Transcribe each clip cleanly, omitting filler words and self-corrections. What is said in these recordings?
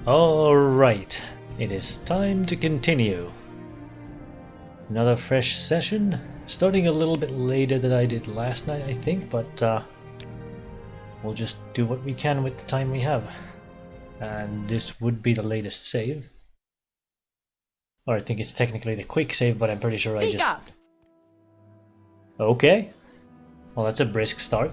Alright, it is time to continue. Another fresh session, starting a little bit later than I did last night, I think, but we'll just do what we can with the time we have. And this would be the latest save. Or I think it's technically the quick save, but I'm pretty sure I just... Okay. Well, that's a brisk start.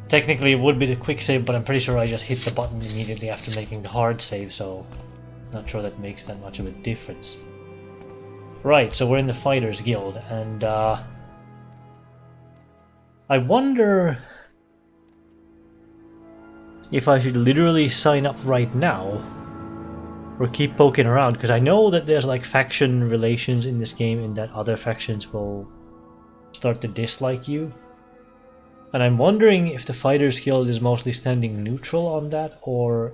Technically it would be the quick save, but I'm pretty sure I just hit the button immediately after making the hard save, so not sure that makes that much of a difference. Right, so we're in the Fighters Guild, and I wonder if I should literally sign up right now or keep poking around, because I know that there's like faction relations in this game and that other factions will start to dislike you. And I'm wondering if the Fighters Guild is mostly standing neutral on that, or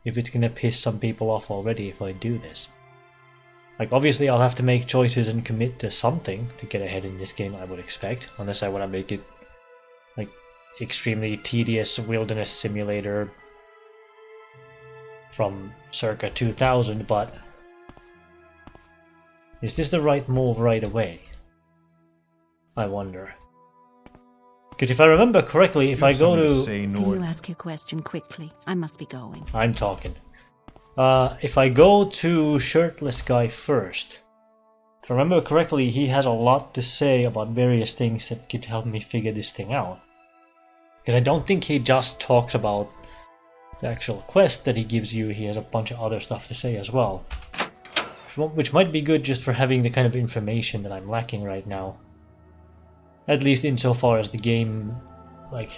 if it's gonna piss some people off already if I do this. Like, obviously I'll have to make choices and commit to something to get ahead in this game, I would expect, unless I want to make it like extremely tedious wilderness simulator from circa 2000, but is this the right move right away? I wonder. Because if I remember correctly, if I go to... Can you ask your question quickly? I must be going. I'm talking. If I go to Shirtless Guy first, if I remember correctly, he has a lot to say about various things that could help me figure this thing out. Because I don't think he just talks about the actual quest that he gives you, he has a bunch of other stuff to say as well. Which might be good just for having the kind of information that I'm lacking right now. At least insofar as the game, like,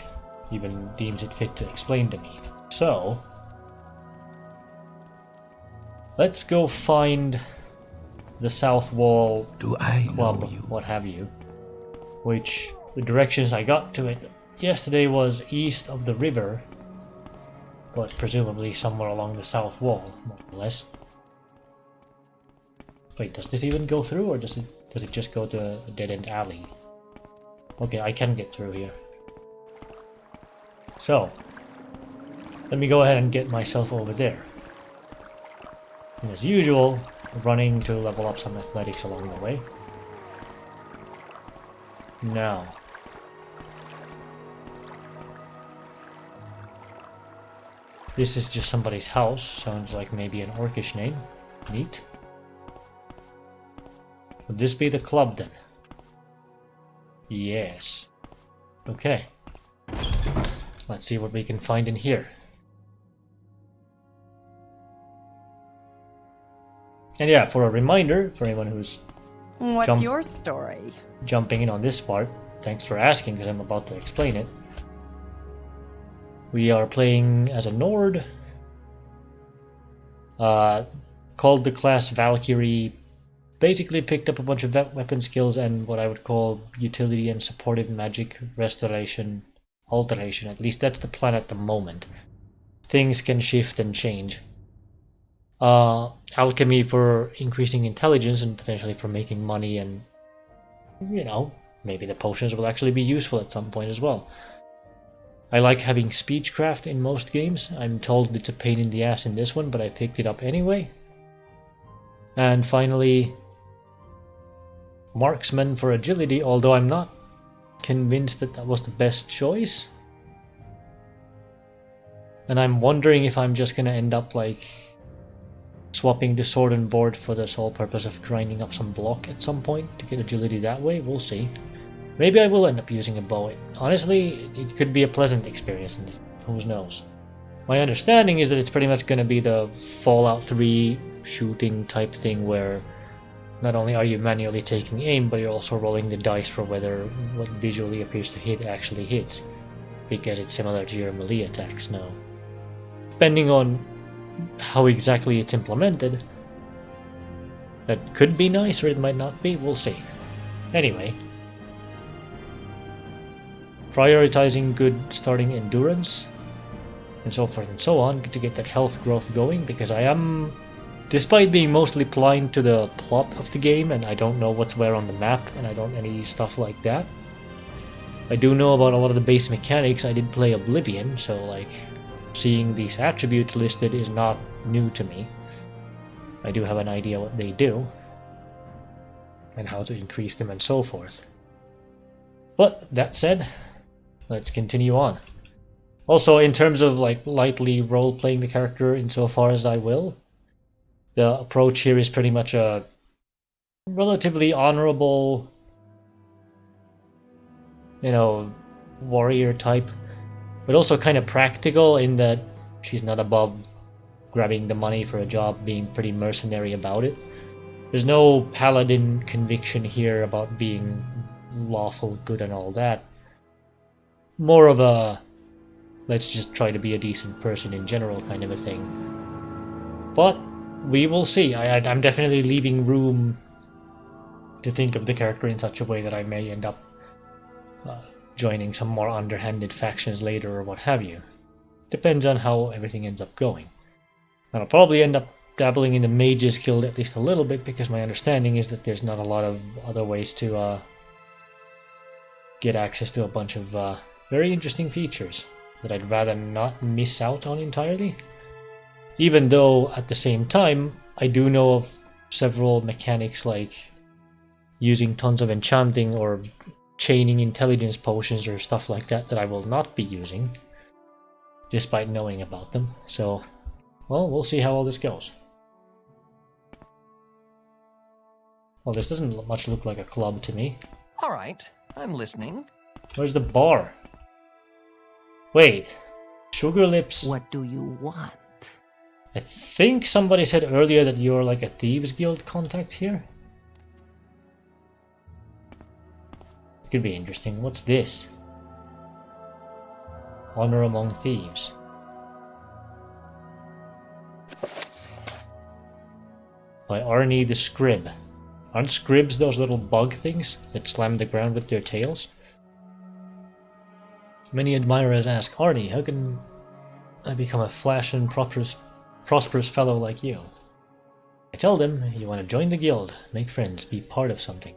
even deems it fit to explain to me. So, let's go find the South Wall Club, what have you. Which, the directions I got to it yesterday was east of the river, but presumably somewhere along the South Wall, more or less. Wait, does this even go through, or does it just go to a dead-end alley? Okay, I can get through here. So, let me go ahead and get myself over there. And as usual, running to level up some athletics along the way. Now. This is just somebody's house, sounds like maybe an orcish name. Neat. Would this be the club then? Yes. Okay. Let's see what we can find in here. And yeah, for a reminder, for anyone who's What's your story? Jumping in on this part, thanks for asking because I'm about to explain it. We are playing as a Nord, called the class Valkyrie. Basically picked up a bunch of weapon skills and what I would call utility and supportive magic restoration, alteration. At least that's the plan at the moment. Things can shift and change. Alchemy for increasing intelligence and potentially for making money, and you know, maybe the potions will actually be useful at some point as well. I like having speechcraft in most games. I'm told it's a pain in the ass in this one, but I picked it up anyway. And finally, marksman for agility, although I'm not convinced that that was the best choice. And I'm wondering if I'm just gonna end up like swapping the sword and board for the sole purpose of grinding up some block at some point to get agility that way. We'll see. Maybe I will end up using a bow. Honestly, it could be a pleasant experience in this. Who knows? My understanding is that it's pretty much gonna be the Fallout 3 shooting type thing where not only are you manually taking aim, but you're also rolling the dice for whether what visually appears to hit actually hits, because it's similar to your melee attacks now. Depending on how exactly it's implemented, that could be nice or it might not be, we'll see. Anyway, prioritizing good starting endurance and so forth and so on to get that health growth going, because I am, despite being mostly blind to the plot of the game and I don't know what's where on the map and I don't any stuff like that, I do know about a lot of the base mechanics. I did play Oblivion, so like seeing these attributes listed is not new to me. I do have an idea what they do, and how to increase them and so forth. But that said, let's continue on. Also, in terms of like lightly role-playing the character insofar as I will, the approach here is pretty much a relatively honorable, warrior type, but also kind of practical in that she's not above grabbing the money for a job, being pretty mercenary about it. There's no paladin conviction here about being lawful good and all that. More of a let's just try to be a decent person in general kind of a thing. But we will see. I'm definitely leaving room to think of the character in such a way that I may end up joining some more underhanded factions later or what have you. Depends on how everything ends up going. And I'll probably end up dabbling in the Mages Guild at least a little bit, because my understanding is that there's not a lot of other ways to get access to a bunch of very interesting features that I'd rather not miss out on entirely. Even though, at the same time, I do know of several mechanics like using tons of enchanting or chaining intelligence potions or stuff like that that I will not be using, despite knowing about them. So, well, we'll see how all this goes. Well, this doesn't much look like a club to me. All right, I'm listening. Where's the bar? Wait, Sugar Lips. What do you want? I think somebody said earlier that you're like a Thieves Guild contact here. Could be interesting. What's this? Honor Among Thieves. By Arnie the Scrib. Aren't scribs those little bug things that slam the ground with their tails? Many admirers ask, Arnie, how can I become a flash and prosperous fellow like you? I tell them, you want to join the guild, make friends, be part of something.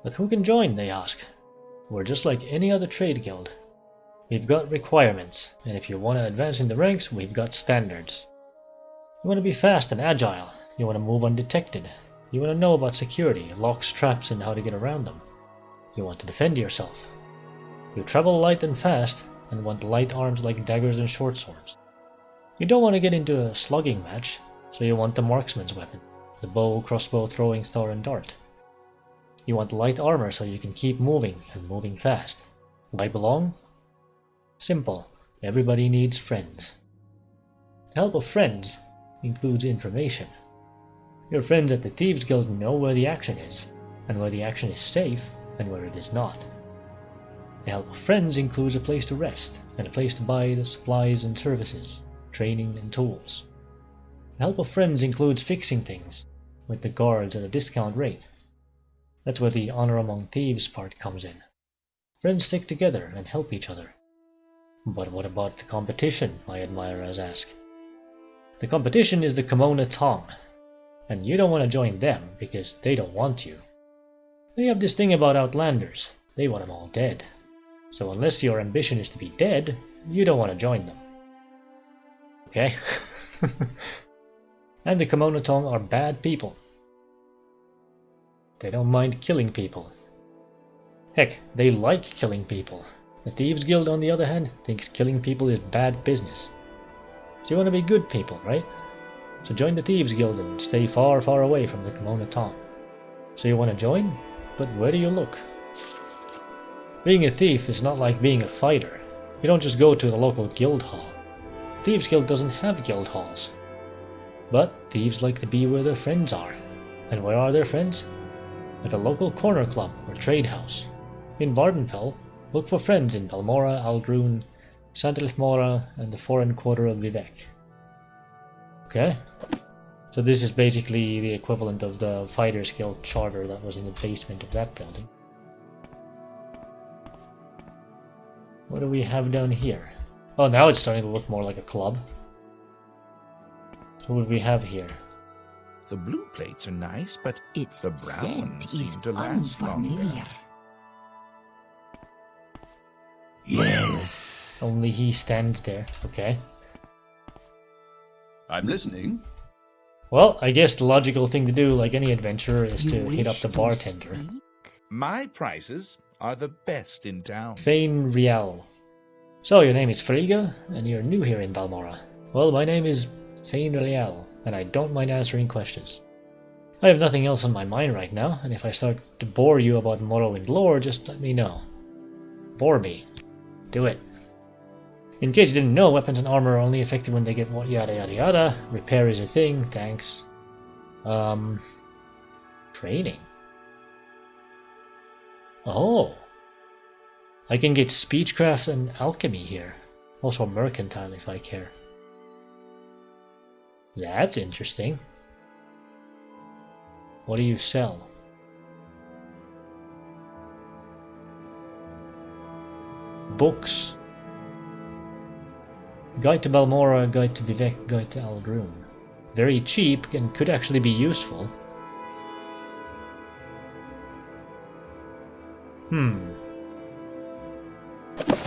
But who can join, they ask. We're just like any other trade guild. We've got requirements, and if you want to advance in the ranks, we've got standards. You want to be fast and agile. You want to move undetected. You want to know about security, locks, traps, and how to get around them. You want to defend yourself. You travel light and fast, and want light arms like daggers and short swords. You don't want to get into a slugging match, so you want the marksman's weapon, the bow, crossbow, throwing star, and dart. You want light armor so you can keep moving, and moving fast. Why belong? Simple. Everybody needs friends. The help of friends includes information. Your friends at the Thieves Guild know where the action is, and where the action is safe, and where it is not. The help of friends includes a place to rest, and a place to buy the supplies and services, training and tools. The help of friends includes fixing things, with the guards at a discount rate. That's where the honor among thieves part comes in. Friends stick together and help each other. But what about the competition, my admirers ask? The competition is the Kimona Tong, and you don't want to join them because they don't want you. They have this thing about Outlanders, they want them all dead. So unless your ambition is to be dead, you don't want to join them. Okay? And the Kimona Tong are bad people. They don't mind killing people. Heck, they like killing people. The Thieves Guild, on the other hand, thinks killing people is bad business. So you want to be good people, right? So join the Thieves Guild and stay far, far away from the Kimona Tong. So you want to join? But where do you look? Being a thief is not like being a fighter. You don't just go to the local guild hall. Thieves Guild doesn't have guild halls. But thieves like to be where their friends are. And where are their friends? At the local corner club or trade house. In Vardenfell, look for friends in Balmora, Aldrun, Santilfmora, and the foreign quarter of Vivek. Okay. So this is basically the equivalent of the Fighters Guild charter that was in the basement of that building. What do we have down here? Oh, now it's starting to look more like a club. So what do we have here? The blue plates are nice, but Its the brown scent seem is to last longer. unfamiliar. Yes. Only he stands there. Okay. I'm listening. Well, I guess the logical thing to do, like any adventurer, is You to hit up wish the to bartender. speak? My prices are the best in town. Fane Rial. So, your name is Frigga, and you're new here in Balmora. Well, my name is Fane Rial, and I don't mind answering questions. I have nothing else on my mind right now, and if I start to bore you about Morrowind lore, just let me know. Bore me. Do it. In case you didn't know, weapons and armor are only effective when they get what yada yada yada. Repair is a thing, thanks. Training. Oh. I can get speechcraft and alchemy here. Also mercantile if I care. That's interesting. What do you sell? Books. Guide to Balmora, Guide to Vivek, Guide to Aldrune. Very cheap and could actually be useful. You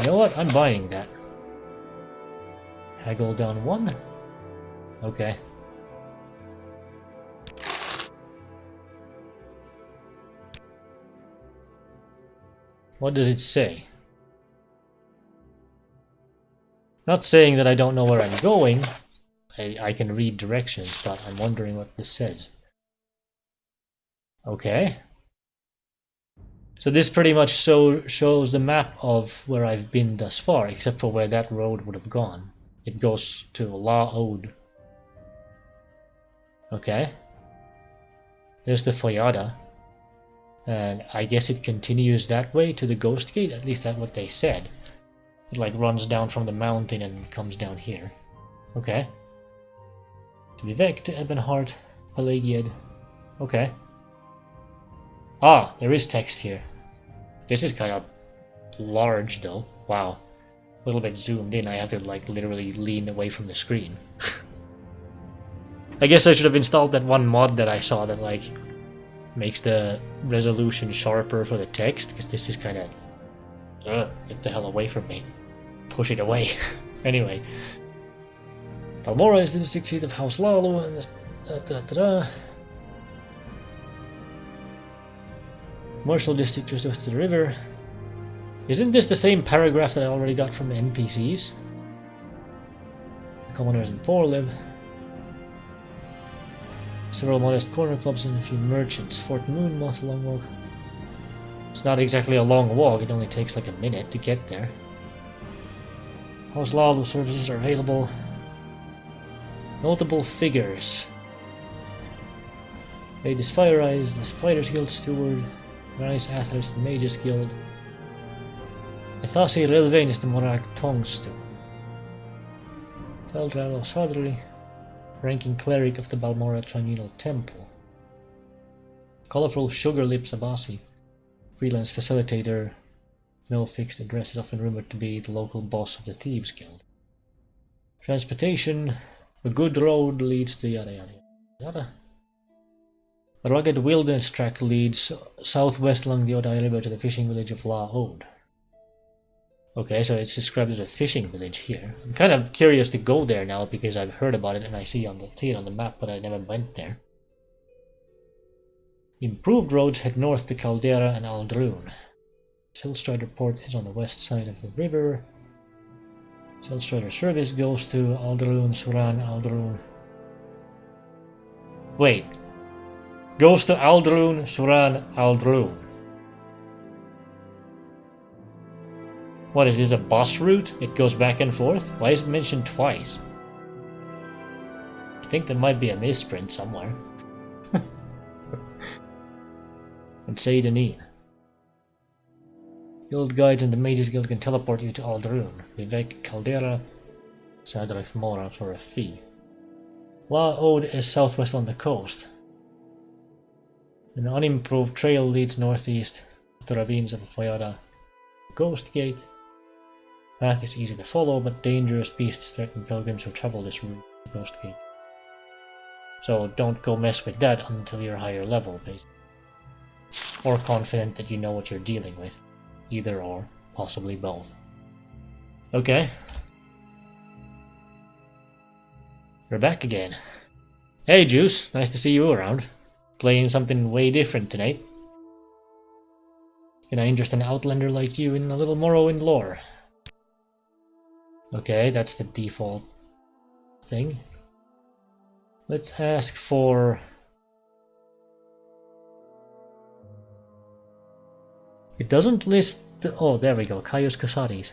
know what? I'm buying that. Haggle down 1? Okay. What does it say? Not saying that I don't know where I'm going. I can read directions, but I'm wondering what this says. Okay. So this pretty much shows the map of where I've been thus far, except for where that road would have gone. It goes to La Ode. Okay. There's the Foyada. And I guess it continues that way to the Ghost Gate, at least that's what they said. It like runs down from the mountain and comes down here. Okay. To Vivek, to Ebonheart, Pelagiad. Okay. Ah, there is text here. This is kind of large though. Wow. A little bit zoomed in. I have to like literally lean away from the screen. I guess I should have installed that one mod that I saw that like makes the resolution sharper for the text, because this is kind of... get the hell away from me. Push it away. Anyway. Balmora is the 6th seat of House Lalo and... Commercial district just west of the river. Isn't this the same paragraph that I already got from the NPCs? Commoners and poor live. Several modest corner clubs and a few merchants. Fort Moon, Moth Long Walk. It's not exactly a long walk, it only takes like a minute to get there. House Lalo services are available. Notable figures. Ladies Fire Eyes, the Spiders Guild Steward, Rice Atlas, the Mages Guild. Ithasi Rilvain is the Morak Tong Steward. Feldralo Sadri, ranking cleric of the Balmora Tribunal Temple. Colorful Sugar Lips Abasi, freelance facilitator, no fixed address, is often rumored to be the local boss of the Thieves Guild. Transportation, a good road leads to yada yada yada. A rugged wilderness track leads southwest along the Odai River to the fishing village of La Ode. Okay, so it's described as a fishing village here. I'm kind of curious to go there now because I've heard about it and I see it on the map, but I never went there. Improved roads head north to Caldera and Aldrune. Hillstrider Port is on the west side of the river. Hillstrider service goes to Aldrune, Suran, Aldrune. Wait. Goes to Aldrune, Suran, Aldrune. What is this, a bus route? It goes back and forth? Why is it mentioned twice? I think there might be a misprint somewhere. And say Denis. Guild guides and the Mages Guild can teleport you to Aldrune, Vivek, Caldera, Sadrif Mora for a fee. La Ode is southwest on the coast. An unimproved trail leads northeast to the ravines of Foyada Ghost Gate. Path is easy to follow, but dangerous beasts threaten pilgrims who travel this route to Ghost Gate. So don't go mess with that until you're higher level, basically. Or confident that you know what you're dealing with. Either or, possibly both. Okay. We're back again. Hey Juice, nice to see you around. Playing something way different tonight. Can I interest an outlander like you in a little Morrowind lore? Okay, that's the default thing. Let's ask for... It doesn't list the... Oh, there we go, Caius Casares.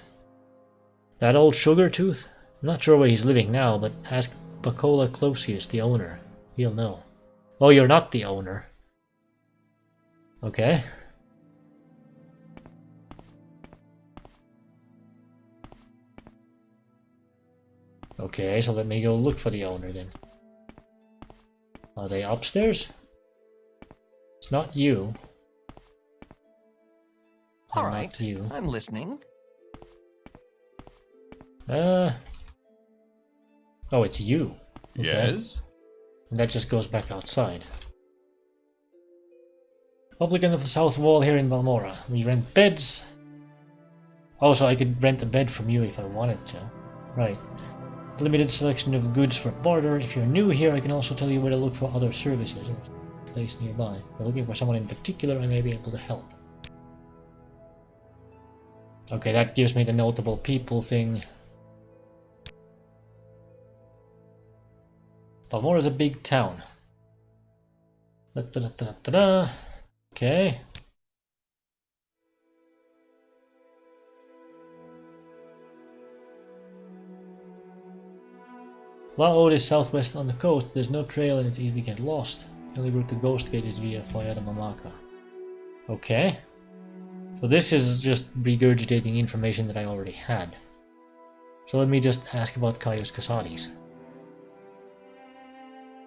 That old sugar tooth? I'm not sure where he's living now, but ask Bacola Closius, the owner. He'll know. Oh, you're not the owner. Okay. Okay, so let me go look for the owner then. Are they upstairs? It's not you. All Not right, you. I'm listening. Oh, it's you. Okay. Yes? And that just goes back outside. Publican of the South Wall here in Balmora. We rent beds. Oh, so I could rent a bed from you if I wanted to. Right. Limited selection of goods for barter. If you're new here, I can also tell you where to look for other services or a place nearby. If you're looking for someone in particular, I may be able to help. Okay, that gives me the notable people thing. Balmora is a big town. Okay. Laod is southwest on the coast. There's no trail and it's easy to get lost. The only route to Ghost Gate is via Foya de Mamaka. Okay. So this is just regurgitating information that I already had. So let me just ask about Caius Casares.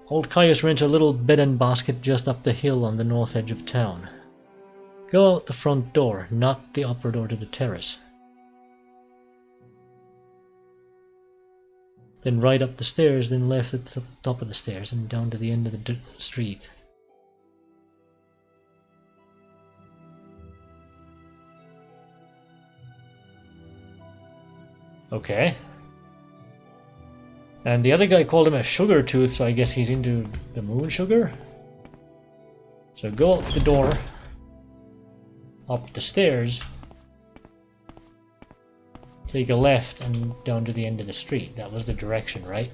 Old Caius rents a little bed and basket just up the hill on the north edge of town. Go out the front door, not the upper door to the terrace. Then right up the stairs, then left at the top of the stairs and down to the end of the street. Okay. And the other guy called him a sugar tooth, so I guess he's into the moon sugar. So go out the door, up the stairs, take a left and down to the end of the street. That was the direction, right?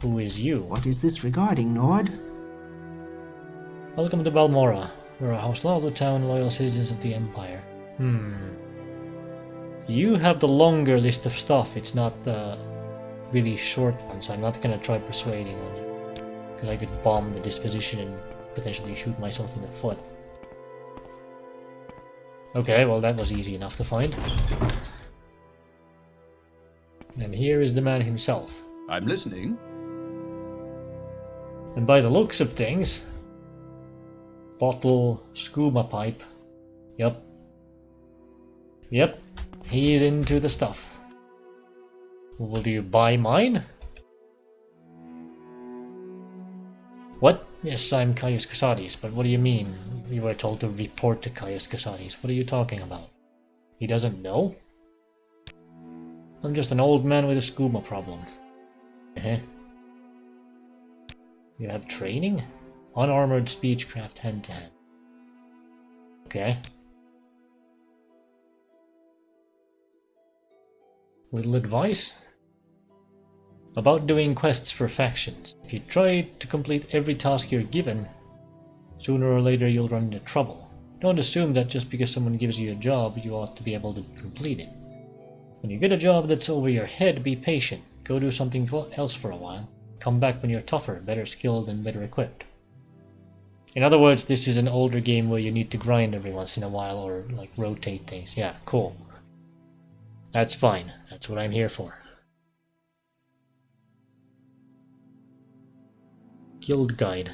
Who is you? What is this regarding, Nord? Welcome to Balmora. We're a house law of the town, loyal citizens of the Empire. You have the longer list of stuff, it's not the really short one, so I'm not gonna try persuading on you. Because I could bomb the disposition and potentially shoot myself in the foot. Okay, well that was easy enough to find. And here is the man himself. I'm listening. And by the looks of things... Bottle, scuba pipe. Yep. Yep. He's into the stuff. Will you buy mine? What? Yes, I'm Caius Casares, but what do you mean? We were told to report to Caius Casares. What are you talking about? He doesn't know? I'm just an old man with a scuba problem. You have training? Unarmored speechcraft hand-to-hand. Okay. Little advice? About doing quests for factions. If you try to complete every task you're given, sooner or later you'll run into trouble. Don't assume that just because someone gives you a job, you ought to be able to complete it. When you get a job that's over your head, be patient. Go do something else for a while. Come back when you're tougher, better skilled, and better equipped. In other words, this is an older game where you need to grind every once in a while or like rotate things. Yeah, cool. That's fine. That's what I'm here for. Guild Guide.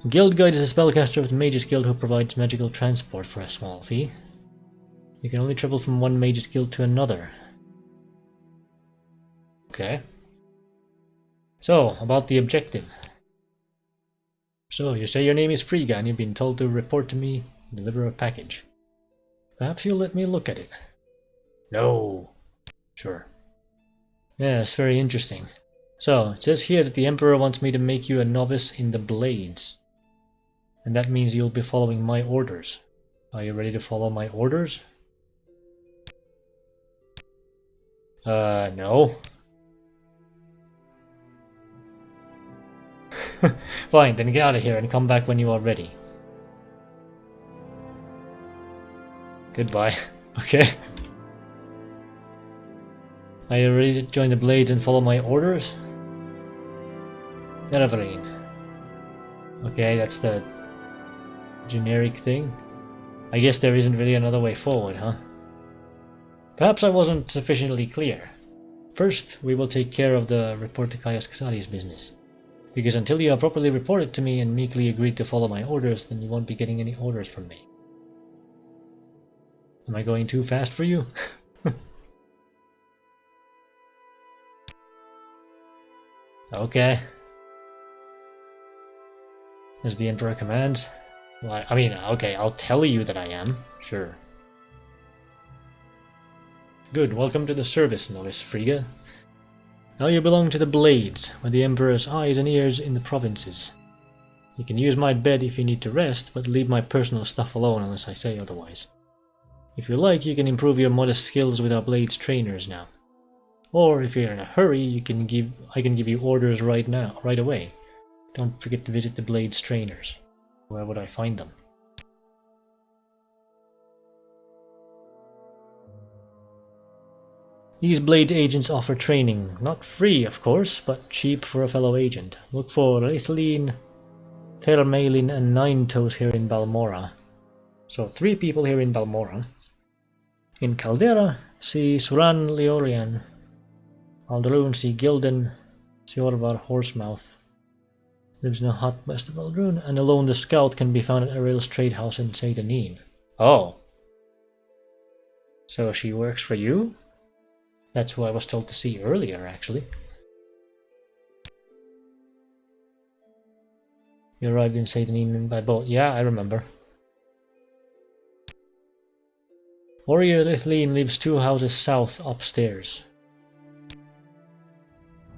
Guild Guide is a spellcaster of the Mages Guild who provides magical transport for a small fee. You can only travel from one Mages Guild to another. Okay. So, about the objective. So, you say your name is Frigga and you've been told to report to me, deliver a package. Perhaps you'll let me look at it. No. Sure. Yes, very interesting. So, it says here that the Emperor wants me to make you a novice in the blades. And that means you'll be following my orders. Are you ready to follow my orders? No. Fine, then get out of here and come back when you are ready. Goodbye. Okay. Are you ready to join the Blades and follow my orders? Nerevarine. Okay, that's the generic thing. I guess there isn't really another way forward, huh? Perhaps I wasn't sufficiently clear. First, we will take care of the report to Caius Casari's business. Because until you have properly reported to me and meekly agreed to follow my orders, then you won't be getting any orders from me. Am I going too fast for you? Okay. As the Emperor commands. Well, I mean, okay, I'll tell you that I am. Sure. Good, welcome to the service, Novice Frigga. Now you belong to the Blades, where the Emperor's eyes and ears in the provinces. You can use my bed if you need to rest, but leave my personal stuff alone unless I say otherwise. If you like, you can improve your modest skills with our Blades trainers now. Or if you're in a hurry, I can give you orders right away. Don't forget to visit the Blades trainers. Where would I find them? These Blades agents offer training, not free of course, but cheap for a fellow agent. Look for Lithaline, Termaelin and Ninetoes here in Balmora. So 3 people here in Balmora. In Caldera, see Suran Leorian. Aldaroon, see Gildan, Siorvar Horsemouth. Lives in a hut west of Aldaroon, and Alone the Scout can be found at Ariel's trade house in Seydanine. Oh. So she works for you? That's who I was told to see earlier, actually. You arrived in Seydanine by boat. Yeah, I remember. Warrior Lithaline lives 2 houses south upstairs.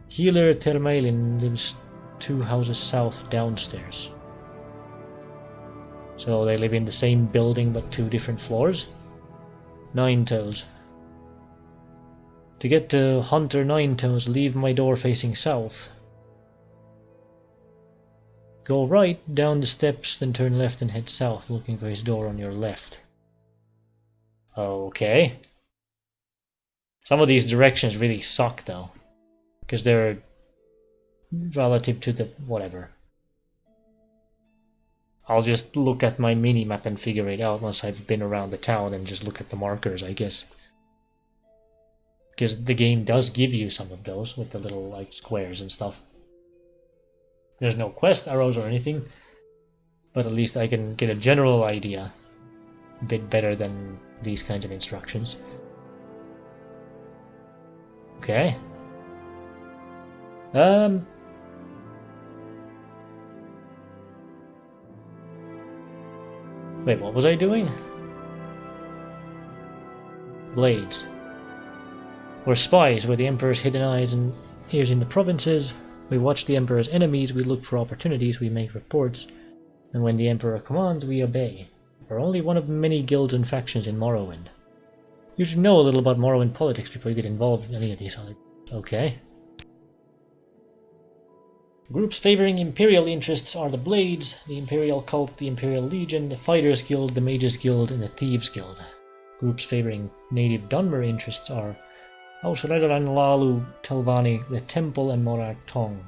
Healer Termaelin lives 2 houses south downstairs. So they live in the same building but 2 different floors? Ninetoes. To get to Hunter Ninetoes, leave my door facing south. Go right down the steps, then turn left and head south, looking for his door on your left. Okay. Some of these directions really suck though. Because they're relative to the whatever. I'll just look at my mini-map and figure it out once I've been around the town and just look at the markers, I guess. Because the game does give you some of those with the little like squares and stuff. There's no quest arrows or anything, but at least I can get a general idea a bit better than these kinds of instructions. Okay. Wait, what was I doing? Blades. We're spies, we're the Emperor's hidden eyes and ears in the provinces. We watch the Emperor's enemies, we look for opportunities, we make reports. And when the Emperor commands, we obey. We're only one of many guilds and factions in Morrowind. You should know a little about Morrowind politics before you get involved in any of these other... Okay. Groups favoring Imperial interests are the Blades, the Imperial Cult, the Imperial Legion, the Fighters Guild, the Mages Guild, and the Thieves Guild. Groups favoring native Dunmer interests are House Redaran Lalu, Telvanni, the Temple and Morak Tong,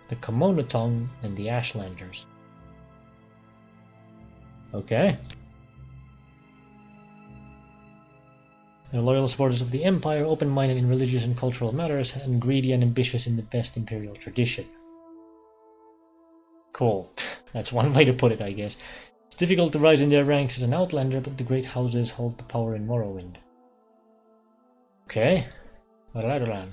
the Kimona Tong, and the Ashlanders. Okay. They're loyal supporters of the Empire, open-minded in religious and cultural matters, and greedy and ambitious in the best Imperial tradition. Cool. That's one way to put it, I guess. It's difficult to rise in their ranks as an outlander, but the great houses hold the power in Morrowind. Okay. Radoran.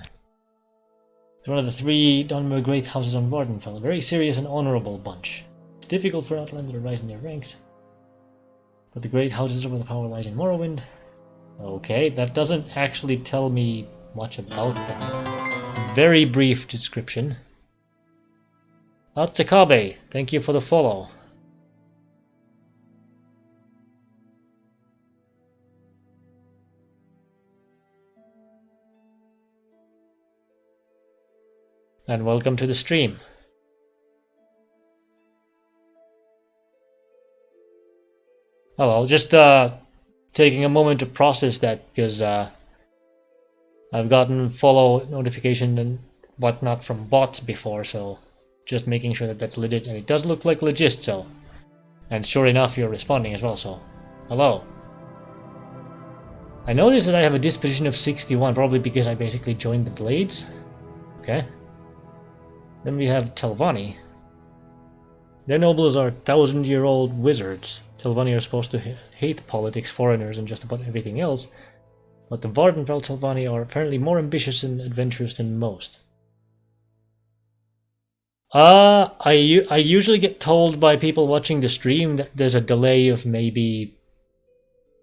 It's one of the 3 Dunmer great houses on Vardenfell, a very serious and honorable bunch. It's difficult for outlander to rise in their ranks, But the great houses where the power lies in Morrowind. Okay, that doesn't actually tell me much about them. Very brief description. Atsakabe, thank you for the follow. And welcome to the stream. Hello, just taking a moment to process that because I've gotten follow notification and whatnot from bots before, so just making sure that that's legit, and it does look like legit, so. And sure enough, you're responding as well, so. Hello. I noticed that I have a disposition of 61, probably because I basically joined the Blades. Okay. Then we have Telvanni. Their nobles are 1,000-year-old wizards. Telvanni are supposed to hate politics, foreigners, and just about everything else, but the Vardenfell Telvanni are apparently more ambitious and adventurous than most. I usually get told by people watching the stream that there's a delay of maybe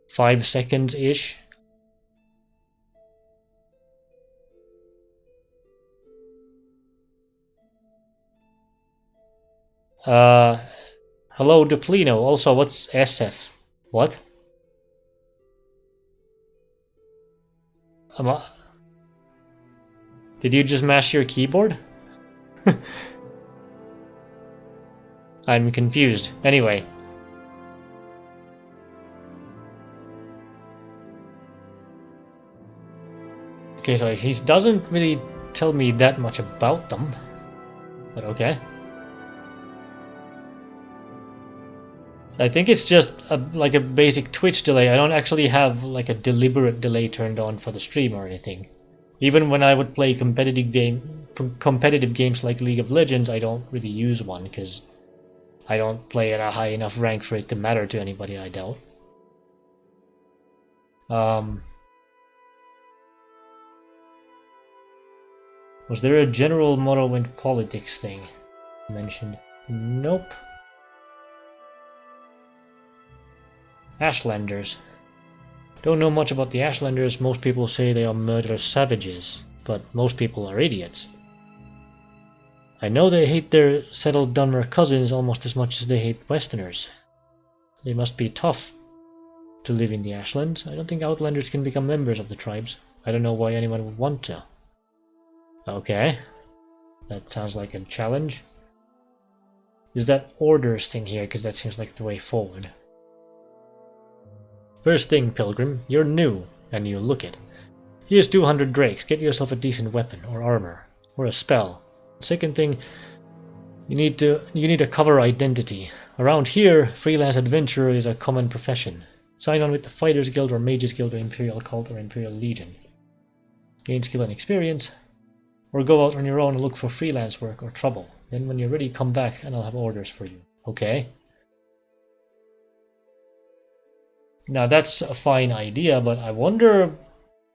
5 seconds-ish. Hello Duplino, also what's SF? What? Did you just mash your keyboard? I'm confused. Anyway. Okay, so he doesn't really tell me that much about them. But okay. I think it's just like a basic Twitch delay. I don't actually have like a deliberate delay turned on for the stream or anything. Even when I would play competitive games like League of Legends, I don't really use one because I don't play at a high enough rank for it to matter to anybody, I doubt. Was there a general Morrowind politics thing mentioned? Nope. Ashlanders. Don't know much about the Ashlanders. Most people say they are murderous savages, but most people are idiots. I know they hate their settled Dunmer cousins almost as much as they hate Westerners. They must be tough to live in the Ashlands. I don't think Outlanders can become members of the tribes. I don't know why anyone would want to. Okay. That sounds like a challenge. Is that orders thing here? Because that seems like the way forward. First thing, Pilgrim, you're new, and you look it. Here's 200 drakes. Get yourself a decent weapon, or armor, or a spell. Second thing, you need a cover identity. Around here, freelance adventurer is a common profession. Sign on with the Fighters Guild or Mages Guild or Imperial Cult or Imperial Legion. Gain skill and experience, or go out on your own and look for freelance work or trouble. Then when you're ready, come back and I'll have orders for you. Okay? Now that's a fine idea, but I wonder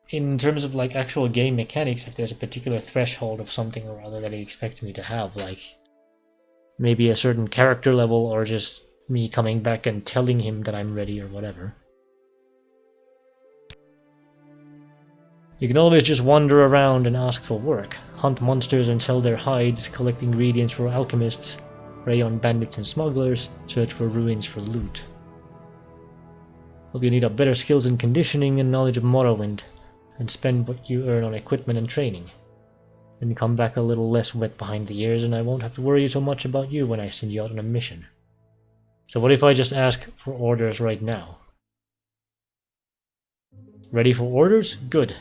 in terms of like actual game mechanics if there's a particular threshold of something or other that he expects me to have, like maybe a certain character level or just me coming back and telling him that I'm ready or whatever. You can always just wander around and ask for work, hunt monsters and sell their hides, collect ingredients for alchemists, prey on bandits and smugglers, search for ruins for loot. Well, you need up better skills in conditioning and knowledge of Morrowind, and spend what you earn on equipment and training. Then come back a little less wet behind the ears and I won't have to worry so much about you when I send you out on a mission. So what if I just ask for orders right now? Ready for orders? Good.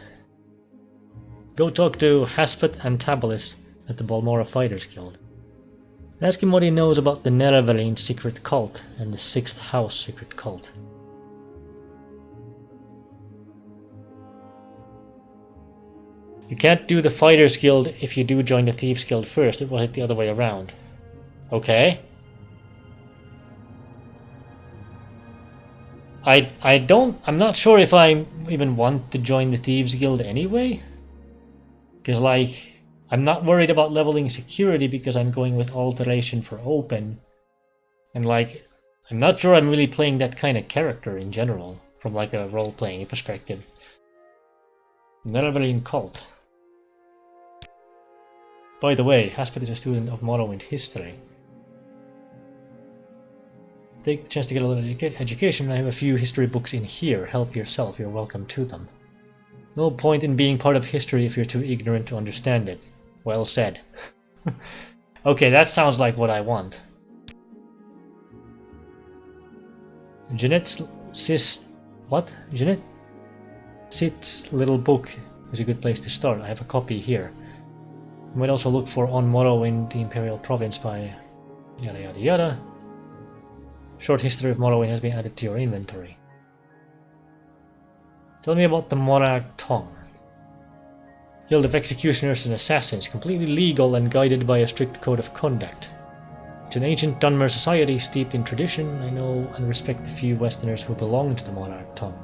Go talk to Haspet and Tabalis at the Balmora Fighters Guild. Ask him what he knows about the Nerevaline secret cult and the Sixth House secret cult. You can't do the Fighters Guild if you do join the Thieves Guild first, it will hit the other way around. Okay. I'm not sure if I even want to join the Thieves Guild anyway. Because like, I'm not worried about leveling security because I'm going with alteration for open. And like, I'm not sure I'm really playing that kind of character in general, from like a role-playing perspective. Never-been cult. By the way, Haspet is a student of Morrowind history. Take the chance to get a little education. I have a few history books in here. Help yourself, you're welcome to them. No point in being part of history if you're too ignorant to understand it. Well said. Okay, that sounds like what I want. Jeanette's Sit's little book is a good place to start. I have a copy here. You might also look for On Morrowind, the Imperial Province by yada yada yada. Short history of Morrowind has been added to your inventory. Tell me about the Morag Tongue. Guild of Executioners and Assassins, completely legal and guided by a strict code of conduct. It's an ancient Dunmer society steeped in tradition. I know and respect the few Westerners who belong to the Morag Tongue.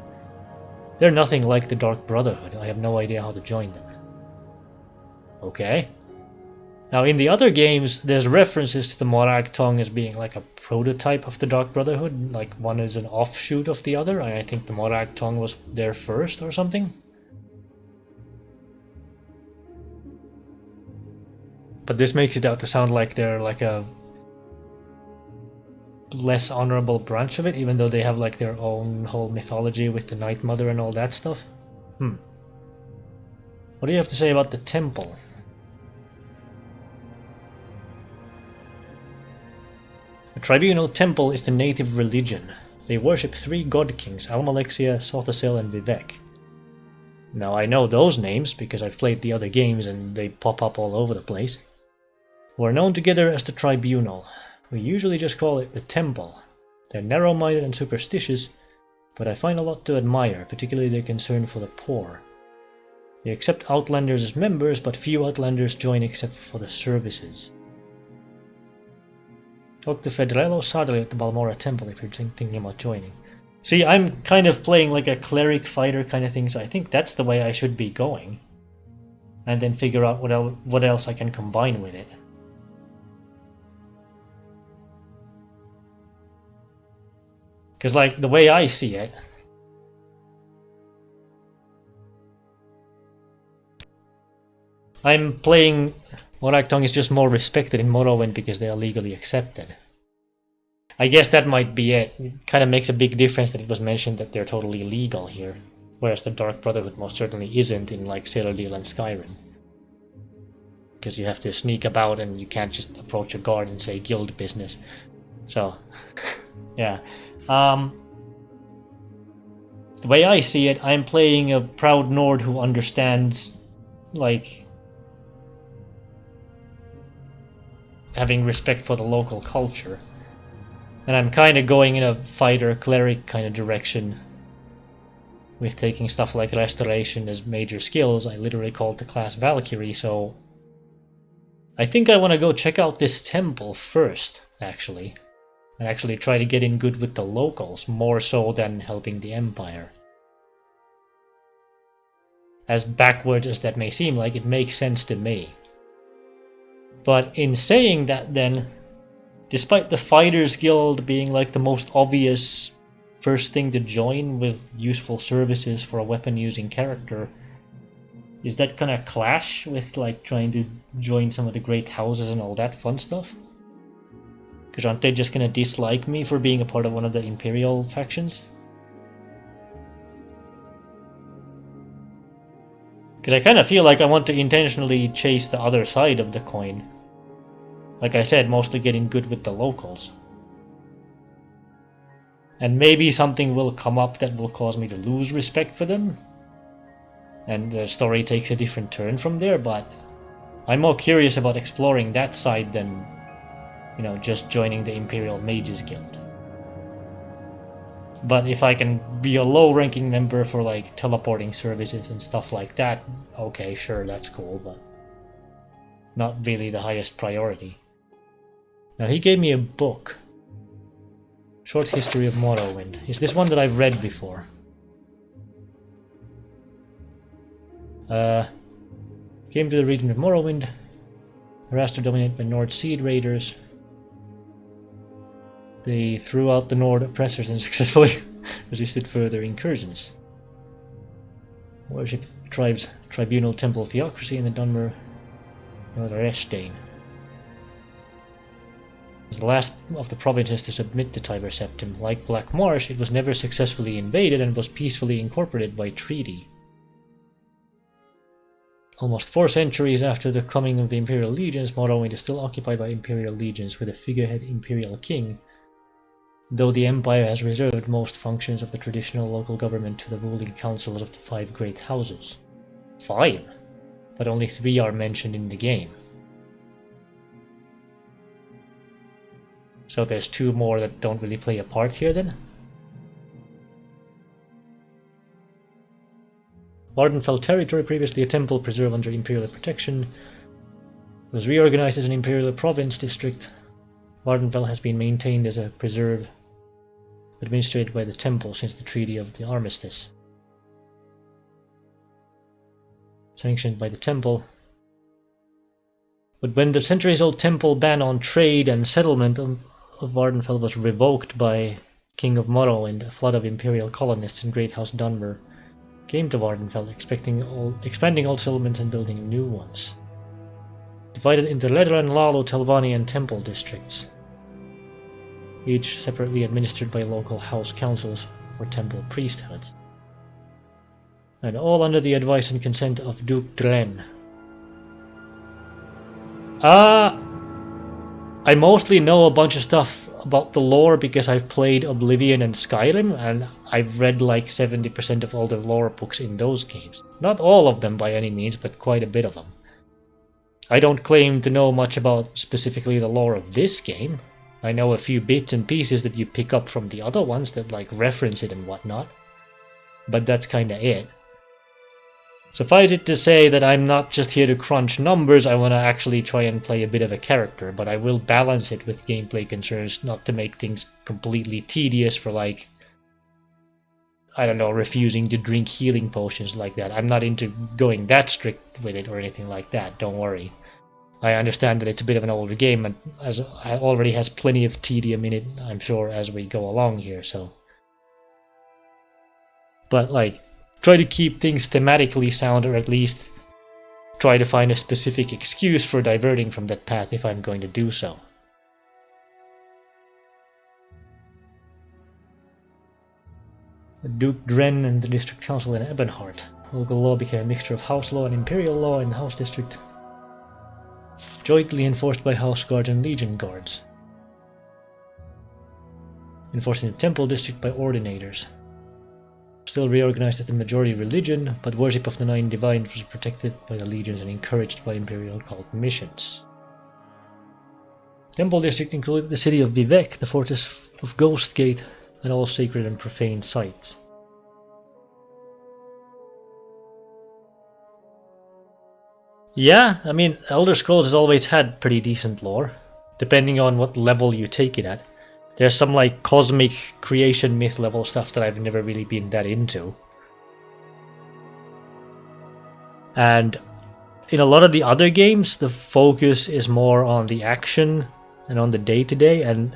They're nothing like the Dark Brotherhood. I have no idea how to join them. Okay. Now in the other games, there's references to the Morag Tongue as being like a prototype of the Dark Brotherhood, like one is an offshoot of the other, and I think the Morag Tongue was there first or something. But this makes it out to sound like they're like a less honorable branch of it, even though they have like their own whole mythology with the Night Mother and all that stuff. What do you have to say about the temple? The Tribunal Temple is the native religion. They worship 3 god kings, Almalexia, Sothasil, and Vivek. Now I know those names because I've played the other games and they pop up all over the place. Who are known together as the Tribunal. We usually just call it the Temple. They're narrow-minded and superstitious, but I find a lot to admire, particularly their concern for the poor. They accept Outlanders as members, but few Outlanders join except for the services. Talk to Federello Sadali at the Balmora Temple if you're thinking about joining. See, I'm kind of playing like a cleric fighter kind of thing, so I think that's the way I should be going. And then figure out what else I can combine with it. Because like, the way I see it, I'm playing Morag Tongue is just more respected in Morrowind because they are legally accepted. I guess that might be it. It kind of makes a big difference that it was mentioned that they're totally legal here, whereas the Dark Brotherhood most certainly isn't in like Citadel and Skyrim. Because you have to sneak about and you can't just approach a guard and say guild business. So, yeah. The way I see it, I'm playing a proud Nord who understands, like, having respect for the local culture. And I'm kind of going in a fighter cleric kind of direction with taking stuff like restoration as major skills. I literally called the class Valkyrie, so I think I want to go check out this temple first, actually. And actually try to get in good with the locals, more so than helping the Empire. As backwards as that may seem, like, it makes sense to me. But in saying that then, despite the Fighters Guild being like the most obvious first thing to join with useful services for a weapon-using character, is that gonna clash with like trying to join some of the great houses and all that fun stuff? Because aren't they just gonna dislike me for being a part of one of the Imperial factions? Because I kind of feel like I want to intentionally chase the other side of the coin. Like I said, mostly getting good with the locals. And maybe something will come up that will cause me to lose respect for them. And the story takes a different turn from there, but I'm more curious about exploring that side than, you know, just joining the Imperial Mages Guild. But if I can be a low-ranking member for like teleporting services and stuff like that, okay, sure, that's cool, but not really the highest priority. Now he gave me a book. Short History of Morrowind. Is this one that I've read before? Came to the region of Morrowind. Harassed or dominated by Nord Seed Raiders. They threw out the Nord oppressors and successfully resisted further incursions. Worship tribes Tribunal Temple Theocracy in the Dunmer Norderestein. It was the last of the provinces to submit to Tiber Septim. Like Black Marsh, it was never successfully invaded and was peacefully incorporated by treaty. Almost 4 centuries after the coming of the Imperial Legions, Morrowind is still occupied by Imperial Legions with a figurehead Imperial King, though the Empire has reserved most functions of the traditional local government to the ruling councils of the 5 great houses. 5? But only 3 are mentioned in the game. So there's 2 more that don't really play a part here then? Vardenfell territory, previously a temple preserve under Imperial protection, was reorganized as an Imperial province district. Vardenfell has been maintained as a preserve administered by the temple since the Treaty of the Armistice. Sanctioned by the temple. But when the centuries-old temple ban on trade and settlement of Vardenfell was revoked by King of Morrowind, a flood of Imperial colonists in Great House Dunmer came to Vardenfell, expanding old settlements and building new ones. Divided into Ledran, Lalo, Telvanni, and Temple districts, each separately administered by local house councils or temple priesthoods, and all under the advice and consent of Duke Dren. I mostly know a bunch of stuff about the lore because I've played Oblivion and Skyrim, and I've read like 70% of all the lore books in those games. Not all of them by any means, but quite a bit of them. I don't claim to know much about specifically the lore of this game. I know a few bits and pieces that you pick up from the other ones that like reference it and whatnot. But that's kinda it. Suffice it to say that I'm not just here to crunch numbers, I want to actually try and play a bit of a character, but I will balance it with gameplay concerns not to make things completely tedious for like, I don't know, refusing to drink healing potions like that. I'm not into going that strict with it or anything like that, don't worry. I understand that it's a bit of an older game and as it already has plenty of tedium in it, I'm sure, as we go along here, so. But like, try to keep things thematically sound, or at least try to find a specific excuse for diverting from that path if I'm going to do so. Duke Dren and the district council in Ebonheart. Local law became a mixture of house law and imperial law in the house district, jointly enforced by house guards and legion guards. Enforced in the temple district by ordinators. Still reorganized as the majority religion, but worship of the 9 divines was protected by the legions and encouraged by imperial cult missions. Temple district included the city of Vivek, the fortress of Ghostgate, and all sacred and profane sites. Yeah, I mean, Elder Scrolls has always had pretty decent lore, depending on what level you take it at. There's some like cosmic creation myth level stuff that I've never really been that into. And in a lot of the other games, the focus is more on the action and on the day-to-day, and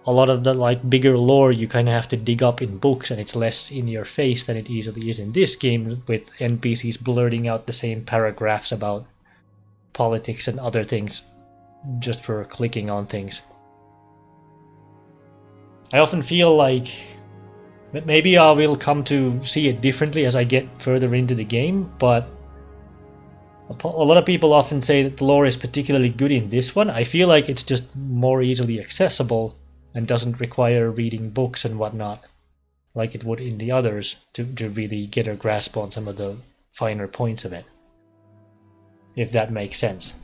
a lot of the like bigger lore you kind of have to dig up in books, and it's less in your face than it easily is in this game, with NPCs blurting out the same paragraphs about politics and other things just for clicking on things. I often feel like maybe I will come to see it differently as I get further into the game, but a lot of people often say that the lore is particularly good in this one. I feel like it's just more easily accessible and doesn't require reading books and whatnot like it would in the others to really get a grasp on some of the finer points of it, if that makes sense.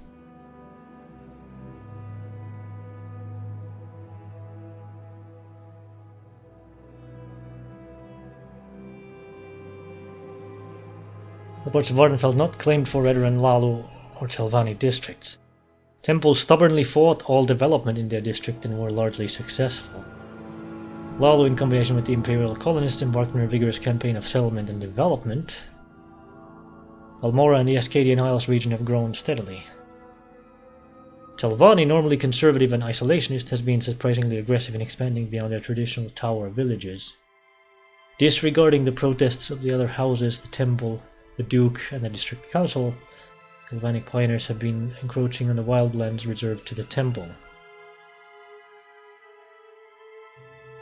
The parts of Vardenfell not claimed for Edoran, Lalo, or Telvanni districts. Temples stubbornly fought all development in their district and were largely successful. Lalo, in combination with the Imperial colonists, embarked on a vigorous campaign of settlement and development, while Mora and the Ascadian Isles region have grown steadily. Telvanni, normally conservative and isolationist, has been surprisingly aggressive in expanding beyond their traditional tower villages. Disregarding the protests of the other houses, the temple, the duke, and the district council, Telvanni pioneers have been encroaching on the wildlands reserved to the temple.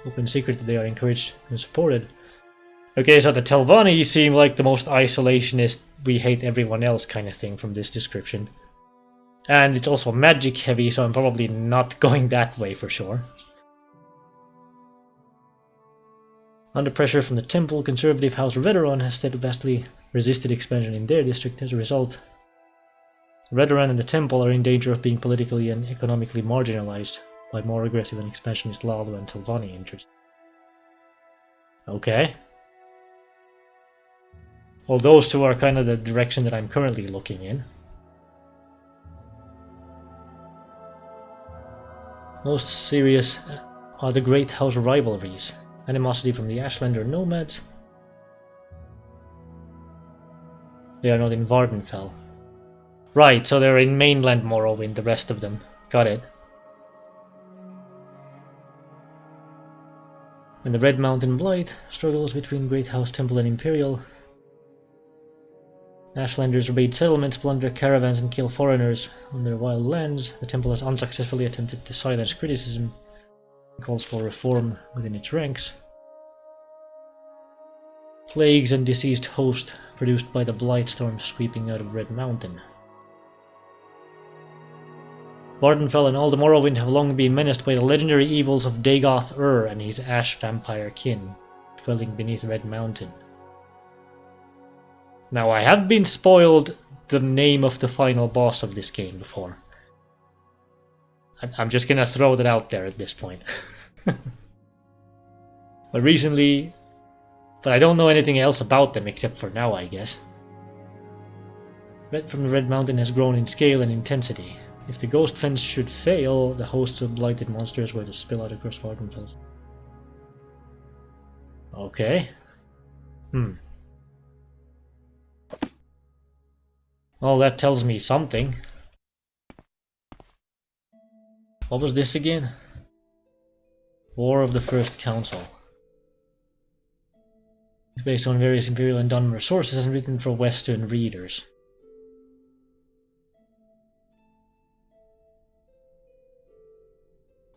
Open secret that they are encouraged and supported. Okay, so the Telvanni seem like the most isolationist, we hate everyone else kind of thing from this description. And it's also magic heavy, so I'm probably not going that way for sure. Under pressure from the temple, conservative House Redoran has steadfastly resisted expansion in their district. As a result, Redoran and the temple are in danger of being politically and economically marginalized by more aggressive and expansionist Lalo and Telvanni interests. Okay. Well, those two are kind of the direction that I'm currently looking in. Most serious are the Great House rivalries. Animosity from the Ashlander nomads. They are not in Vardenfell. Right, so they're in mainland Morrowind, the rest of them. Got it. And the Red Mountain Blight struggles between Great House, Temple, and Imperial. Ashlanders raid settlements, plunder caravans, and kill foreigners on their wild lands. The Temple has unsuccessfully attempted to silence criticism and calls for reform within its ranks. Plagues and diseased host produced by the Blight storm sweeping out of Red Mountain. Vardenfell and all the Morrowind have long been menaced by the legendary evils of Dagoth and his ash vampire kin, dwelling beneath Red Mountain. Now, I have been spoiled the name of the final boss of this game before. I'm just gonna throw that out there at this point. But recently... But I don't know anything else about them except for now, I guess. Red from the Red Mountain has grown in scale and intensity. If the Ghost Fence should fail, the hosts of blighted monsters were to spill out across Vardenfell. Okay. Well, that tells me something. What was this again? War of the First Council. It's based on various Imperial and Dunmer sources and written for Western readers.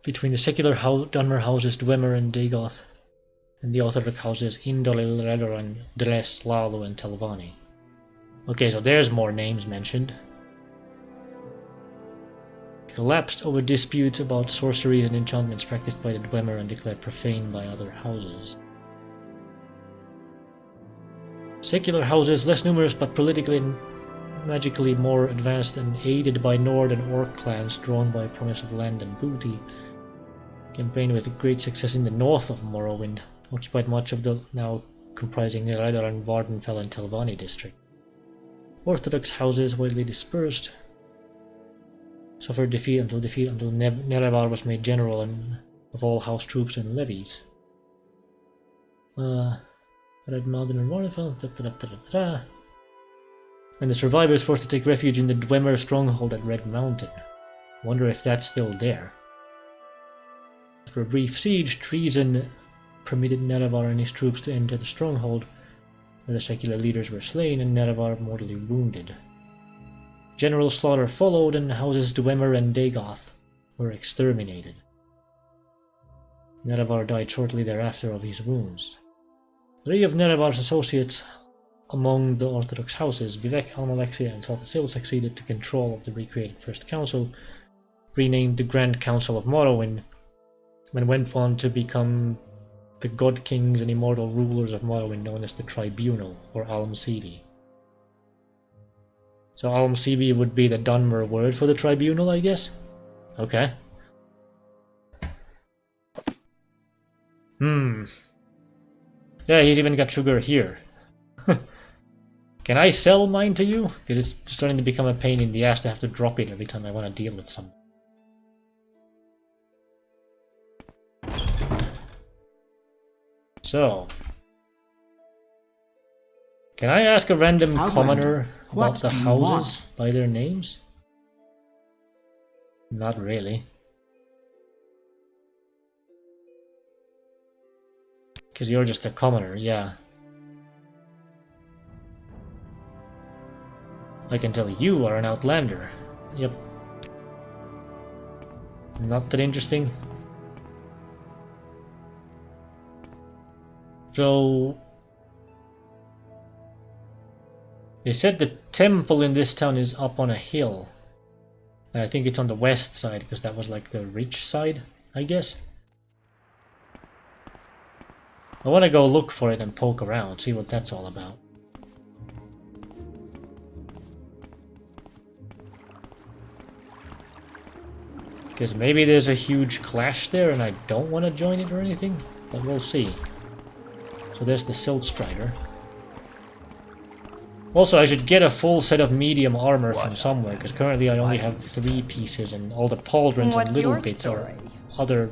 Between the secular Dunmer houses Dwemer and Dagoth, and the Orthodox houses Indolil, Redoran, Dres, Lalo, and Telvanni. Okay, so there's more names mentioned. Collapsed over disputes about sorceries and enchantments practiced by the Dwemer and declared profane by other houses. Secular houses, less numerous but politically and magically more advanced and aided by Nord and Orc clans drawn by promise of land and booty, campaigned with great success in the north of Morrowind, occupied much of the now comprising Nereidar, Vardenfell and Telvanni district. Orthodox houses, widely dispersed, suffered defeat until Nerevar was made general of all house troops and levies. Red Mountain and Vardenfell, and the survivors forced to take refuge in the Dwemer stronghold at Red Mountain. Wonder if that's still there. After a brief siege, treason permitted Nerevar and his troops to enter the stronghold, where the secular leaders were slain and Nerevar mortally wounded. General slaughter followed, and the houses Dwemer and Dagoth were exterminated. Nerevar died shortly thereafter of his wounds. 3 of Nerevar's associates among the Orthodox houses, Vivek, Almalexia, and Saltasil, succeeded to control of the recreated First Council, renamed the Grand Council of Morrowind, and went on to become the God Kings and immortal rulers of Morrowind known as the Tribunal, or Almsidi. So Almsidi would be the Dunmer word for the Tribunal, I guess? Okay. Yeah, he's even got sugar here. Can I sell mine to you? Because it's starting to become a pain in the ass to have to drop it every time I want to deal with someone. So, can I ask a random commoner about the houses by their names? Not really. Because you're just a commoner, yeah. I can tell you are an outlander. Yep. Not that interesting. So... They said the temple in this town is up on a hill. And I think it's on the west side, because that was like the rich side, I guess. I want to go look for it and poke around, see what that's all about. Because maybe there's a huge clash there and I don't want to join it or anything, but we'll see. So there's the Silt Strider. Also, I should get a full set of medium armor from somewhere, because currently I only have 3 pieces, and all the pauldrons and little bits are other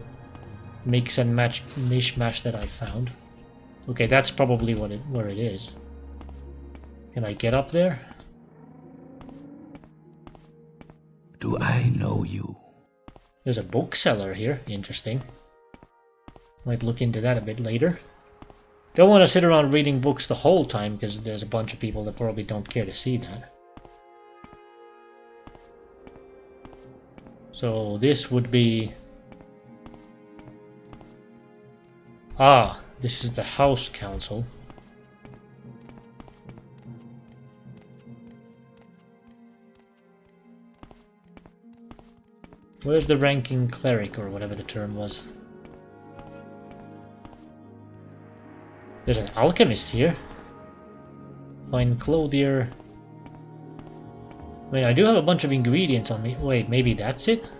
mix and match mishmash that I found. Okay, that's probably where it is. Can I get up there? Do I know you? There's a bookseller here. Interesting. Might look into that a bit later. Don't want to sit around reading books the whole time, because there's a bunch of people that probably don't care to see that. So this would be... Ah, this is the House Council. Where's the ranking cleric, or whatever the term was? There's an alchemist here. Fine clothier. Wait, I do have a bunch of ingredients on me. Wait, maybe that's it?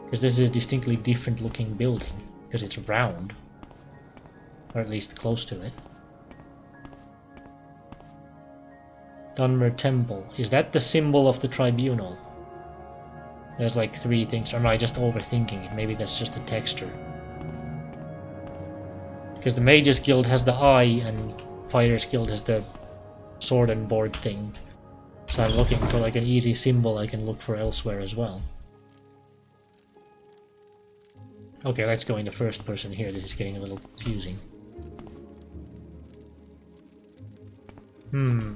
Because this is a distinctly different looking building. Because it's round. Or at least close to it. Dunmer Temple. Is that the symbol of the Tribunal? There's like 3 things. Or am I just overthinking it? Maybe that's just a texture. Because the Mages Guild has the eye and Fighters Guild has the sword and board thing. So I'm looking for like an easy symbol I can look for elsewhere as well. Okay, let's go into first person here. This is getting a little confusing.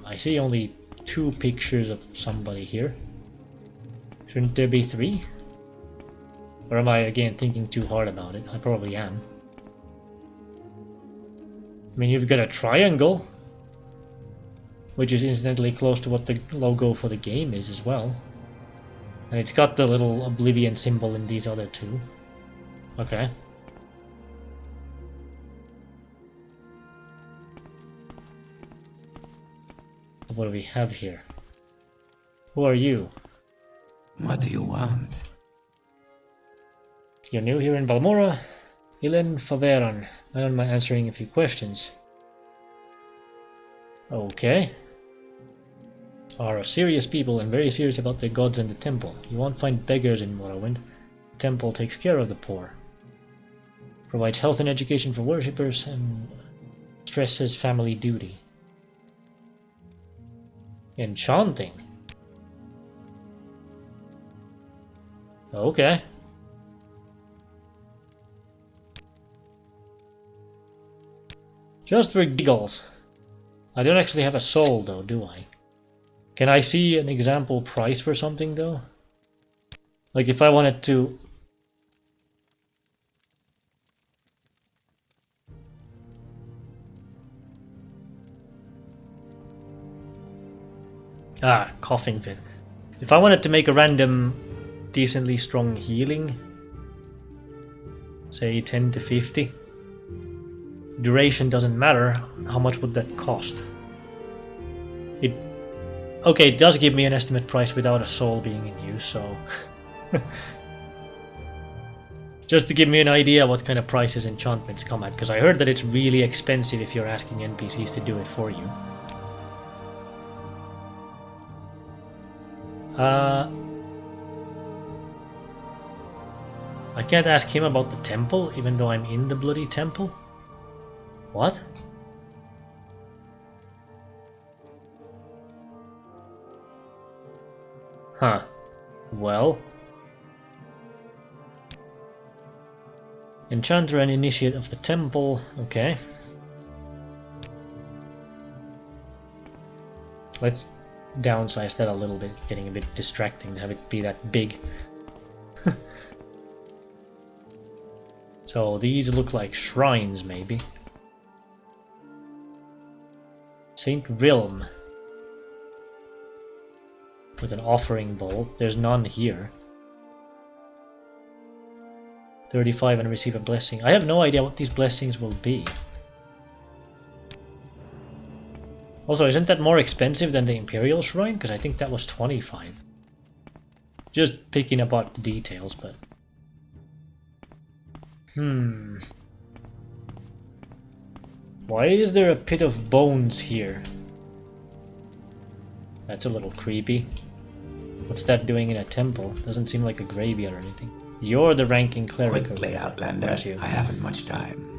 I see only 2 pictures of somebody here. Shouldn't there be 3? Or am I again thinking too hard about it? I probably am. I mean, you've got a triangle, which is incidentally close to what the logo for the game is as well. And it's got the little Oblivion symbol in these other 2. Okay. What do we have here? Who are you? What do you want? You're new here in Balmora? Ilen Faveran. I don't mind answering a few questions. Okay. Are serious people and very serious about their gods and the temple. You won't find beggars in Morrowind. The temple takes care of the poor. Provides health and education for worshippers and stresses family duty. Enchanting. Okay. Just for giggles. I don't actually have a soul though, do I? Can I see an example price for something though? Like if I wanted to... Ah, coughing fit. If I wanted to make a random decently strong healing, say 10 to 50, duration doesn't matter, how much would that cost? Okay, it does give me an estimate price without a soul being in use, so... Just to give me an idea what kind of prices enchantments come at, because I heard that it's really expensive if you're asking NPCs to do it for you. I can't ask him about the temple, even though I'm in the bloody temple? What? Huh. Well... Enchanter and Initiate of the Temple. Okay. Let's downsize that a little bit. It's getting a bit distracting to have it be that big. So these look like shrines, maybe. Saint Realm. With an offering bowl. There's none here. 35 and receive a blessing. I have no idea what these blessings will be. Also, isn't that more expensive than the Imperial Shrine? Because I think that was 25. Just picking apart the details, but... Why is there a pit of bones here? That's a little creepy. What's that doing in a temple? Doesn't seem like a graveyard or anything. You're the ranking cleric. Quickly, Outlander. I haven't much time.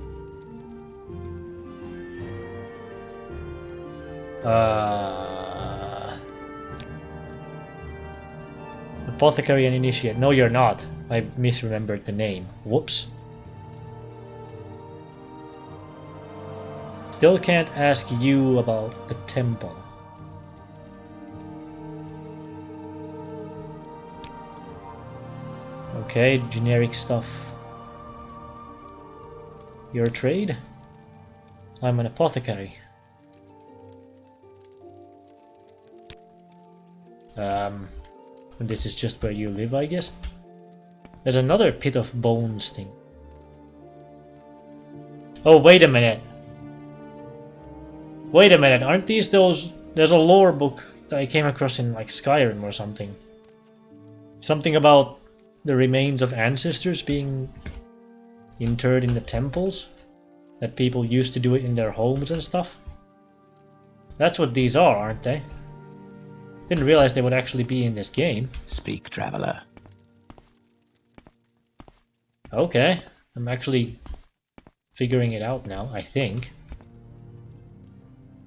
Apothecary and Initiate. No, you're not. I misremembered the name. Whoops. Still can't ask you about the temple. Okay, generic stuff. Your trade? I'm an apothecary. This is just where you live, I guess. There's another pit of bones thing. Oh, wait a minute. Wait a minute, aren't these those... There's a lore book that I came across in like Skyrim or something. Something about the remains of ancestors being interred in the temples. That people used to do it in their homes and stuff. That's what these are, aren't they? Didn't realize they would actually be in this game. Speak, traveler. Okay, I'm actually figuring it out now, I think.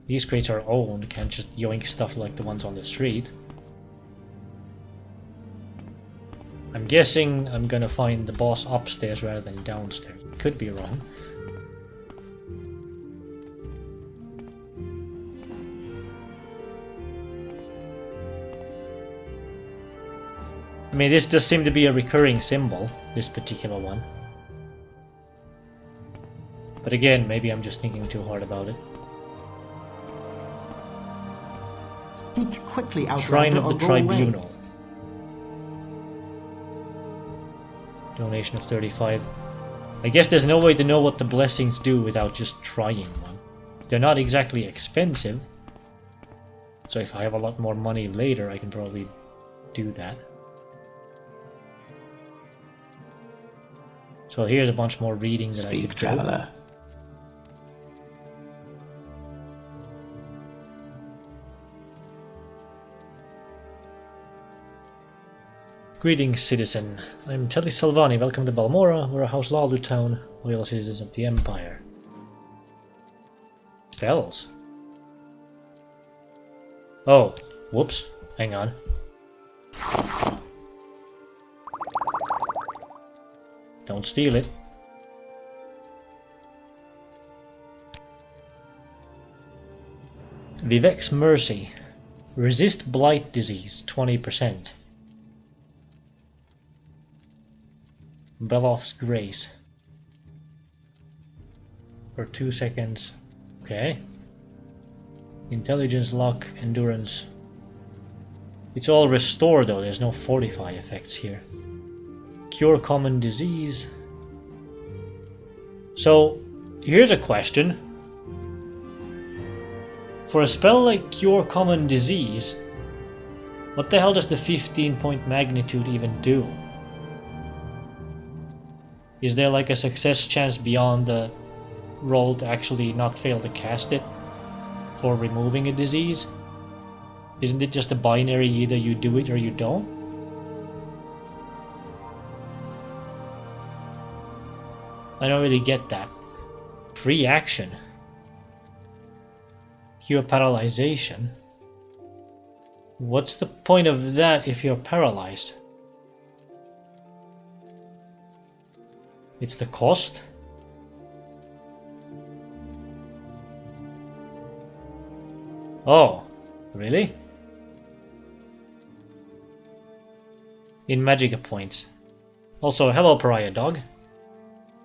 These crates are owned, can't just yoink stuff like the ones on the street. I'm guessing I'm gonna find the boss upstairs rather than downstairs. Could be wrong. I mean, this does seem to be a recurring symbol, this particular one. But again, maybe I'm just thinking too hard about it. Speak quickly, Outlander, Shrine of or the go away. Tribunal. Donation of 35. I guess there's no way to know what the blessings do without just trying one. They're not exactly expensive. So if I have a lot more money later, I can probably do that. So here's a bunch more reading that I Speak, could do. traveler. Greetings, citizen. I'm Telly Salvani. Welcome to Balmora. We're a House Laldu town, loyal citizens of the Empire. Spells. Oh, whoops. Hang on. Don't steal it. Vivek's Mercy. Resist blight disease, 20%. Beloth's Grace. For 2 seconds. Okay. Intelligence, luck, endurance. It's all restore though, there's no fortify effects here. Cure common disease. So, here's a question. For a spell like Cure Common Disease, what the hell does the 15-point magnitude even do? Is there like a success chance beyond the roll to actually not fail to cast it? For removing a disease? Isn't it just a binary, either you do it or you don't? I don't really get that. Free action. Cure paralyzation. What's the point of that if you're paralyzed? It's the cost? Oh, really? In Magica points. Also, hello Pariah Dog.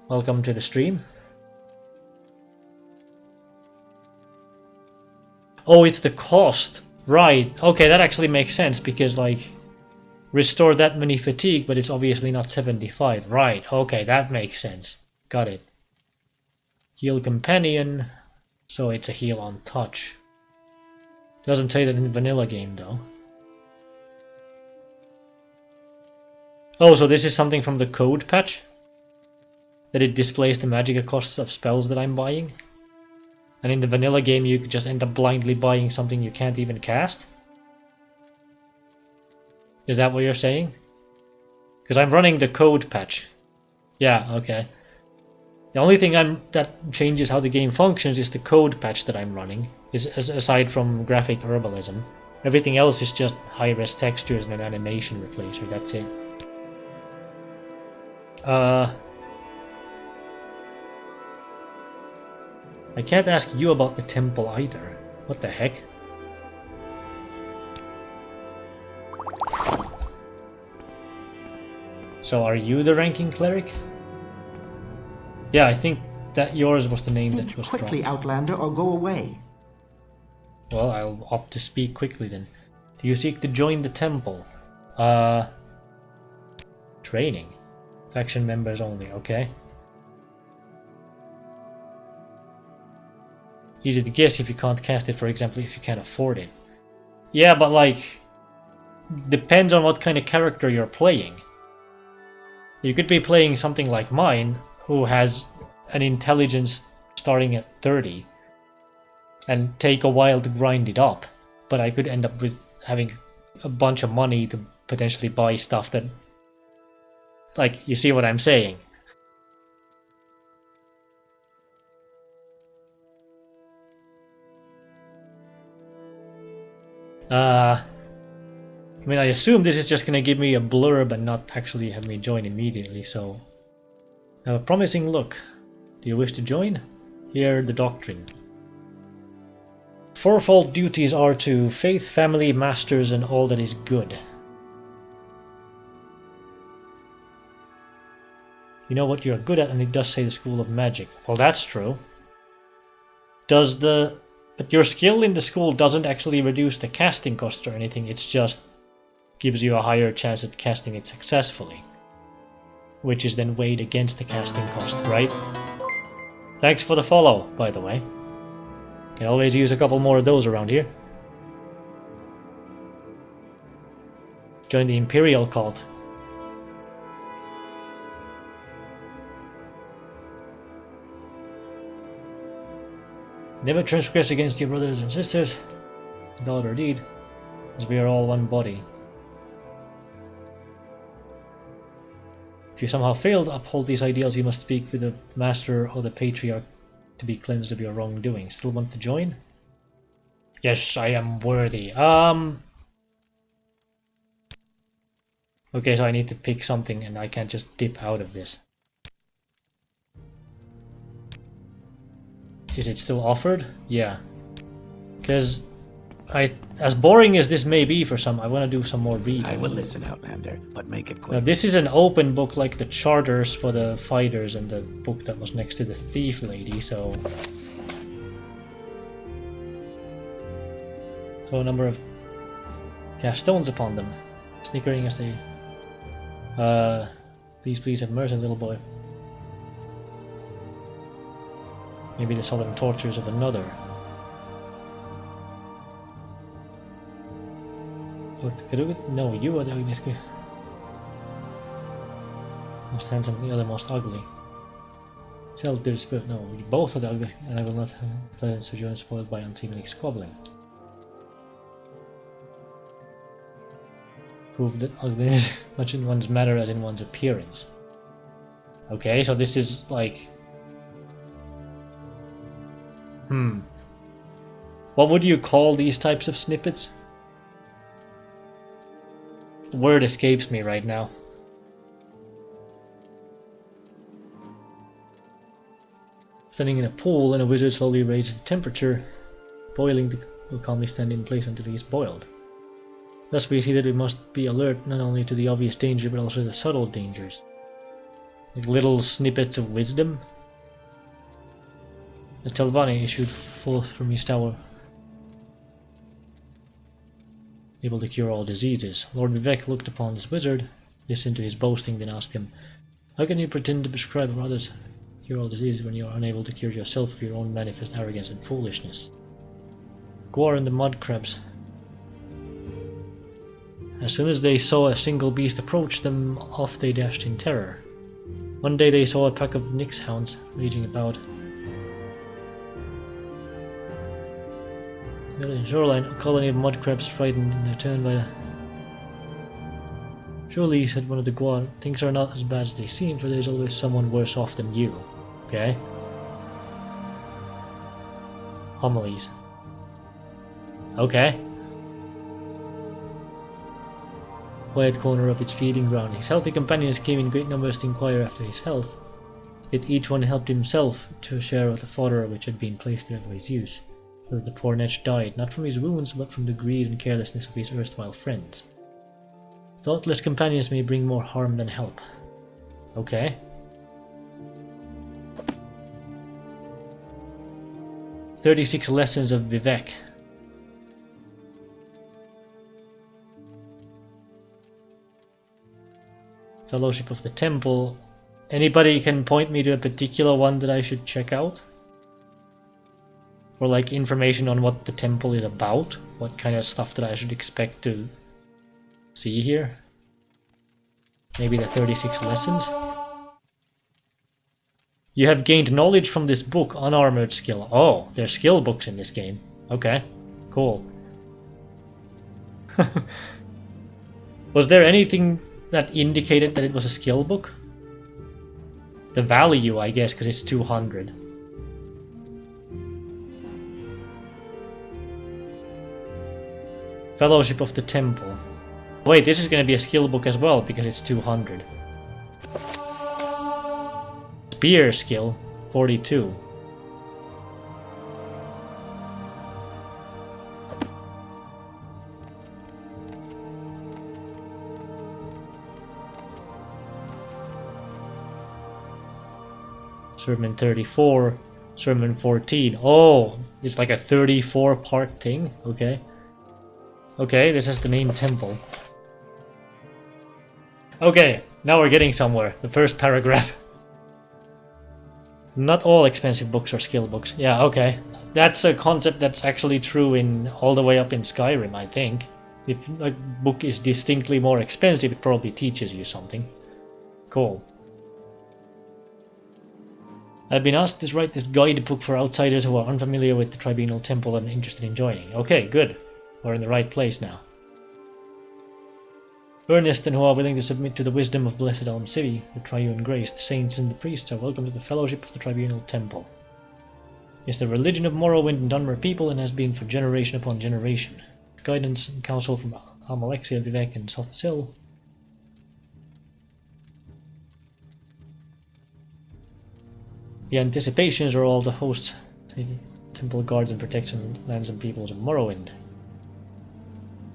Welcome to the stream. Oh, it's the cost. Right. Okay, that actually makes sense because, like, restore that many fatigue, but it's obviously not 75. Right. Okay, that makes sense. Got it. Heal companion. So it's a heal on touch. Doesn't say that in the vanilla game, though. Oh, so this is something from the code patch? That it displays the Magica costs of spells that I'm buying? And in the vanilla game you could just end up blindly buying something you can't even cast? Is that what you're saying? Because I'm running the code patch. Yeah, okay. The only thing that changes how the game functions is the code patch that I'm running, aside from graphic herbalism. Everything else is just high-res textures and an animation replacer, that's it. I can't ask you about the temple either. What the heck? So are you the ranking cleric? Yeah, I think that yours was the name that was quickly, dropped. Outlander, or go away. Well, I'll opt to speak quickly then. Do you seek to join the temple? Training. Faction members only, okay. Easy to guess if you can't cast it, for example, if you can't afford it. Yeah, but like, depends on what kind of character you're playing. You could be playing something like mine, who has an intelligence starting at 30, and take a while to grind it up, but I could end up with having a bunch of money to potentially buy stuff that, like, you see what I'm saying? I mean, I assume this is just gonna give me a blurb and not actually have me join immediately, so... Have a promising look. Do you wish to join? Hear the doctrine. Fourfold duties are to faith, family, masters, and all that is good. You know what you're good at, and it does say the School of Magic. Well, that's true. But your skill in the school doesn't actually reduce the casting cost or anything, it's just gives you a higher chance at casting it successfully. Which is then weighed against the casting cost, right? Thanks for the follow, by the way. Can always use a couple more of those around here. Join the Imperial cult. Never transgress against your brothers and sisters, thought or deed, as we are all one body. If you somehow fail to uphold these ideals, you must speak with the master or the patriarch to be cleansed of your wrongdoing. Still want to join? Yes, I am worthy. Okay, so I need to pick something and I can't just dip out of this. Is it still offered? Yeah. Because as boring as this may be for some, I want to do some more reading. I will listen, Outlander, but make it Now, quick. this is an open book like the charters for the fighters and the book that was next to the thief lady, so... So a number of cast stones upon them, snickering as they... please have mercy, little boy. Maybe the solemn tortures of another. No, you are the ugliest. Most handsome, the other most ugly. Shelter spirit. No, you both are the ugly, and I will not have pleasant sojourn spoiled by unseemly squabbling. Prove that ugliness much in one's manner as in one's appearance. Okay, so this is like... What would you call these types of snippets? The word escapes me right now. Standing in a pool, and a wizard slowly raises the temperature. Boiling will calmly stand in place until he is boiled. Thus we see that we must be alert not only to the obvious danger, but also the subtle dangers. Like little snippets of wisdom. The Telvanni issued forth from his tower, able to cure all diseases. Lord Vivek looked upon this wizard, listened to his boasting, then asked him, "How can you pretend to prescribe for others cure all diseases when you are unable to cure yourself of your own manifest arrogance and foolishness?" Gwar and the mud crabs. As soon as they saw a single beast approach them, off they dashed in terror. One day they saw a pack of Nyx hounds raging about. Well, in shoreline, a colony of mud crabs frightened in their turn by the... "Surely," said one of the Gwar, "things are not as bad as they seem, for there is always someone worse off than you." Okay. Homilies. Okay. Quiet corner of its feeding ground. His healthy companions came in great numbers to inquire after his health, yet each one helped himself to a share of the fodder which had been placed there for his use, so that the poor Netch died, not from his wounds, but from the greed and carelessness of his erstwhile friends. Thoughtless companions may bring more harm than help. Okay. "36 lessons of Vivek." Fellowship of the Temple. Anybody can point me to a particular one that I should check out? Or like information on what the temple is about? What kind of stuff that I should expect to see here? Maybe the 36 lessons? You have gained knowledge from this book, unarmored skill. Oh, there's skill books in this game. Okay, cool. Was there anything that indicated that it was a skill book? The value, I guess, because it's 200. Fellowship of the Temple. Wait, this is going to be a skill book as well, because it's 200. Spear skill, 42. Sermon 34, Sermon 14. Oh, it's like a 34-part thing? Okay. Okay, this is the name Temple. Okay, now we're getting somewhere. The first paragraph. Not all expensive books are skill books. Yeah, okay. That's a concept that's actually true in all the way up in Skyrim, I think. If a book is distinctly more expensive, it probably teaches you something. Cool. I've been asked to write this guidebook for outsiders who are unfamiliar with the Tribunal Temple and interested in joining. Okay, good. We're in the right place now. Earnest and who are willing to submit to the wisdom of Blessed Elm City, the Triune Grace, the saints and the priests are welcome to the Fellowship of the Tribunal Temple. It's the religion of Morrowind and Dunmer people and has been for generation upon generation. Guidance and counsel from Almalexia, Vivek and Sothisil. The anticipations are all the hosts, the temple guards and protects the lands and peoples of Morrowind.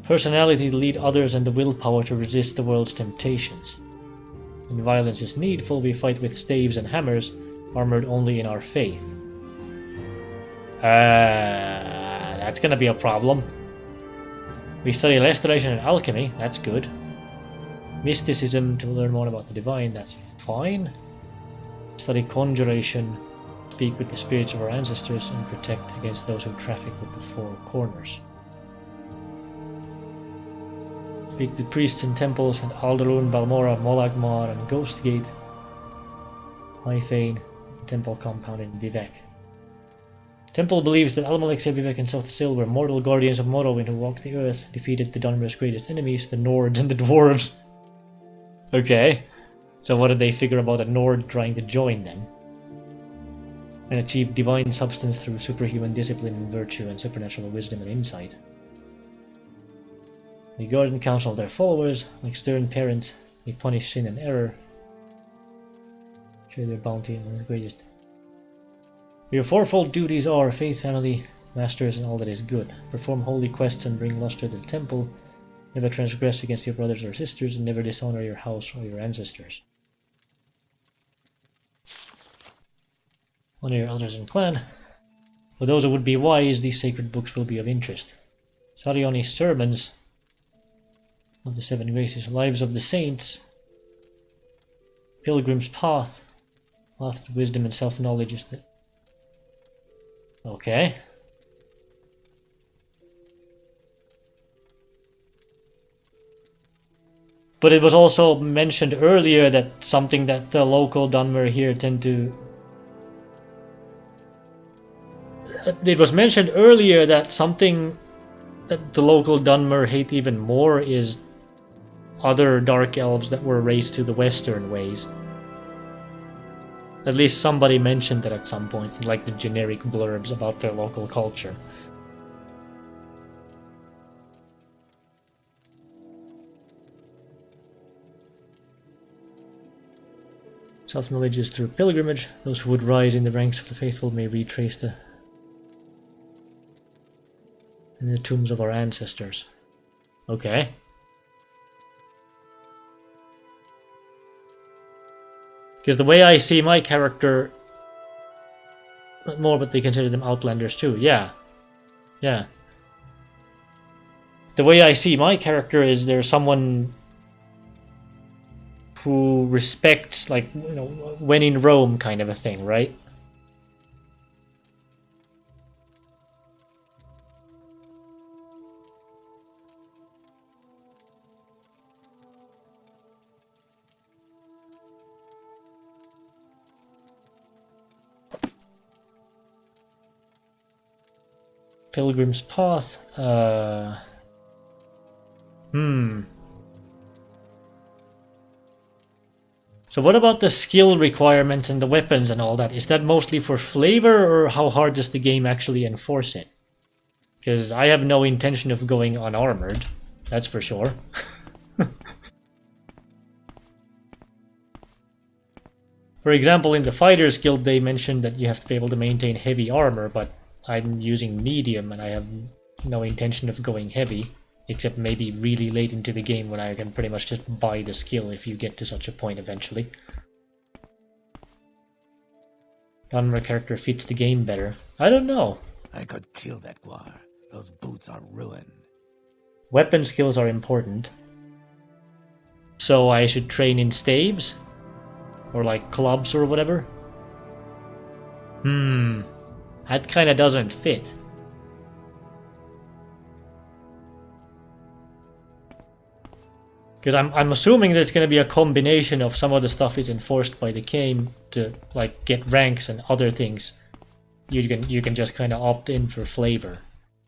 Personality to lead others and the willpower to resist the world's temptations. When violence is needful, we fight with staves and hammers, armored only in our faith. That's gonna be a problem. We study restoration and alchemy, that's good. Mysticism to learn more about the divine, that's fine. Study conjuration, speak with the spirits of our ancestors, and protect against those who traffic with the four corners. Speak to priests and temples at Alderun, Balmora, Molagmar, and Ghostgate. Hyphane, temple compound in Vivek. Temple believes that Almalexia, Vivek, and Sothisil were mortal guardians of Morrowind who walked the earth, defeated the Dunmer's greatest enemies, the Nords and the Dwarves. Okay. So what did they figure about a Nord trying to join them? And achieve divine substance through superhuman discipline and virtue and supernatural wisdom and insight. They guard and counsel their followers, like stern parents, they punish sin and error. Share their bounty on the greatest. Your fourfold duties are faith, family, masters, and all that is good. Perform holy quests and bring luster to the temple. Never transgress against your brothers or sisters, and never dishonor your house or your ancestors. Honor your elders and clan. For those who would be wise, these sacred books will be of interest. Sarioni's sermons of the seven graces, lives of the saints, pilgrim's path, path to wisdom and self-knowledge is the... Okay. But it was also mentioned earlier that something that the local Dunmer here tend to... It was mentioned earlier that something that the local Dunmer hate even more is other dark elves that were raised to the western ways. At least somebody mentioned that at some point in like the generic blurbs about their local culture. Self-knowledge is through pilgrimage. Those who would rise in the ranks of the faithful may retrace in the tombs of our ancestors. Okay. Because the way I see my character... Not more, but they consider them outlanders too. Yeah. Yeah. The way I see my character is there's someone who respects, like, you know, when in Rome kind of a thing, right? Pilgrim's Path. So what about the skill requirements and the weapons and all that? Is that mostly for flavor, or how hard does the game actually enforce it? Because I have no intention of going unarmored, that's for sure. For example, in the Fighters Guild they mentioned that you have to be able to maintain heavy armor, but I'm using medium and I have no intention of going heavy, except maybe really late into the game when I can pretty much just buy the skill if you get to such a point eventually. Dunmer character fits the game better. I don't know. I could kill that Guar. Those boots are ruined. Weapon skills are important. So I should train in staves? Or like clubs or whatever? That kinda doesn't fit. Because I'm assuming that it's going to be a combination of some of the stuff is enforced by the game to like get ranks and other things. You can just kind of opt in for flavor.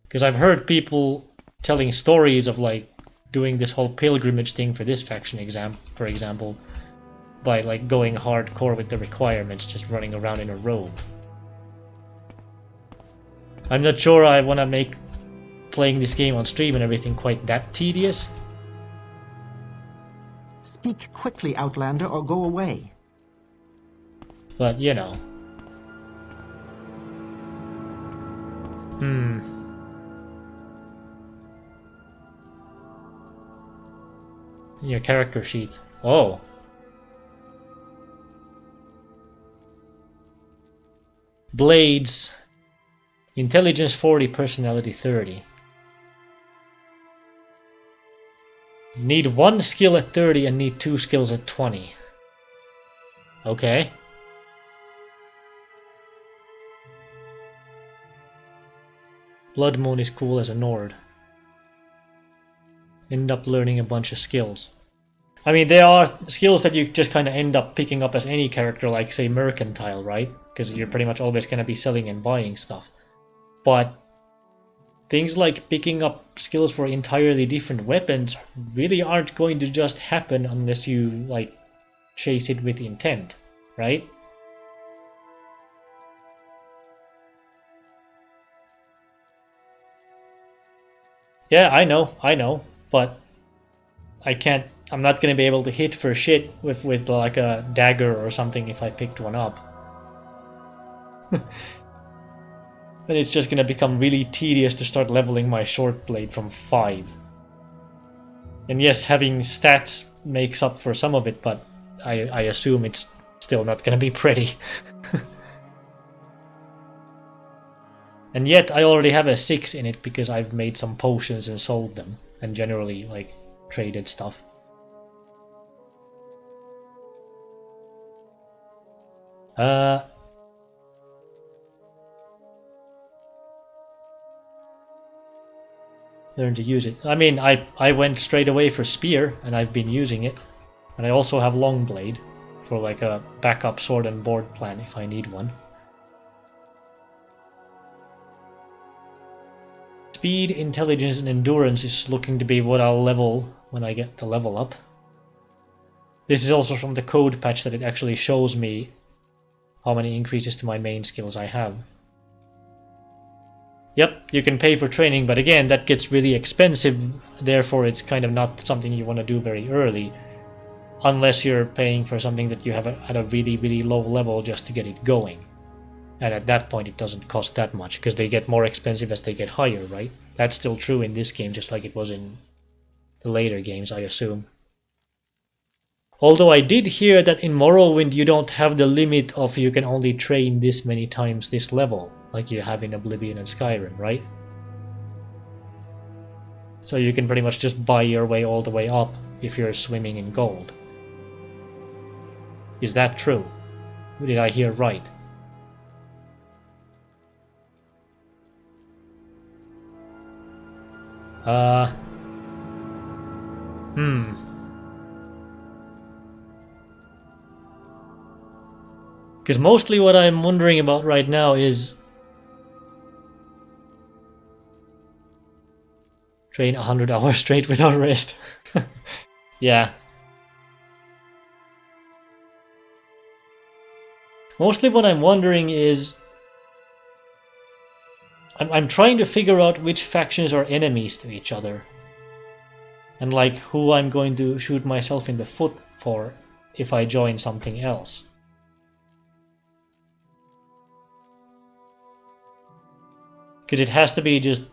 Because I've heard people telling stories of like doing this whole pilgrimage thing for this faction for example, by like going hardcore with the requirements, just running around in a robe. I'm not sure I want to make playing this game on stream and everything quite that tedious. Speak quickly, Outlander, or go away. But, you know. Your character sheet. Oh. Blades. Intelligence 40, personality 30. Need 1 skill at 30 and need 2 skills at 20. Okay. Blood Moon is cool as a Nord. End up learning a bunch of skills. I mean, there are skills that you just kind of end up picking up as any character, like, say, Mercantile, right? Because you're pretty much always going to be selling and buying stuff. But things like picking up skills for entirely different weapons really aren't going to just happen unless you, like, chase it with intent, right? Yeah, I know, but I'm not gonna be able to hit for shit with like a dagger or something if I picked one up. then it's just gonna become really tedious to start leveling my short blade from 5. And yes, having stats makes up for some of it, but I assume it's still not gonna be pretty. And yet I already have a 6 in it because I've made some potions and sold them, and generally like traded stuff. Learn to use it. I mean, I went straight away for spear, and I've been using it. And I also have long blade for like a backup sword and board plan if I need one. Speed, intelligence, and endurance is looking to be what I'll level when I get the level up. This is also from the code patch that it actually shows me how many increases to my main skills I have. Yep, you can pay for training, but again, that gets really expensive, therefore it's kind of not something you want to do very early. Unless you're paying for something that you have at a really, really low level just to get it going. And at that point it doesn't cost that much, because they get more expensive as they get higher, right? That's still true in this game, just like it was in the later games, I assume. Although I did hear that in Morrowind you don't have the limit of you can only train this many times this level, like you have in Oblivion and Skyrim, right? So you can pretty much just buy your way all the way up if you're swimming in gold. Is that true? Did I hear right? Because mostly what I'm wondering about right now is train 100 hours straight without rest. Yeah. Mostly what I'm wondering is I'm trying to figure out which factions are enemies to each other. And like who I'm going to shoot myself in the foot for if I join something else. Because it has to be just...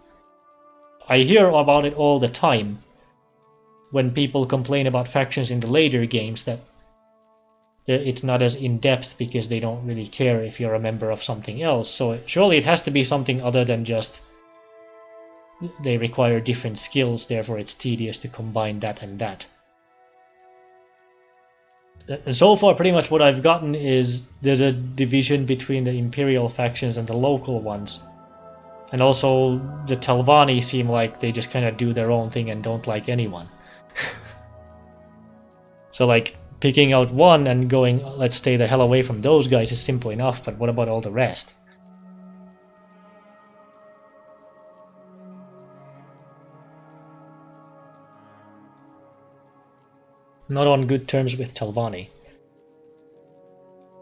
I hear about it all the time when people complain about factions in the later games that it's not as in-depth because they don't really care if you're a member of something else. So surely it has to be something other than just they require different skills, therefore it's tedious to combine that and that. And so far pretty much what I've gotten is there's a division between the Imperial factions and the local ones. And also the Telvanni seem like they just kind of do their own thing and don't like anyone. So like picking out one and going, let's stay the hell away from those guys is simple enough, but what about all the rest? Not on good terms with Telvanni.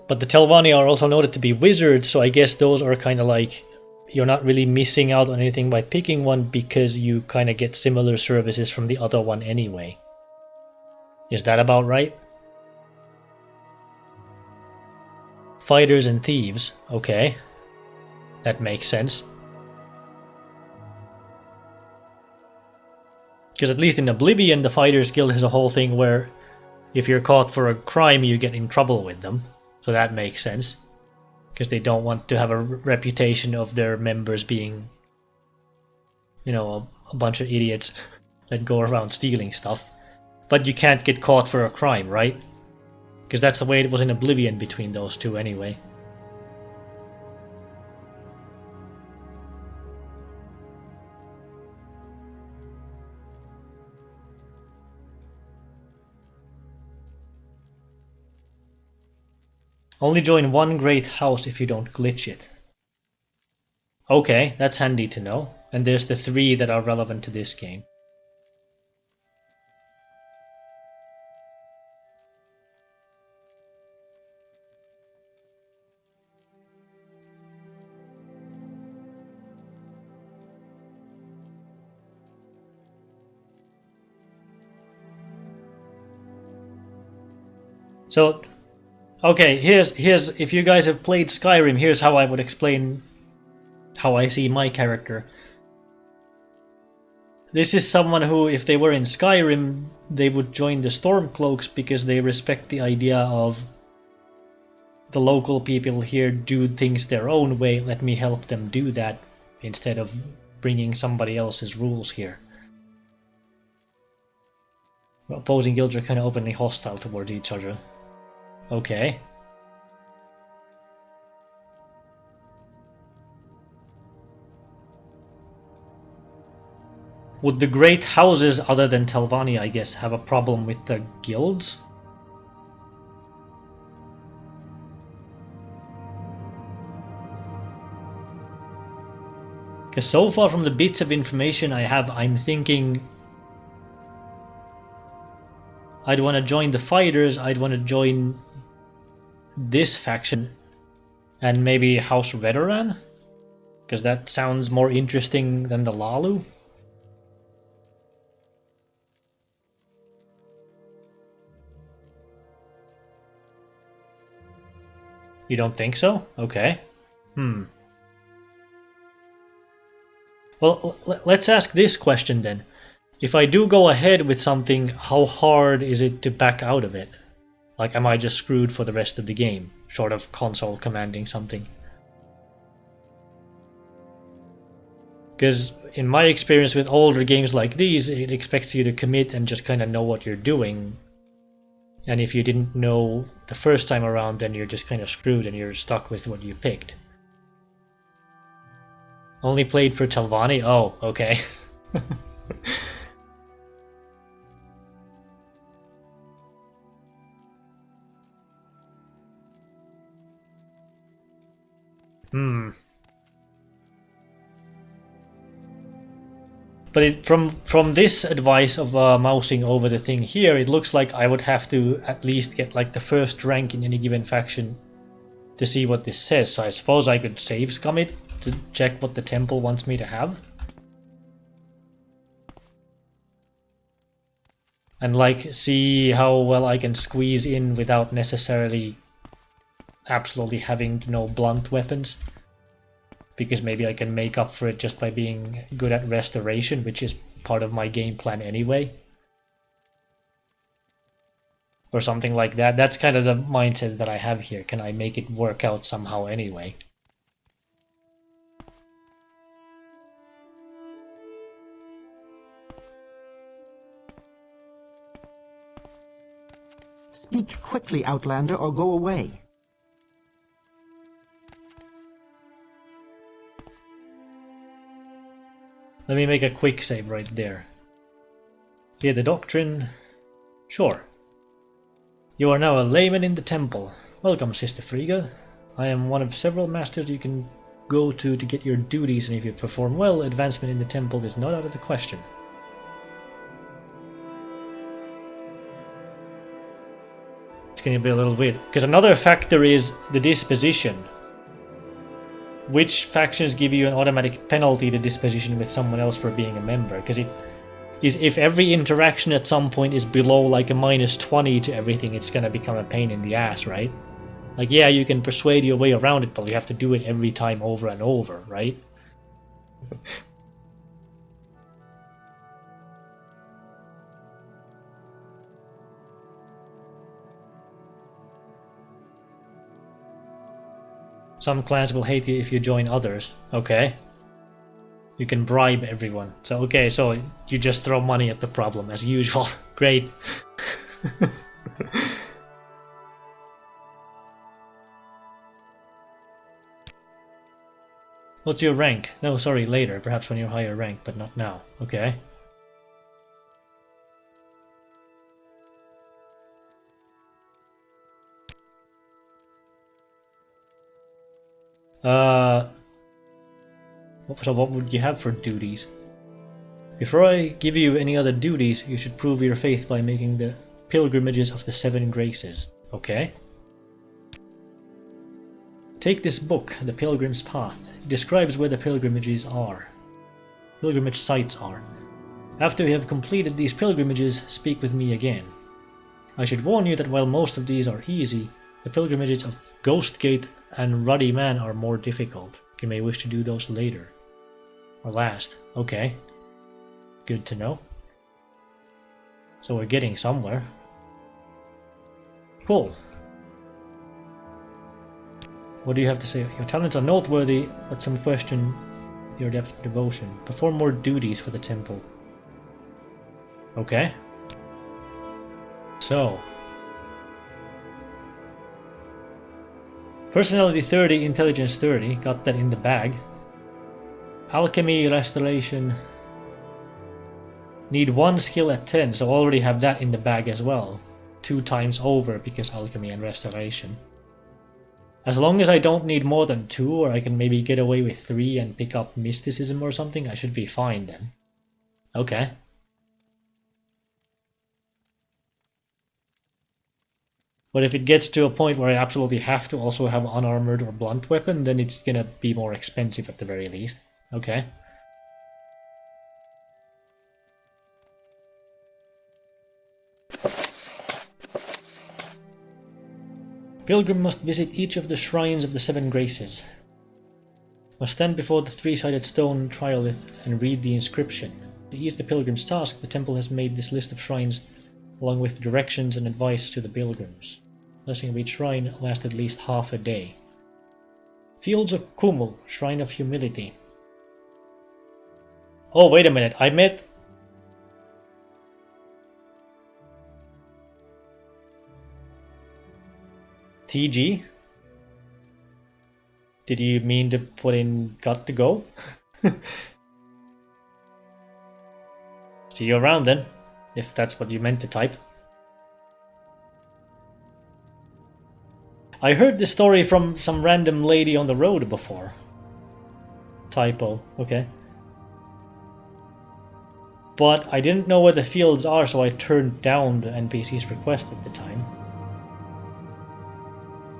But the Telvanni are also noted to be wizards, so I guess those are kind of like, you're not really missing out on anything by picking one because you kind of get similar services from the other one anyway. Is that about right? Fighters and thieves, okay. That makes sense. Because at least in Oblivion, the Fighters Guild has a whole thing where if you're caught for a crime, you get in trouble with them. So that makes sense. Because they don't want to have a reputation of their members being, you know, a bunch of idiots that go around stealing stuff. But you can't get caught for a crime, right? Because that's the way it was in Oblivion between those two anyway. Only join one great house if you don't glitch it. Okay, that's handy to know. And there's the 3 that are relevant to this game. So, okay, here's if you guys have played Skyrim, here's how I would explain how I see my character. This is someone who, if they were in Skyrim, they would join the Stormcloaks because they respect the idea of the local people here do things their own way, let me help them do that, instead of bringing somebody else's rules here. Opposing guilds are kind of openly hostile towards each other. Okay. Would the great houses other than Telvanni, I guess, have a problem with the guilds? Because so far from the bits of information I have, I'm thinking I'd want to join the fighters, I'd want to join this faction, and maybe House Veteran? Because that sounds more interesting than the Lalu. You don't think so? Okay. Well, let's ask this question then. If I do go ahead with something, how hard is it to back out of it? Like, am I just screwed for the rest of the game, short of console commanding something? Because in my experience with older games like these, it expects you to commit and just kind of know what you're doing. And if you didn't know the first time around, then you're just kind of screwed and you're stuck with what you picked. Only played for Telvanni? Oh, okay. But from this advice of mousing over the thing here, it looks like I would have to at least get like the first rank in any given faction to see what this says. So I suppose I could save scum it to check what the temple wants me to have. And like see how well I can squeeze in without necessarily absolutely having to know blunt weapons. Because maybe I can make up for it just by being good at restoration, which is part of my game plan anyway. Or something like that. That's kind of the mindset that I have here. Can I make it work out somehow anyway? Speak quickly, Outlander, or go away. Let me make a quick save right there. Hear the doctrine? Sure. You are now a layman in the temple. Welcome, Sister Frigga. I am one of several masters you can go to get your duties, and if you perform well, advancement in the temple is not out of the question. It's going to be a little weird, because another factor is the disposition. Which factions give you an automatic penalty to disposition with someone else for being a member? Because it is, if every interaction at some point is below like a -20 to everything, it's gonna become a pain in the ass, right? Like, yeah, you can persuade your way around it, but you have to do it every time over and over, right? Some clans will hate you if you join others. Okay. You can bribe everyone. So, okay, so you just throw money at the problem, as usual. Great. What's your rank? No, sorry, later. Perhaps when you're higher rank, but not now. Okay. So what would you have for duties? Before I give you any other duties, you should prove your faith by making the pilgrimages of the 7 graces. Okay? Take this book, The Pilgrim's Path. It describes where the pilgrimage sites are. After you have completed these pilgrimages, speak with me again. I should warn you that while most of these are easy, the pilgrimages of Ghostgate and Ruddy Man are more difficult. You may wish to do those later. Or last. Okay. Good to know. So we're getting somewhere. Cool. What do you have to say? Your talents are noteworthy, but some question your depth of devotion. Perform more duties for the temple. Okay. So. Personality 30, intelligence 30. Got that in the bag. Alchemy, restoration. Need 1 skill at 10, so already have that in the bag as well. 2 times over because alchemy and restoration. As long as I don't need more than 2, or I can maybe get away with 3 and pick up mysticism or something, I should be fine then. Okay. But if it gets to a point where I absolutely have to also have unarmored or blunt weapon, then it's gonna be more expensive at the very least. Okay. Pilgrim must visit each of the shrines of the 7 graces. Must stand before the 3-sided stone triolith and read the inscription. To ease the pilgrim's task, the temple has made this list of shrines along with directions and advice to the pilgrims. Blessing of each shrine lasts at least half a day. Fields of Kumu, Shrine of Humility. Oh, wait a minute, I met... TG? Did you mean to put in got to go? See you around then, if that's what you meant to type. I heard this story from some random lady on the road before. Typo, okay. But I didn't know where the fields are, so I turned down the NPC's request at the time.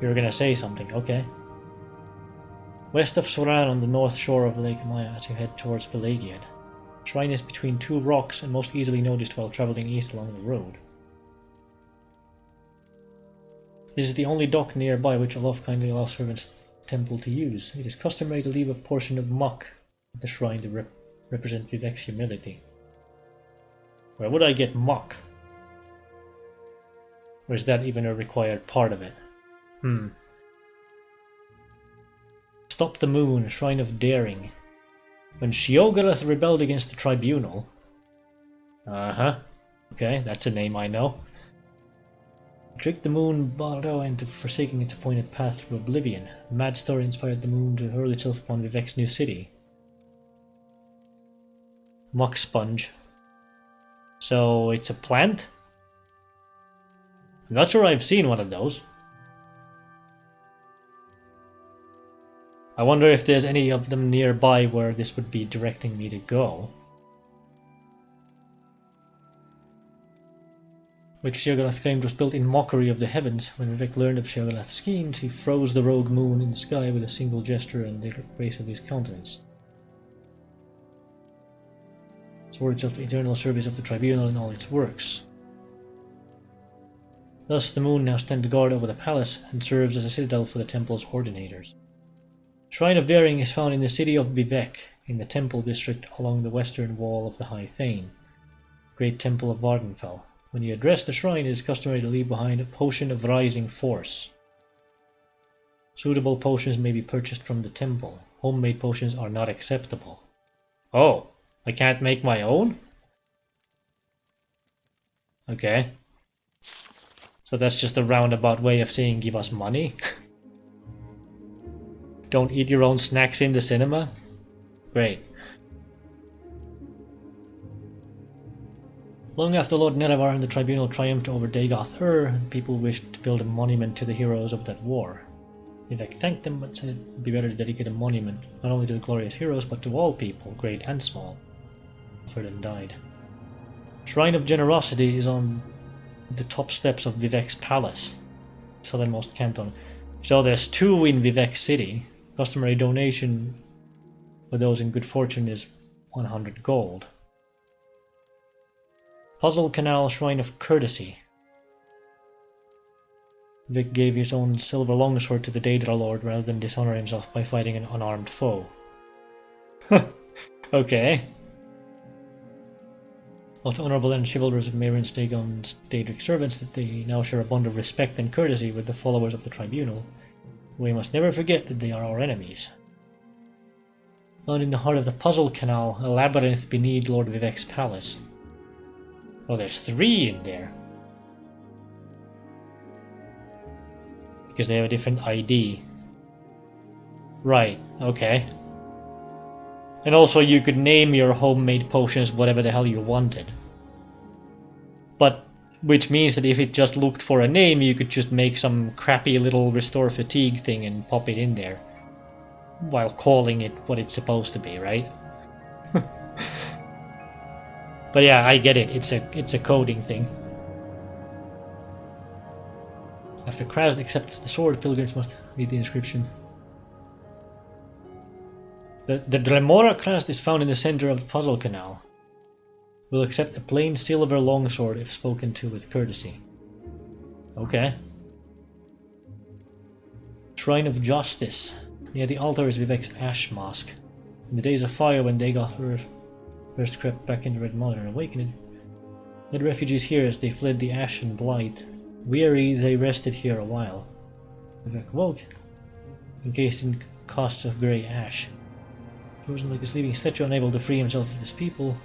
You were gonna say something, okay. West of Soran on the north shore of Lake Maya as you head towards Pelagiad. Shrine is between 2 rocks and most easily noticed while traveling east along the road. This is the only dock nearby which Olof kindly allows servants the temple to use. It is customary to leave a portion of muck at the shrine to represent Vivek's humility. Where would I get muck? Or is that even a required part of it? Stop the Moon, Shrine of Daring. When Sheogorath rebelled against the Tribunal. Okay, that's a name I know. Tricked the Moon Bardo into forsaking its appointed path through oblivion. A mad story inspired the Moon to hurl itself upon Vivek's new city. Muck Sponge. So it's a plant? I'm not sure I've seen one of those. I wonder if there's any of them nearby where this would be directing me to go. Which Sheogorath claimed was built in mockery of the heavens. When Vivek learned of Sheogorath's schemes, he froze the rogue moon in the sky with a single gesture and the grace of his countenance. Swords of the eternal service of the Tribunal in all its works. Thus the moon now stands guard over the palace and serves as a citadel for the temple's ordinators. Shrine of Daring is found in the city of Vivek, in the temple district along the western wall of the High Fane, Great Temple of Vardenfell. When you address the shrine, it is customary to leave behind a potion of rising force. Suitable potions may be purchased from the temple. Homemade potions are not acceptable. Oh, I can't make my own? Okay. So that's just a roundabout way of saying give us money? Don't eat your own snacks in the cinema? Great. Long after Lord Nerevar and the Tribunal triumphed over Dagoth-Ur, people wished to build a monument to the heroes of that war. Vivek thanked them, but said it would be better to dedicate a monument not only to the glorious heroes, but to all people, great and small, who suffered and died. Shrine of Generosity is on the top steps of Vivek's palace, southernmost canton. So there's 2 in Vivek City. Customary donation for those in good fortune is 100 gold. Puzzle Canal Shrine of Courtesy. Vic gave his own silver longsword to the Daedra Lord rather than dishonor himself by fighting an unarmed foe. Okay. Most honorable and chivalrous of Mehrunes Dagon's Daedric servants, that they now share a bond of respect and courtesy with the followers of the Tribunal. We must never forget that they are our enemies. Found in the heart of the Puzzle Canal, a labyrinth beneath Lord Vivek's palace. Oh, there's 3 in there. Because they have a different ID. Right, okay. And also you could name your homemade potions whatever the hell you wanted. But, which means that if it just looked for a name, you could just make some crappy little restore fatigue thing and pop it in there. While calling it what it's supposed to be, right? But yeah, I get it. It's a coding thing. After Krast accepts the sword, pilgrims must read the inscription. The Dremora Krast is found in the center of the Puzzle Canal. Will accept a plain silver longsword if spoken to with courtesy. Okay. Shrine of Justice. Near the altar is Vivek's ash mask. In the days of fire, when Dagoth first crept back into Red Mother and awakened, led refugees here as they fled the ashen blight. Weary, they rested here a while. Vivek awoke, encased in costs of grey ash. He wasn't like a sleeping statue, unable to free himself of his people.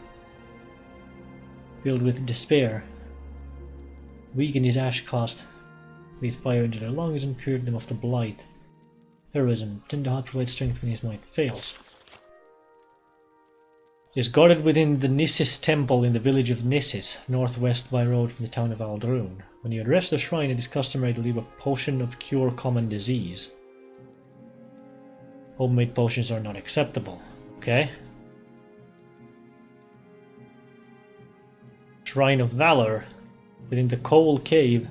Filled with despair, weak in his ash cost, breathed fire into their lungs and cured them of the blight. Heroism, tender heart provides strength when his might fails. Is guarded within the Nissis temple in the village of Nissis, northwest by road from the town of Aldrune. When you address the shrine, it is customary to leave a potion of cure common disease. Homemade potions are not acceptable. Okay. Shrine of Valor. Within the Coal Cave,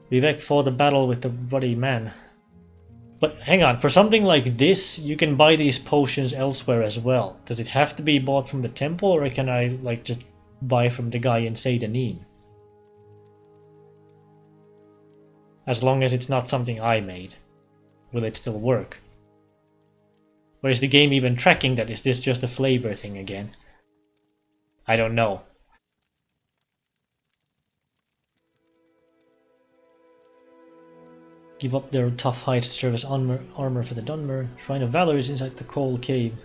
Vivek fought a battle with the Ruddy Man. But hang on, for something like this, you can buy these potions elsewhere as well. Does it have to be bought from the temple, or can I like just buy from the guy in Seydanin? As long as it's not something I made, will it still work? Or is the game even tracking that? Is this just a flavor thing again? I don't know. Give up their tough hides to serve as armor for the Dunmer. Shrine of Valor is inside the Coal Cave.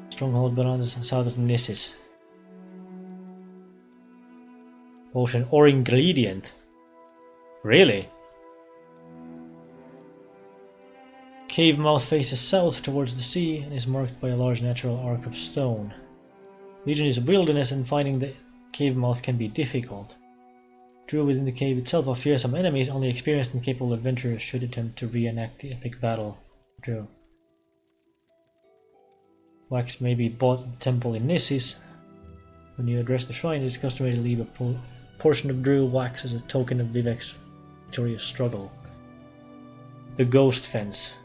Stronghold beyond the south of Nissis. Potion or ingredient? Really? Cave mouth faces south towards the sea and is marked by a large natural arc of stone. Region is a wilderness and finding the cave mouth can be difficult. Drew within the cave itself are fearsome enemies, only experienced and capable adventurers should attempt to reenact the epic battle. Drew. Wax may be bought at the temple in Nissis. When you address the shrine, it is customary to leave a portion of Drew wax as a token of Vivek's victorious struggle. The Ghost Fence.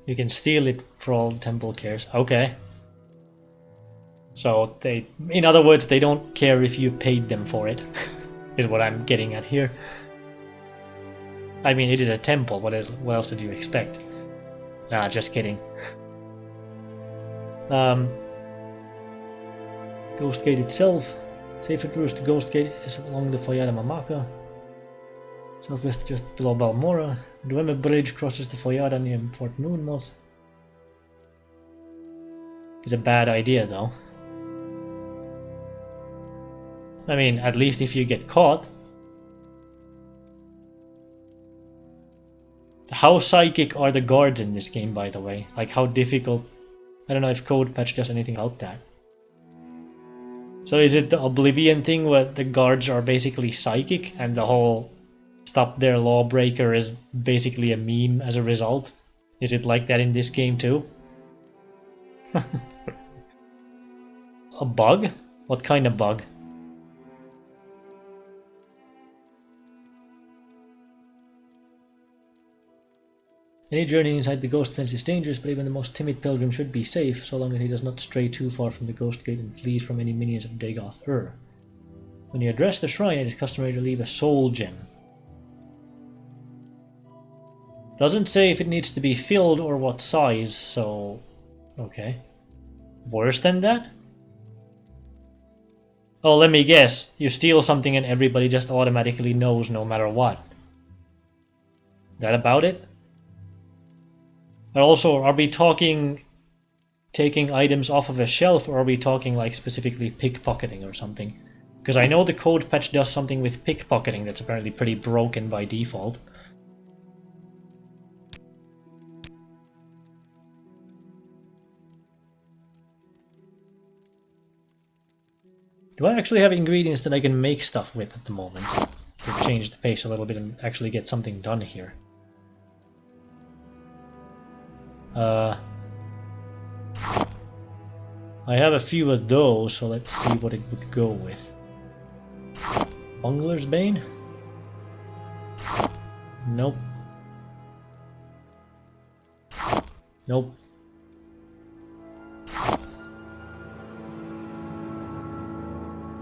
You can steal it for all the temple cares. Okay. So they, in other words, they don't care if you paid them for it, is what I'm getting at here. I mean, it is a temple. What else did you expect? Nah, just kidding. Ghost Gate itself. Safe route to Ghost Gate is along the Foyada Mamaka. Southwest just below Balmora. The Dueme Bridge crosses the Foyada near Port Moonmoth. It's a bad idea though. I mean, at least if you get caught. How psychic are the guards in this game, by the way? Like, how difficult? I don't know if Code Patch does anything about that. So is it the Oblivion thing where the guards are basically psychic and the whole stop their lawbreaker is basically a meme as a result? Is it like that in this game too? A bug? What kind of bug? Any journey inside the ghost fence is dangerous, but even the most timid pilgrim should be safe, so long as he does not stray too far from the ghost gate and flees from any minions of Dagoth-Ur. When you address the shrine, it is customary to leave a soul gem. Doesn't say if it needs to be filled or what size, so... okay. Worse than that? Oh, let me guess. You steal something and everybody just automatically knows no matter what. That about it? And also, are we talking taking items off of a shelf, or are we talking like specifically pickpocketing or something? Because I know the code patch does something with pickpocketing that's apparently pretty broken by default. Do I actually have ingredients that I can make stuff with at the moment? To change the pace a little bit and actually get something done here. I have a few of those, so let's see what it would go with. Bungler's Bane? Nope. Nope.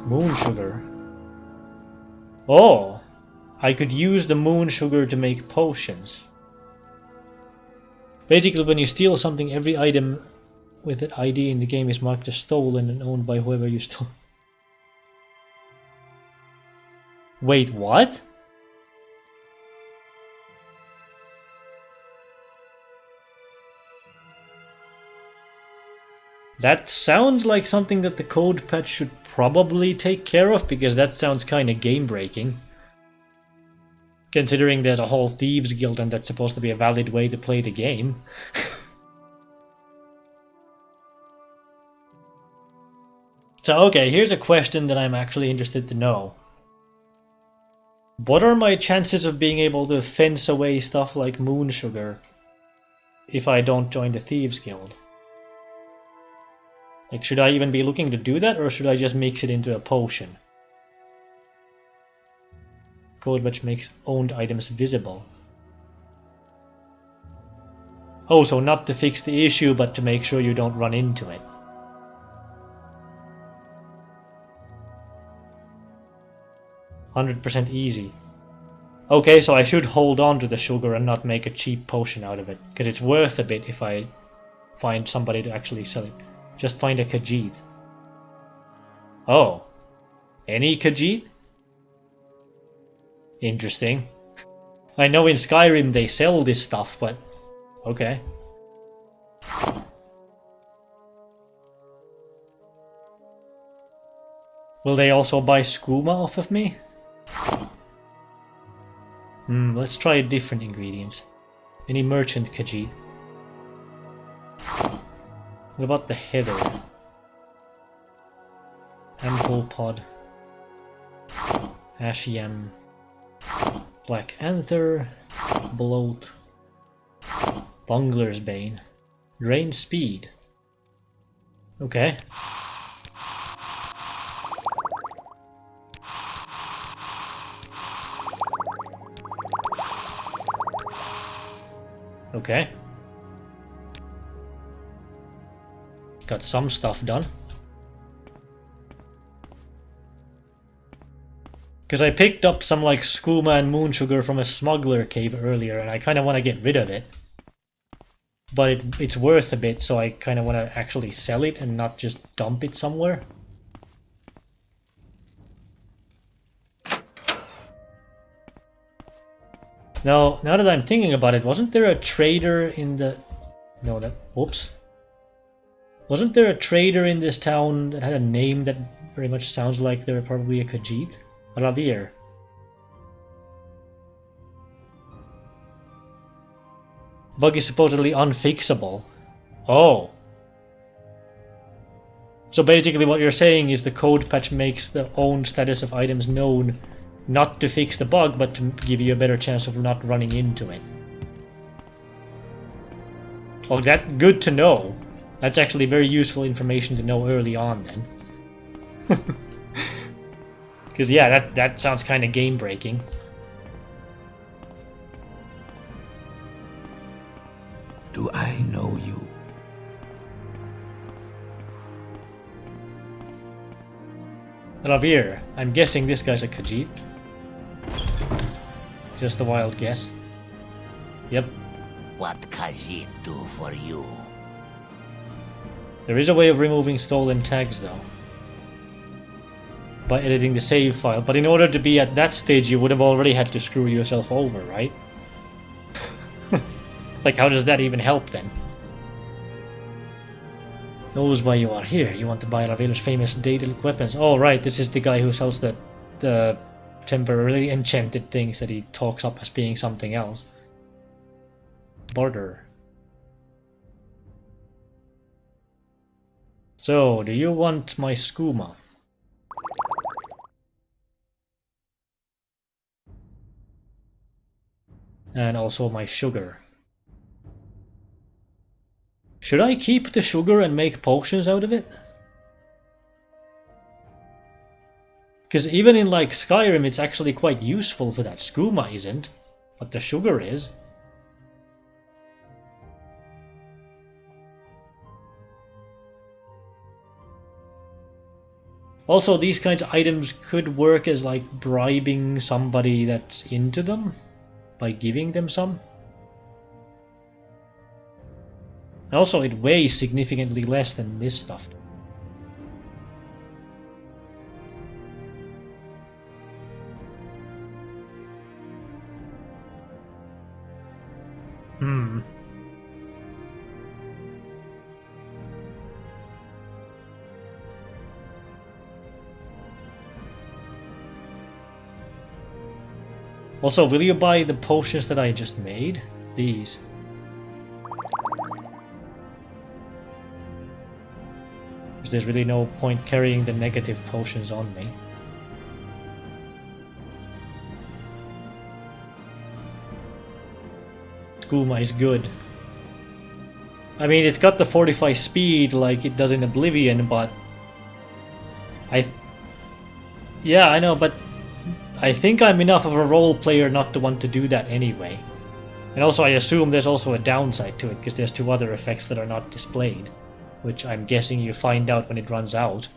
Moon sugar. Oh! I could use the moon sugar to make potions. Basically, when you steal something, every item with an ID in the game is marked as stolen and owned by whoever you stole. Wait, what? That sounds like something that the code patch should probably take care of, because that sounds kinda game-breaking. Considering there's a whole Thieves Guild and that's supposed to be a valid way to play the game. So, okay, here's a question that I'm actually interested to know. What are my chances of being able to fence away stuff like moon sugar if I don't join the Thieves Guild? Like, should I even be looking to do that, or should I just mix it into a potion? Code which makes owned items visible. Oh, so not to fix the issue, but to make sure you don't run into it. %100% easy. Okay, so I should hold on to the sugar and not make a cheap potion out of it, because it's worth a bit if I find somebody to actually sell it. Just find a Khajiit. Oh. Any Khajiit? Interesting. I know in Skyrim they sell this stuff, but... okay. Will they also buy skooma off of me? Let's try different ingredients. Any merchant Khajiit? What about the heather? Ample pod. Ash yam. Black anther. Bloat. Bungler's Bane. Drain speed. Okay. Okay. Got some stuff done. Because I picked up some like skooma and moon sugar from a smuggler cave earlier, and I kind of want to get rid of it. But it's worth a bit, so I kind of want to actually sell it and not just dump it somewhere. Now that I'm thinking about it, wasn't there a trader in the... no, that... whoops. Wasn't there a trader in this town that had a name that very much sounds like they're probably a Khajiit? Ravir. Bug is supposedly unfixable. Oh. So basically what you're saying is the code patch makes the own status of items known not to fix the bug, but to give you a better chance of not running into it. Oh, that's good to know. That's actually very useful information to know early on then. Because yeah, that sounds kind of game breaking. Do I know you? Ravir. I'm guessing this guy's a Khajiit. Just a wild guess. Yep. What Khajiit do for you? There is a way of removing stolen tags though. By editing the save file, but in order to be at that stage you would have already had to screw yourself over, right? Like how does that even help then? Knows why you are here. You want to buy Ravel's famous Daedalic weapons. Oh right, this is the guy who sells the temporarily enchanted things that he talks up as being something else. Barter. So, do you want my skooma? And also my sugar. Should I keep the sugar and make potions out of it? Because even in like Skyrim it's actually quite useful for that. Skooma isn't, but the sugar is. Also, these kinds of items could work as like bribing somebody that's into them by giving them some. Also, it weighs significantly less than this stuff. Also, will you buy the potions that I just made? These. Because there's really no point carrying the negative potions on me. Skooma is good. I mean, it's got the 45 speed like it does in Oblivion, but... Yeah, I know, but... I think I'm enough of a role player not to want to do that anyway. And also I assume there's also a downside to it, because there's 2 other effects that are not displayed. Which I'm guessing you find out when it runs out.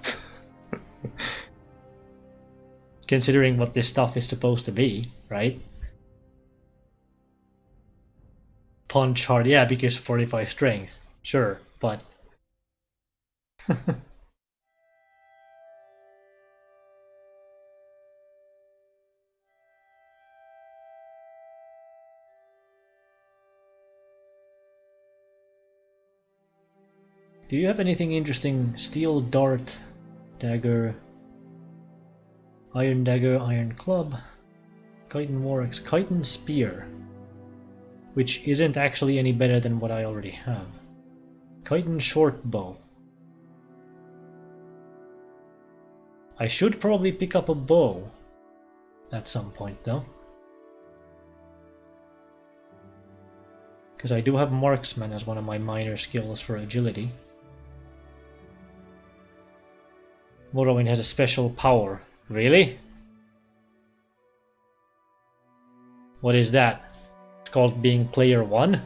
Considering what this stuff is supposed to be, right? Punch hard, yeah, because 45 strength. Sure, but... Do you have anything interesting? Steel dart, dagger, iron dagger, iron club, chitin warx, chitin spear, which isn't actually any better than what I already have. Chitin short bow. I should probably pick up a bow at some point though. Because I do have marksman as one of my minor skills for agility. Morrowind has a special power. Really? What is that? It's called being player 1?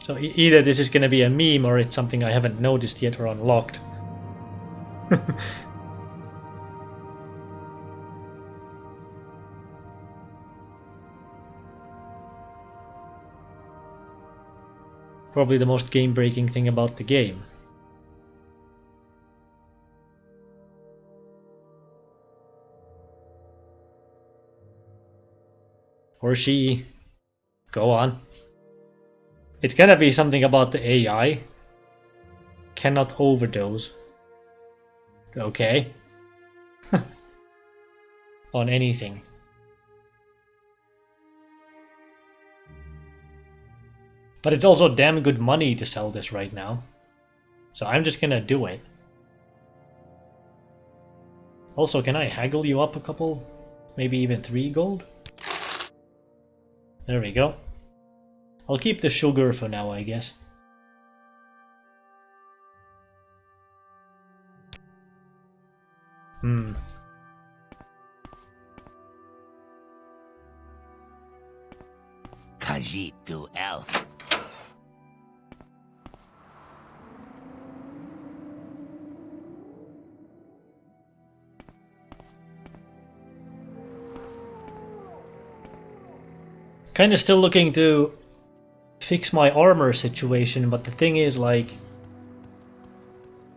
So either this is going to be a meme or it's something I haven't noticed yet or unlocked. Probably the most game-breaking thing about the game. Or she. Go on. It's gonna be something about the AI. Cannot overdose. Okay. On anything. But it's also damn good money to sell this right now. So I'm just gonna do it. Also, can I haggle you up a couple? Maybe even 3 gold? There we go. I'll keep the sugar for now, I guess. Hmm. Khajiit du elf. Kinda still looking to fix my armor situation, but the thing is, like,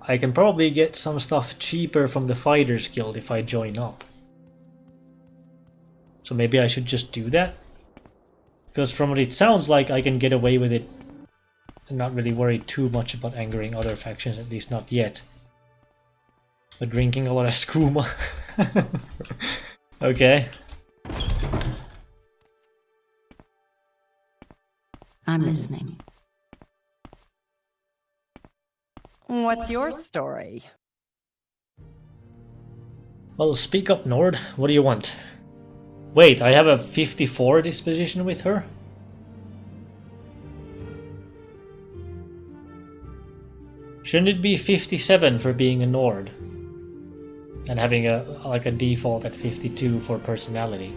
I can probably get some stuff cheaper from the Fighters Guild if I join up. So maybe I should just do that? Because from what it sounds like, I can get away with it and not really worry too much about angering other factions, at least not yet. But drinking a lot of skooma. Okay. I'm listening. What's your story? Well, speak up, Nord. What do you want? Wait, I have a 54 disposition with her? Shouldn't it be 57 for being a Nord? And having a default at 52 for personality.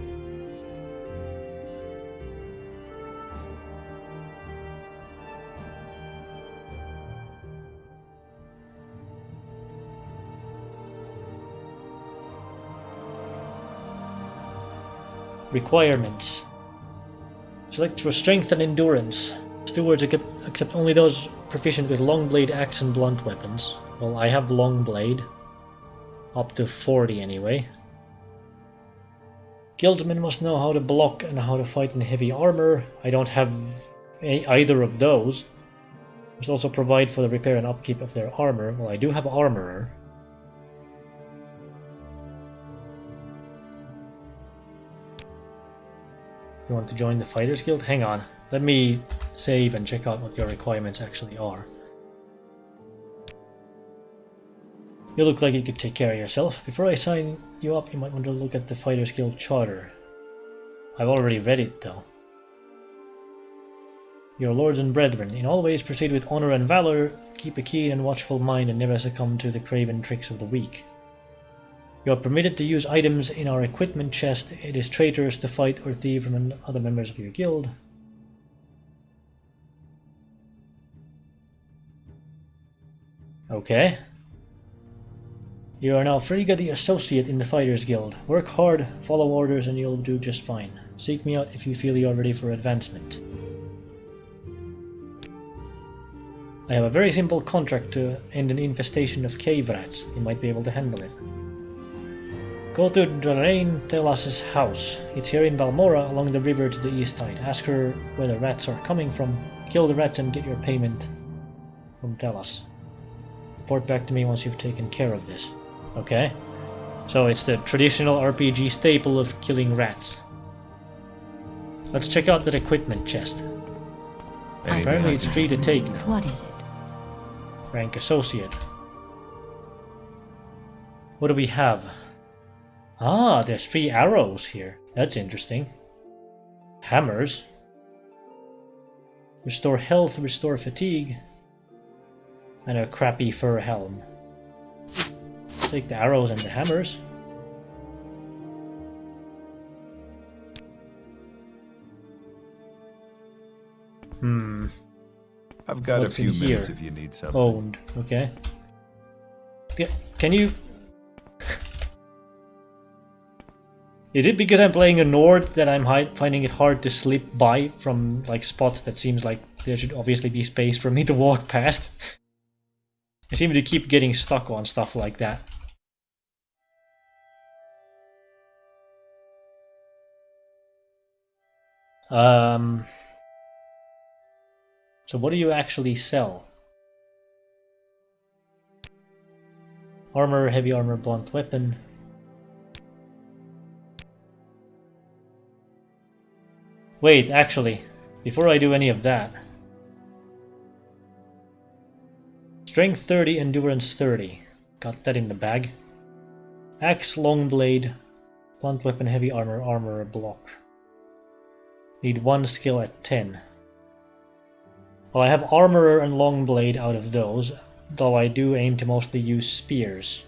Requirements. Select for strength and endurance. Stewards accept only those proficient with long blade, axe, and blunt weapons. Well, I have long blade. Up to 40 anyway. Guildsmen must know how to block and how to fight in heavy armor. I don't have either of those. Must also provide for the repair and upkeep of their armor. Well, I do have armorer. You want to join the Fighters Guild? Hang on. Let me save and check out what your requirements actually are. You look like you could take care of yourself. Before I sign you up, you might want to look at the Fighters Guild Charter. I've already read it, though. Your lords and brethren, in all ways proceed with honor and valor, keep a keen and watchful mind, and never succumb to the craven tricks of the weak. You are permitted to use items in our equipment chest. It is traitorous to fight or thieve from other members of your guild. Okay. You are now Frigga Associate in the Fighters Guild. Work hard, follow orders, and you'll do just fine. Seek me out if you feel you are ready for advancement. I have a very simple contract to end an infestation of cave rats. You might be able to handle it. Go to Drain Telas's house. It's here in Valmora, along the river to the east side. Ask her where the rats are coming from. Kill the rats and get your payment from Telas. Report back to me once you've taken care of this. Okay. So it's the traditional RPG staple of killing rats. Let's check out that equipment chest. Apparently it's free to take now. What is it? Rank Associate. What do we have? Ah, there's 3 arrows here. That's interesting. Hammers. Restore health, restore fatigue. And a crappy fur helm. Take the arrows and the hammers. I've got What's a few in here? minutes if you need something. Owned, okay. Yeah, can you... Is it because I'm playing a Nord that I'm finding it hard to slip by from like spots that seems like there should obviously be space for me to walk past? I seem to keep getting stuck on stuff like that. So what do you actually sell? Armor, heavy armor, blunt weapon. Wait, actually, before I do any of that. Strength 30, endurance 30. Got that in the bag. Axe, long blade, blunt weapon, heavy armor, armor, block. Need 1 skill at 10. Well, I have armorer and long blade out of those, though I do aim to mostly use spears.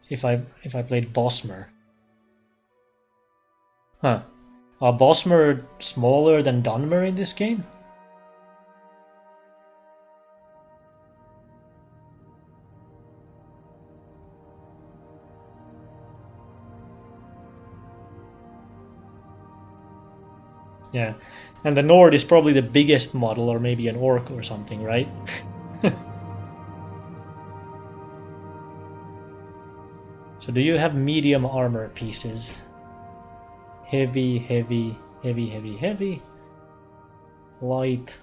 if I played Bosmer. Huh. Are Bosmer smaller than Dunmer in this game? Yeah. And the Nord is probably the biggest model, or maybe an orc or something, right? So do you have medium armor pieces? Heavy, heavy, heavy, heavy, heavy. Light.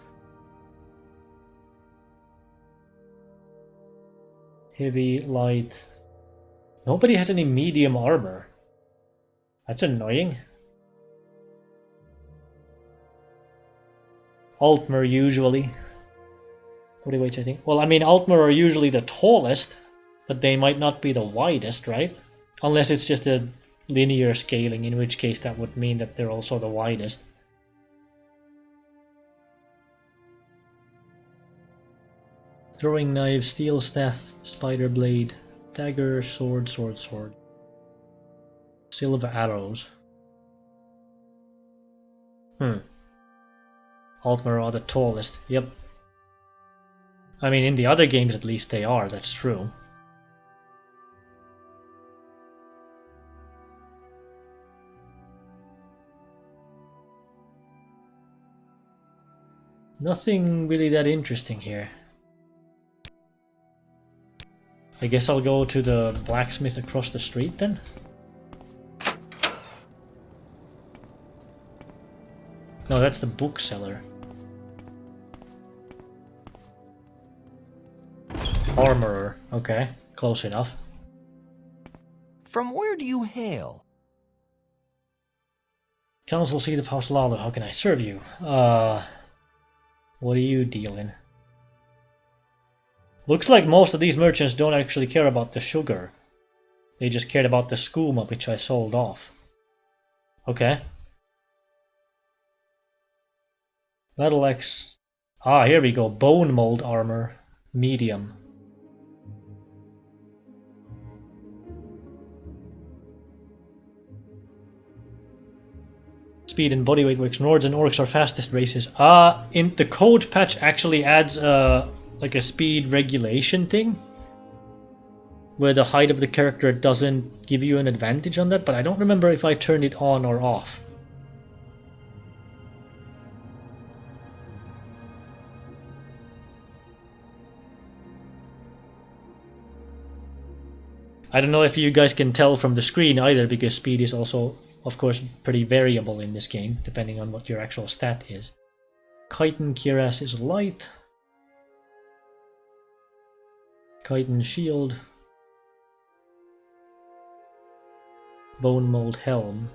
Heavy, light. Nobody has any medium armor. That's annoying. Altmer usually. Bodyweights, I think. Well, I mean, Altmer are usually the tallest, but they might not be the widest, right? Unless it's just a linear scaling, in which case that would mean that they're also the widest. Throwing knife, steel staff, spider blade, dagger, sword, sword, sword. Silver arrows. Altmer are the tallest, yep. I mean, in the other games at least they are, that's true. Nothing really that interesting here. I guess I'll go to the blacksmith across the street then? No, that's the bookseller. Armorer, okay, close enough. From where do you hail? Council seat of House Lalo, how can I serve you? What are you dealing? Looks like most of these merchants don't actually care about the sugar. They just cared about the skooma, which I sold off. Okay. Battle axe. Ah, here we go. Bone mold armor. Medium. Speed and bodyweight works. Nords and orcs are fastest races. In the code patch actually adds like a speed regulation thing, where the height of the character doesn't give you an advantage on that, but I don't remember if I turned it on or off. I don't know if you guys can tell from the screen either, because speed is also, of course, pretty variable in this game, depending on what your actual stat is. Chitin Cuirass is light. Chitin Shield. Bone Mold Helm.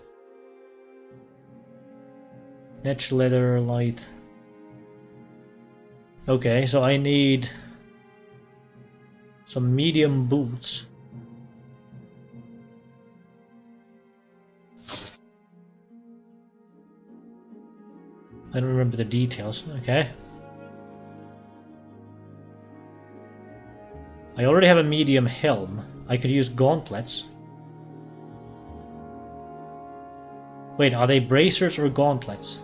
Netch Leather light. Okay, so I need some medium boots. I don't remember the details. Okay. I already have a medium helm. I could use gauntlets. Wait, are they bracers or gauntlets?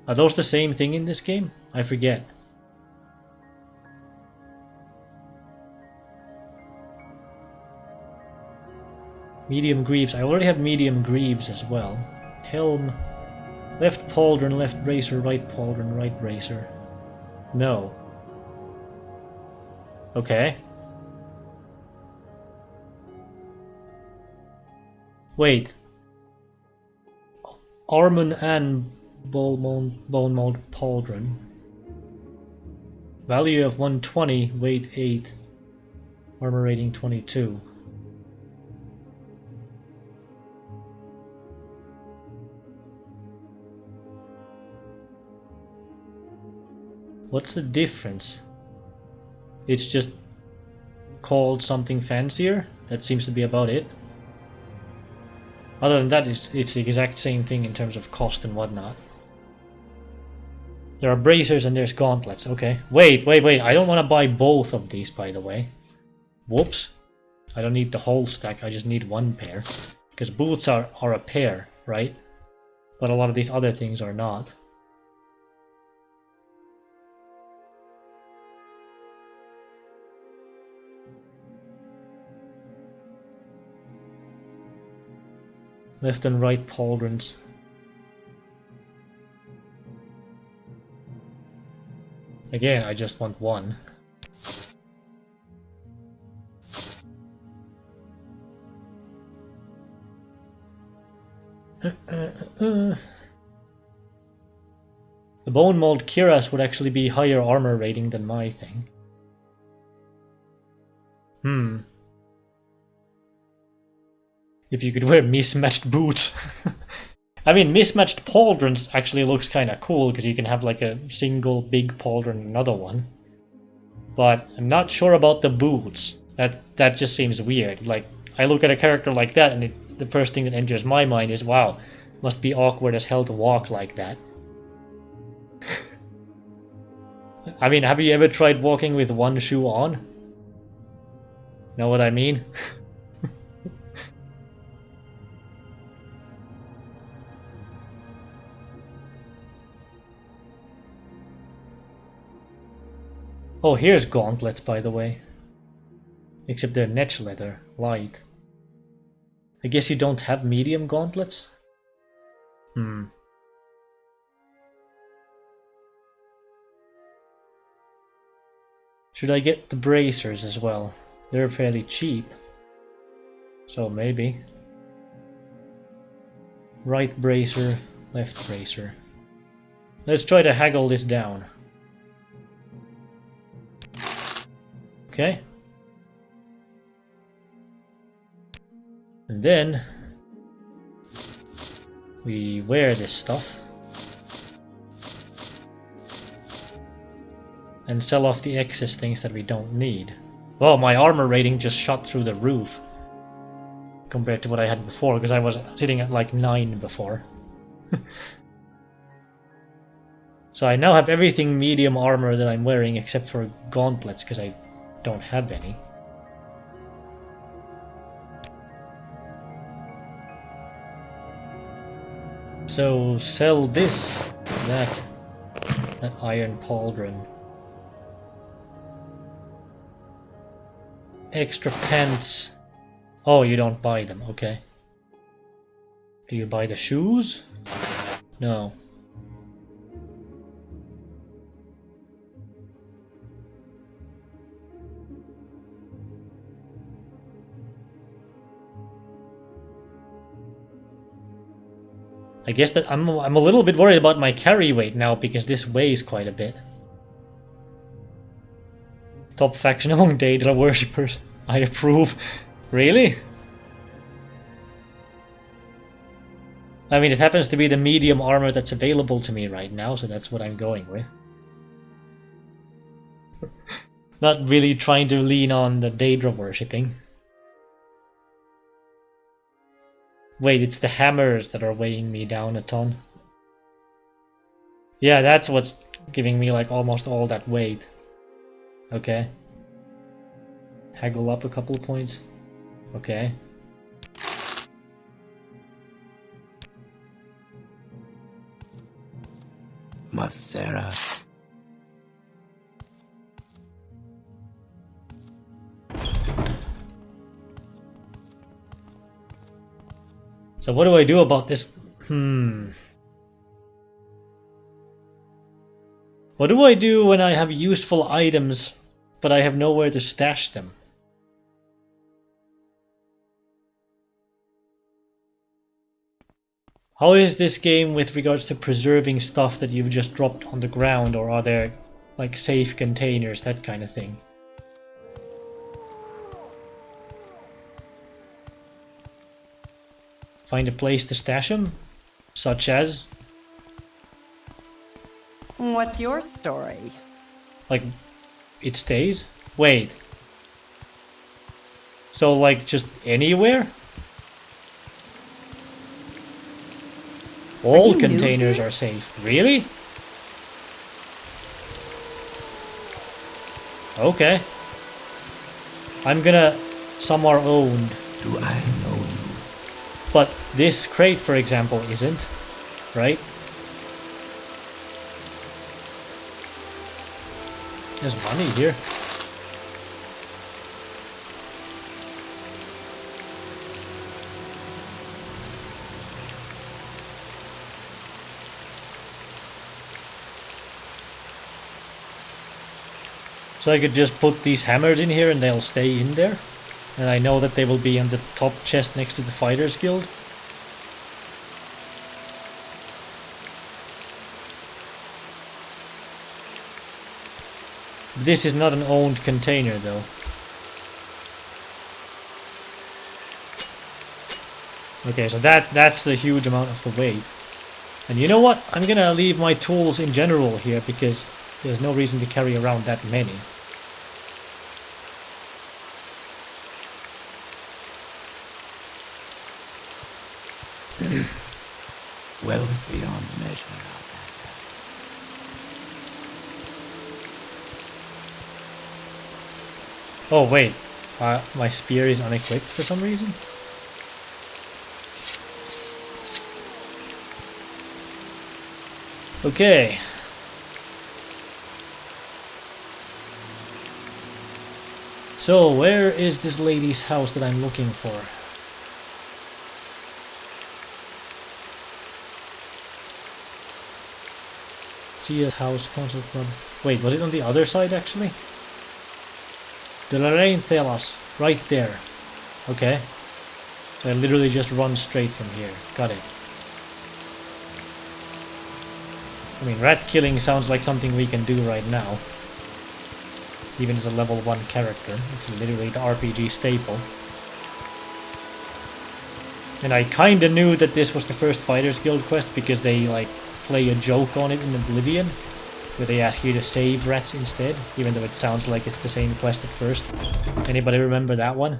Are those the same thing in this game? I forget. Medium greaves. I already have medium greaves as well. Helm. Left pauldron, left bracer, right pauldron, right bracer. No. Okay. Wait. Armon and bone mold pauldron. Value of 120, weight 8. Armor rating 22. What's the difference? It's just called something fancier? That seems to be about it. Other than that, it's the exact same thing in terms of cost and whatnot. There are bracers and there's gauntlets. Okay. Wait. I don't want to buy both of these, by the way. Whoops. I don't need the whole stack, I just need one pair. Because boots are a pair, right? But a lot of these other things are not. Left and right pauldrons. Again, I just want one. The bone mold Kiras would actually be higher armor rating than my thing. If you could wear mismatched boots. I mean, mismatched pauldrons actually looks kind of cool because you can have like a single big pauldron and another one. But I'm not sure about the boots. That just seems weird. Like, I look at a character like that and the first thing that enters my mind is, wow, must be awkward as hell to walk like that. I mean, have you ever tried walking with one shoe on? Know what I mean? Oh, here's gauntlets, by the way. Except they're netch leather, light. I guess you don't have medium gauntlets? Should I get the bracers as well? They're fairly cheap. So maybe. Right bracer, left bracer. Let's try to haggle this down. Okay. And then we wear this stuff and sell off the excess things that we don't need. Well, my armor rating just shot through the roof compared to what I had before, because I was sitting at like 9 before. So I now have everything medium armor that I'm wearing except for gauntlets, because I don't have any. So sell this, that iron pauldron. Extra pants. Oh, you don't buy them, okay. Do you buy the shoes? No. I guess that I'm a little bit worried about my carry weight now, because this weighs quite a bit. Top faction among Daedra worshippers. I approve. Really? I mean, it happens to be the medium armor that's available to me right now, so that's what I'm going with. Not really trying to lean on the Daedra worshipping. Wait, it's the hammers that are weighing me down a ton. Yeah, that's what's giving me like almost all that weight. Okay. Haggle up a couple of points. Okay. Masera. So what do I do about this? What do I do when I have useful items, but I have nowhere to stash them? How is this game with regards to preserving stuff that you've just dropped on the ground, or are there like safe containers, that kind of thing? Find a place to stash them? Such as? What's your story? Like, it stays? Wait. So, like, just anywhere? All containers are safe. Really? Okay. I'm gonna... Some are owned. Do I know you? But this crate, for example, isn't. Right? There's money here. So I could just put these hammers in here and they'll stay in there. And I know that they will be on the top chest next to the Fighters Guild. This is not an owned container though. Okay, so that's the huge amount of the weight. And you know what? I'm gonna leave my tools in general here because there's no reason to carry around that many. Wealth beyond measure. Oh wait, my spear is unequipped for some reason? Okay. So, where is this lady's house that I'm looking for? See a house, council club. Wait, was it on the other side actually? The Lorraine Thelos, right there. Okay. So I literally just run straight from here. Got it. I mean, rat killing sounds like something we can do right now. Even as a level 1 character. It's literally the RPG staple. And I kinda knew that this was the first Fighters Guild quest because they, like, play a joke on it in Oblivion. Where they ask you to save rats instead, even though it sounds like it's the same quest at first. Anybody remember that one?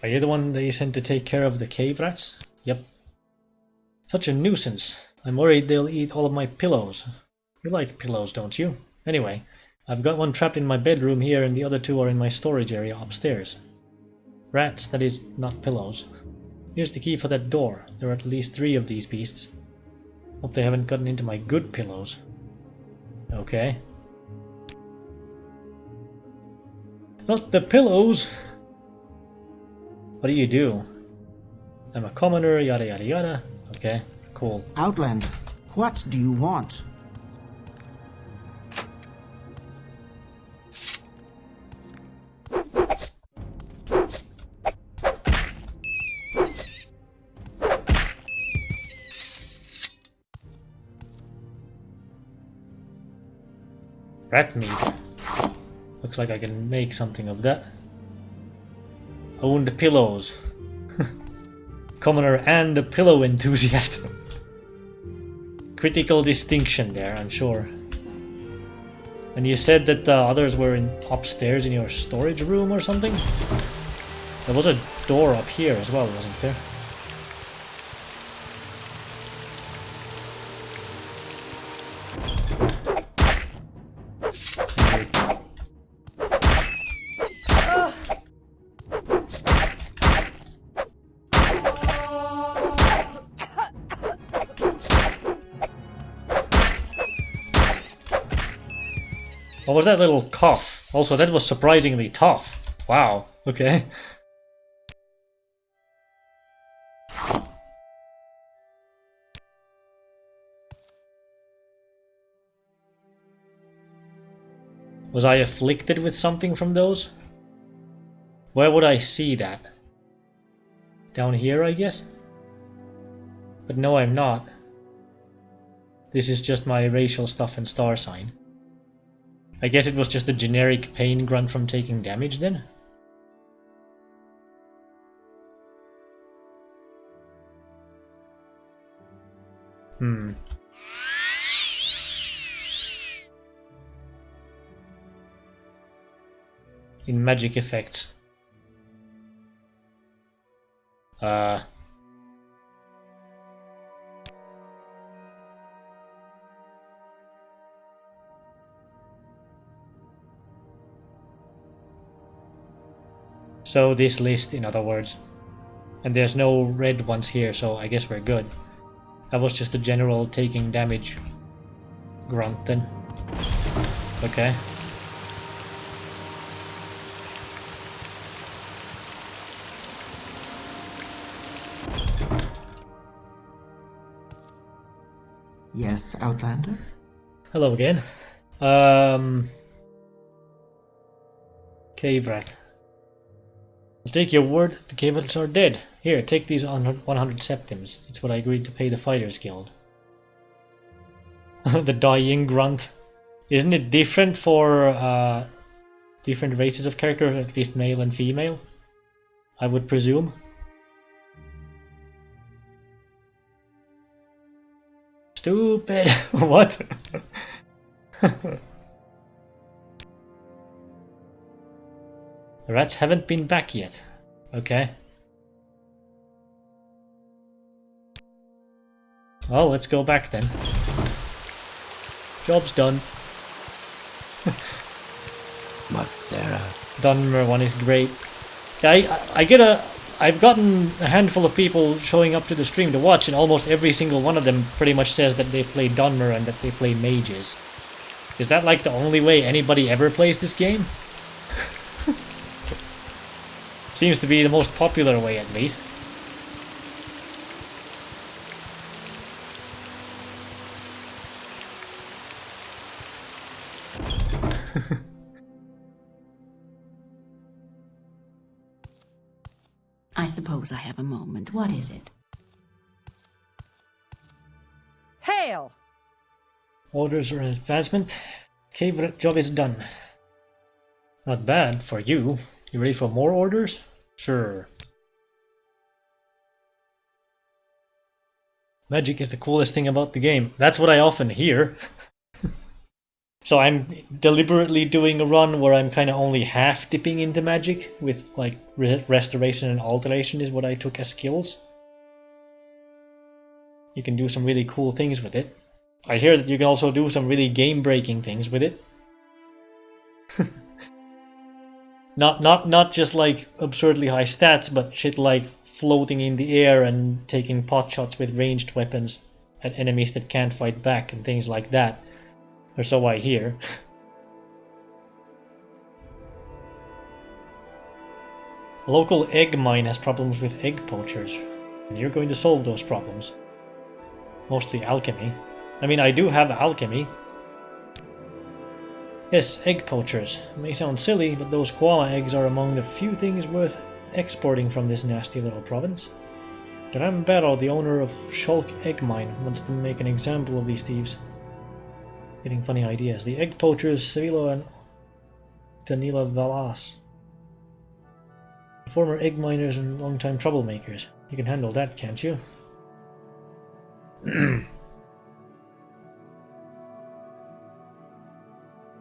Are you the one they sent to take care of the cave rats? Yep. Such a nuisance. I'm worried they'll eat all of my pillows. You like pillows, don't you? Anyway, I've got one trapped in my bedroom here and the other two are in my storage area upstairs. Rats, that is, not pillows. Here's the key for that door. There are at least 3 of these beasts. Hope they haven't gotten into my good pillows. Okay. Not the pillows! What do you do? I'm a commoner, yada yada yada. Okay, cool. Outlander, what do you want? Rat meat. Looks like I can make something of that. Owned pillows. Commoner and a pillow enthusiast. Critical distinction there, I'm sure. And you said that the others were upstairs in your storage room or something? There was a door up here as well, wasn't there? What was that little cough? Also, that was surprisingly tough. Wow, okay. Was I afflicted with something from those? Where would I see that? Down here, I guess? But no, I'm not. This is just my racial stuff and star sign. I guess it was just a generic pain grunt from taking damage then? In magic effects. I So this list, in other words. And there's no red ones here, so I guess we're good. That was just a general taking damage grunt then. Okay. Yes, Outlander? Hello again. Cave rat. I'll take your word, the cave rats are dead. Here, take these 100 septims. It's what I agreed to pay the Fighters Guild. The dying grunt. Isn't it different for different races of characters, at least male and female? I would presume. Stupid! What? The rats haven't been back yet. Okay. Well, let's go back then. Job's done. But Sarah. Dunmer one is great. I've gotten a handful of people showing up to the stream to watch, and almost every single one of them pretty much says that they play Dunmer and that they play mages. Is that like the only way anybody ever plays this game? Seems to be the most popular way, at least. I suppose I have a moment. What is it? Hail! Orders or advancement. Cave job is done. Not bad for you. You ready for more orders? Sure. Magic is the coolest thing about the game. That's what I often hear. So I'm deliberately doing a run where I'm kind of only half dipping into magic with like restoration and alteration is what I took as skills. You can do some really cool things with it. I hear that you can also do some really game-breaking things with it. Not just like absurdly high stats, but shit like floating in the air and taking pot shots with ranged weapons at enemies that can't fight back and things like that. Or so I hear. A local egg mine has problems with egg poachers, and you're going to solve those problems. Mostly alchemy. I mean, I do have alchemy. Yes, egg poachers. It may sound silly, but those koala eggs are among the few things worth exporting from this nasty little province. Barrow, the owner of Shulk Egg Mine, wants to make an example of these thieves. Getting funny ideas. The egg poachers, Sevilo and Danila Valas. Former egg miners and long-time troublemakers. You can handle that, can't you?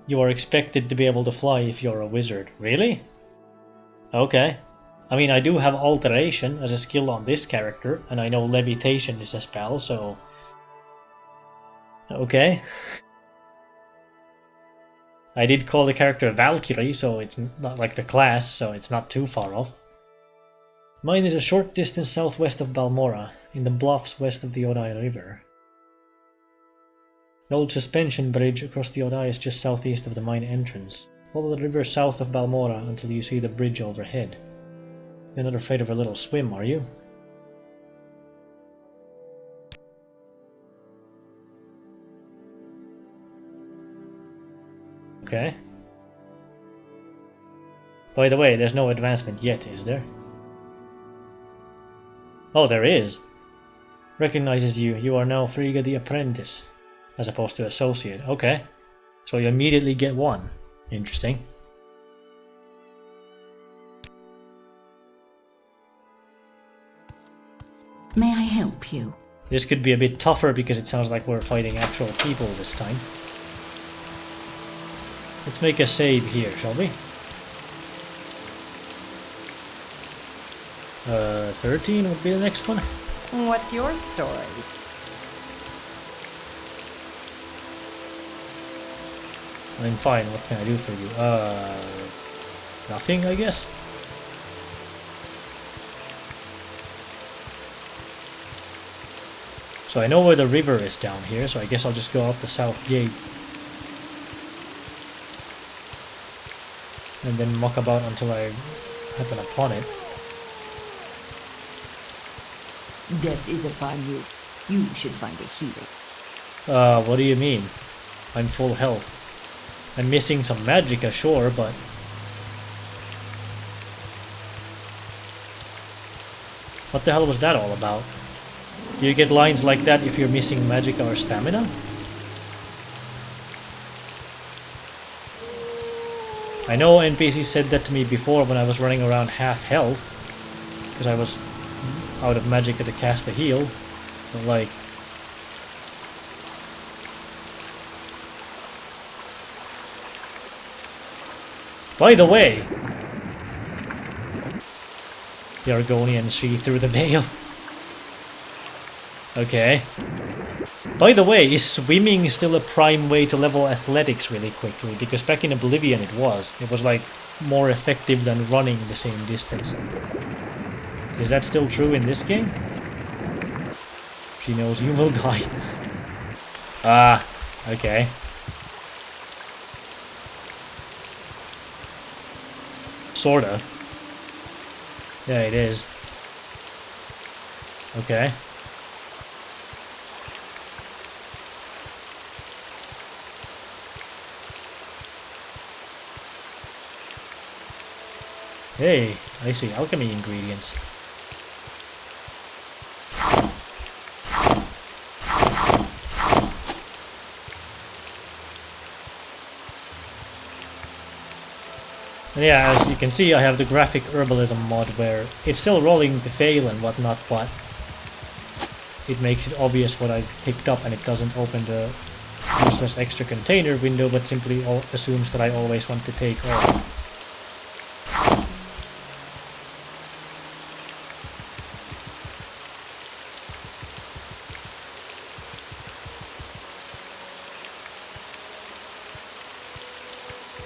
You are expected to be able to fly if you're a wizard. Really? Okay. I mean, I do have alteration as a skill on this character, and I know levitation is a spell, so... Okay. I did call the character Valkyrie, so it's not like the class, so it's not too far off. Mine is a short distance southwest of Balmora, in the bluffs west of the Odai River. The old suspension bridge across the Odai is just southeast of the mine entrance. Follow the river south of Balmora until you see the bridge overhead. You're not afraid of a little swim, are you? Okay. By the way, there's no advancement yet, is there? Oh, there is. Recognizes you. You are now Frigga the Apprentice, as opposed to Associate. Okay. So you immediately get one. Interesting. May I help you? This could be a bit tougher because it sounds like we're fighting actual people this time. Let's make a save here, shall we? 13 would be the next one. What's your story? I'm fine, what can I do for you? Nothing, I guess? So I know where the river is down here, so I guess I'll just go out the south gate. And then muck about until I happen upon it. Death is upon you. You should find a healer. What do you mean? I'm full health. I'm missing some magicka, sure, but... What the hell was that all about? Do you get lines like that if you're missing magicka or stamina? I know NPC said that to me before when I was running around half health, because I was out of magicka to cast a heal, but like... By the way, the Argonians see through the veil. Okay. By the way, is swimming still a prime way to level athletics really quickly? Because back in Oblivion it was. It was like more effective than running the same distance. Is that still true in this game? She knows you will die. Ah, okay. Sorta. Yeah, it is. Okay. Hey, I see alchemy ingredients. And yeah, as you can see, I have the graphic herbalism mod where it's still rolling to fail and whatnot, but it makes it obvious what I've picked up and it doesn't open the useless extra container window, but simply assumes that I always want to take all.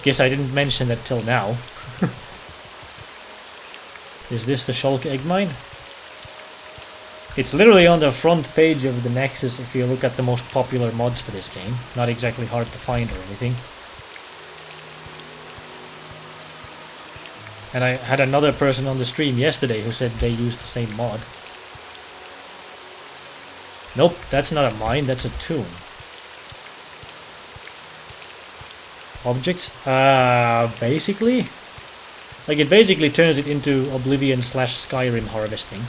Guess I didn't mention that till now. Is this the Shulk egg mine? It's literally on the front page of the Nexus if you look at the most popular mods for this game. Not exactly hard to find or anything. And I had another person on the stream yesterday who said they used the same mod. Nope, that's not a mine, that's a tomb. Objects? Basically? Like, it basically turns it into Oblivion / Skyrim harvesting.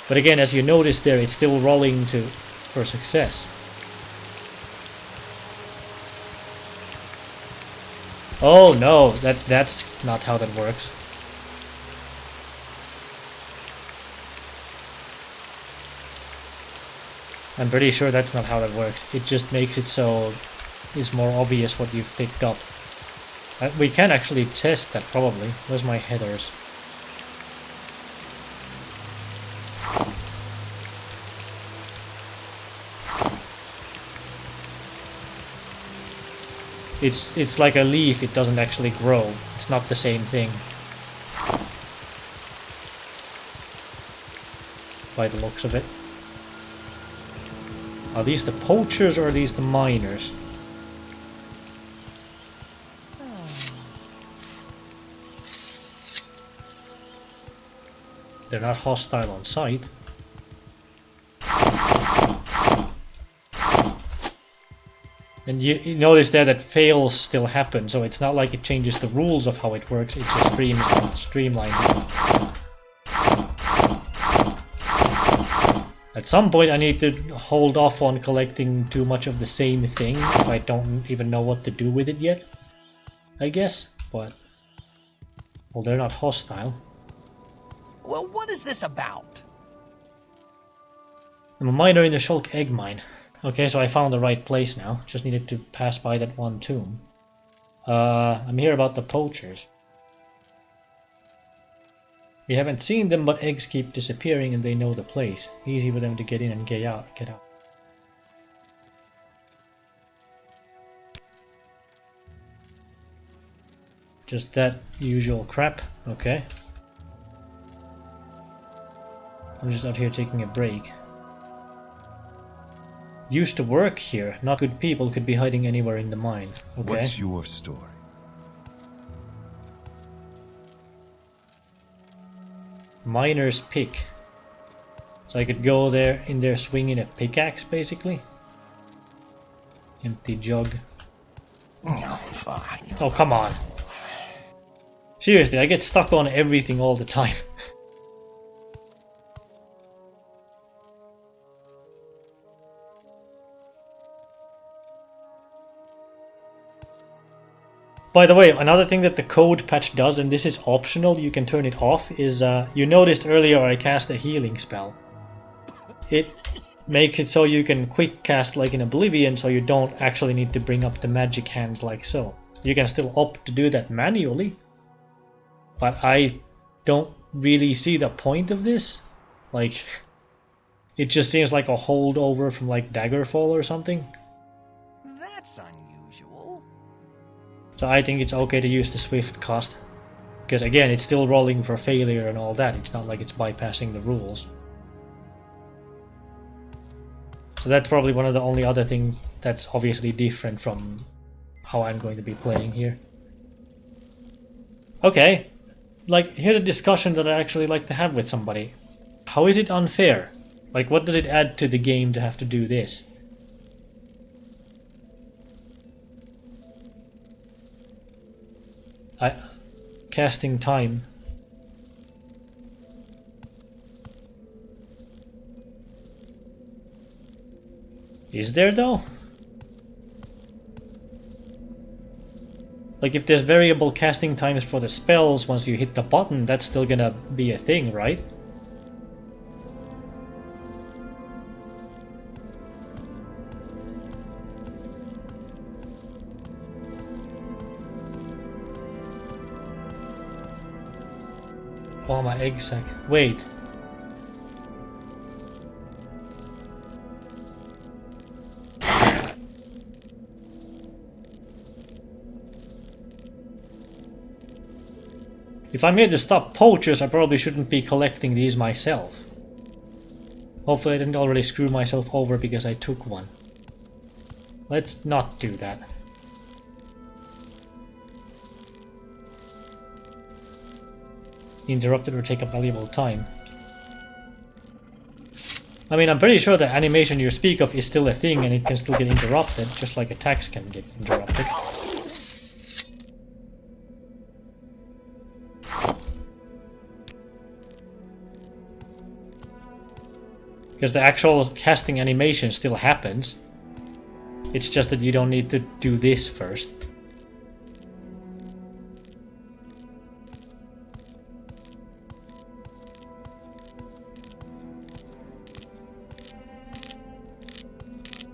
But again, as you notice there, it's still rolling for success. Oh no, that's not how that works. I'm pretty sure that's not how that works. It just makes it so it's more obvious what you've picked up. We can actually test that probably. Where's my headers? It's like a leaf, it doesn't actually grow. It's not the same thing. By the looks of it. Are these the poachers or are these the miners? They're not hostile on sight. And you notice there that fails still happen, so it's not like it changes the rules of how it works, it just streamlines it. At some point I need to hold off on collecting too much of the same thing if I don't even know what to do with it yet, I guess, but... Well, they're not hostile. Well, what is this about? I'm a miner in the Shulk egg mine. Okay, so I found the right place now. Just needed to pass by that one tomb. I'm here about the poachers. We haven't seen them, but eggs keep disappearing and they know the place. Easy for them to get in and get out. Just that usual crap. Okay. I'm just out here taking a break. used to work here. Not good people could be hiding anywhere in the mine. Okay. What's your story? Miner's pick. So I could go there in there swinging a pickaxe, basically. Empty jug. Oh, fine. Oh, come on. Seriously, I get stuck on everything all the time. By the way, another thing that the code patch does, and this is optional, you can turn it off, is you noticed earlier I cast a healing spell. It makes it so you can quick cast like in Oblivion, so you don't actually need to bring up the magic hands like so. You can still opt to do that manually, but I don't really see the point of this. Like, it just seems like a holdover from like Daggerfall or something. That's unusual. So I think it's okay to use the Swift cast. Because again, it's still rolling for failure and all that. It's not like it's bypassing the rules. So that's probably one of the only other things that's obviously different from how I'm going to be playing here. Okay. Like, here's a discussion that I actually like to have with somebody. How is it unfair? Like, what does it add to the game to have to do this? Casting time. Is there though? Like if there's variable casting times for the spells once you hit the button, that's still gonna be a thing, right? Oh, my egg sack. Wait. If I'm here to stop poachers, I probably shouldn't be collecting these myself. Hopefully I didn't already screw myself over because I took one. Let's not do that. Interrupted or take up valuable time. I mean, I'm pretty sure the animation you speak of is still a thing and it can still get interrupted, just like attacks can get interrupted. Because the actual casting animation still happens. It's just that you don't need to do this first.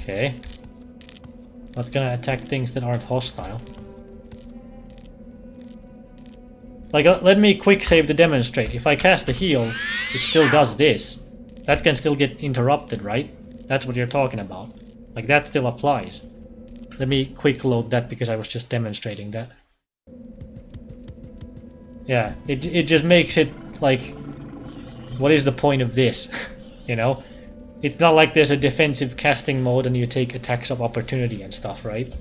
Okay. Not gonna attack things that aren't hostile. Like, let me quick save to demonstrate. If I cast the heal, it still does this. That can still get interrupted, right? That's what you're talking about. Like, that still applies. Let me quick load that because I was just demonstrating that. Yeah, it just makes it like, what is the point of this? You know? It's not like there's a defensive casting mode and you take attacks of opportunity and stuff, right?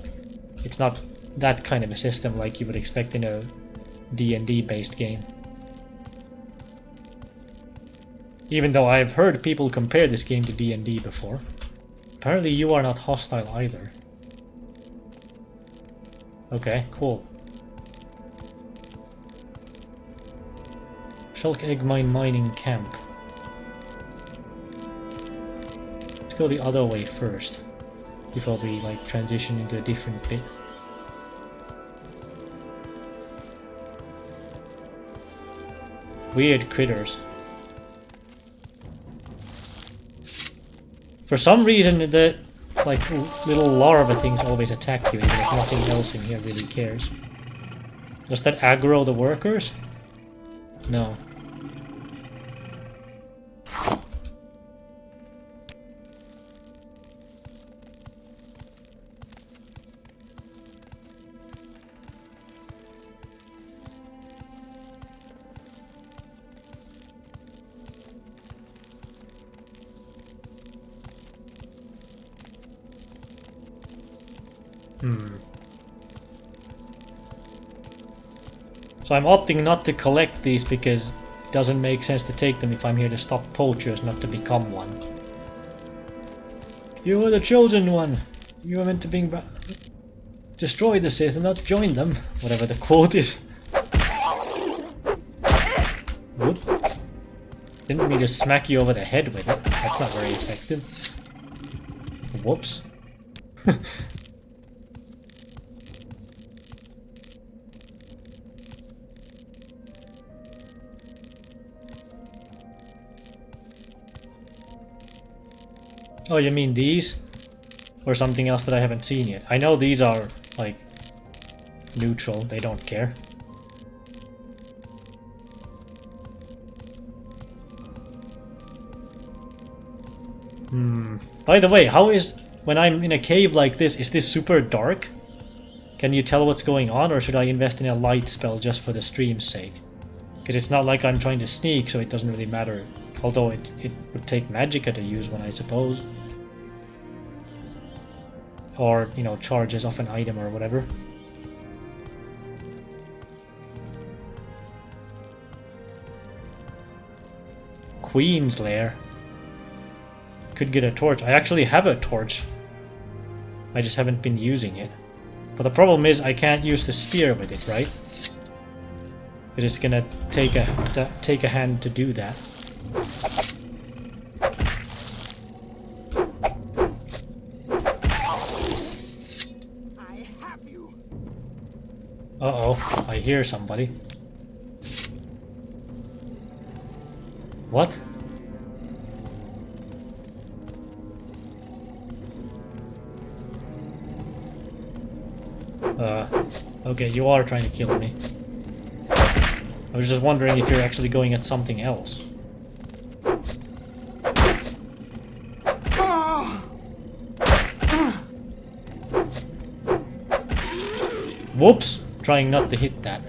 It's not that kind of a system like you would expect in a D&D based game. Even though I've heard people compare this game to D&D before. Apparently you are not hostile either. Okay, cool. Shulk Egg Mine Mining Camp. Let's go the other way first. Before we like transition into a different bit. Weird critters. For some reason, the like little larva things always attack you, even if nothing else in here really cares. Does that aggro the workers? No. So I'm opting not to collect these because it doesn't make sense to take them if I'm here to stop poachers, not to become one. You are the chosen one. You are meant to bring destroy the Sith and not join them. Whatever the quote is. Whoop. Didn't mean to smack you over the head with it. That's not very effective. Whoops. Oh, you mean these? Or something else that I haven't seen yet? I know these are, like, neutral. They don't care. By the way, how is... when I'm in a cave like this, is this super dark? Can you tell what's going on, or should I invest in a light spell just for the stream's sake? Because it's not like I'm trying to sneak, so it doesn't really matter. Although it would take magicka to use one, I suppose. Or, you know, charges off an item or whatever. Queen's Lair. Could get a torch. I actually have a torch. I just haven't been using it. But the problem is I can't use the spear with it, right? But it's gonna take a hand to do that. Uh-oh, I hear somebody. What? Okay, you are trying to kill me. I was just wondering if you're actually going at something else. Whoops! Trying not to hit that.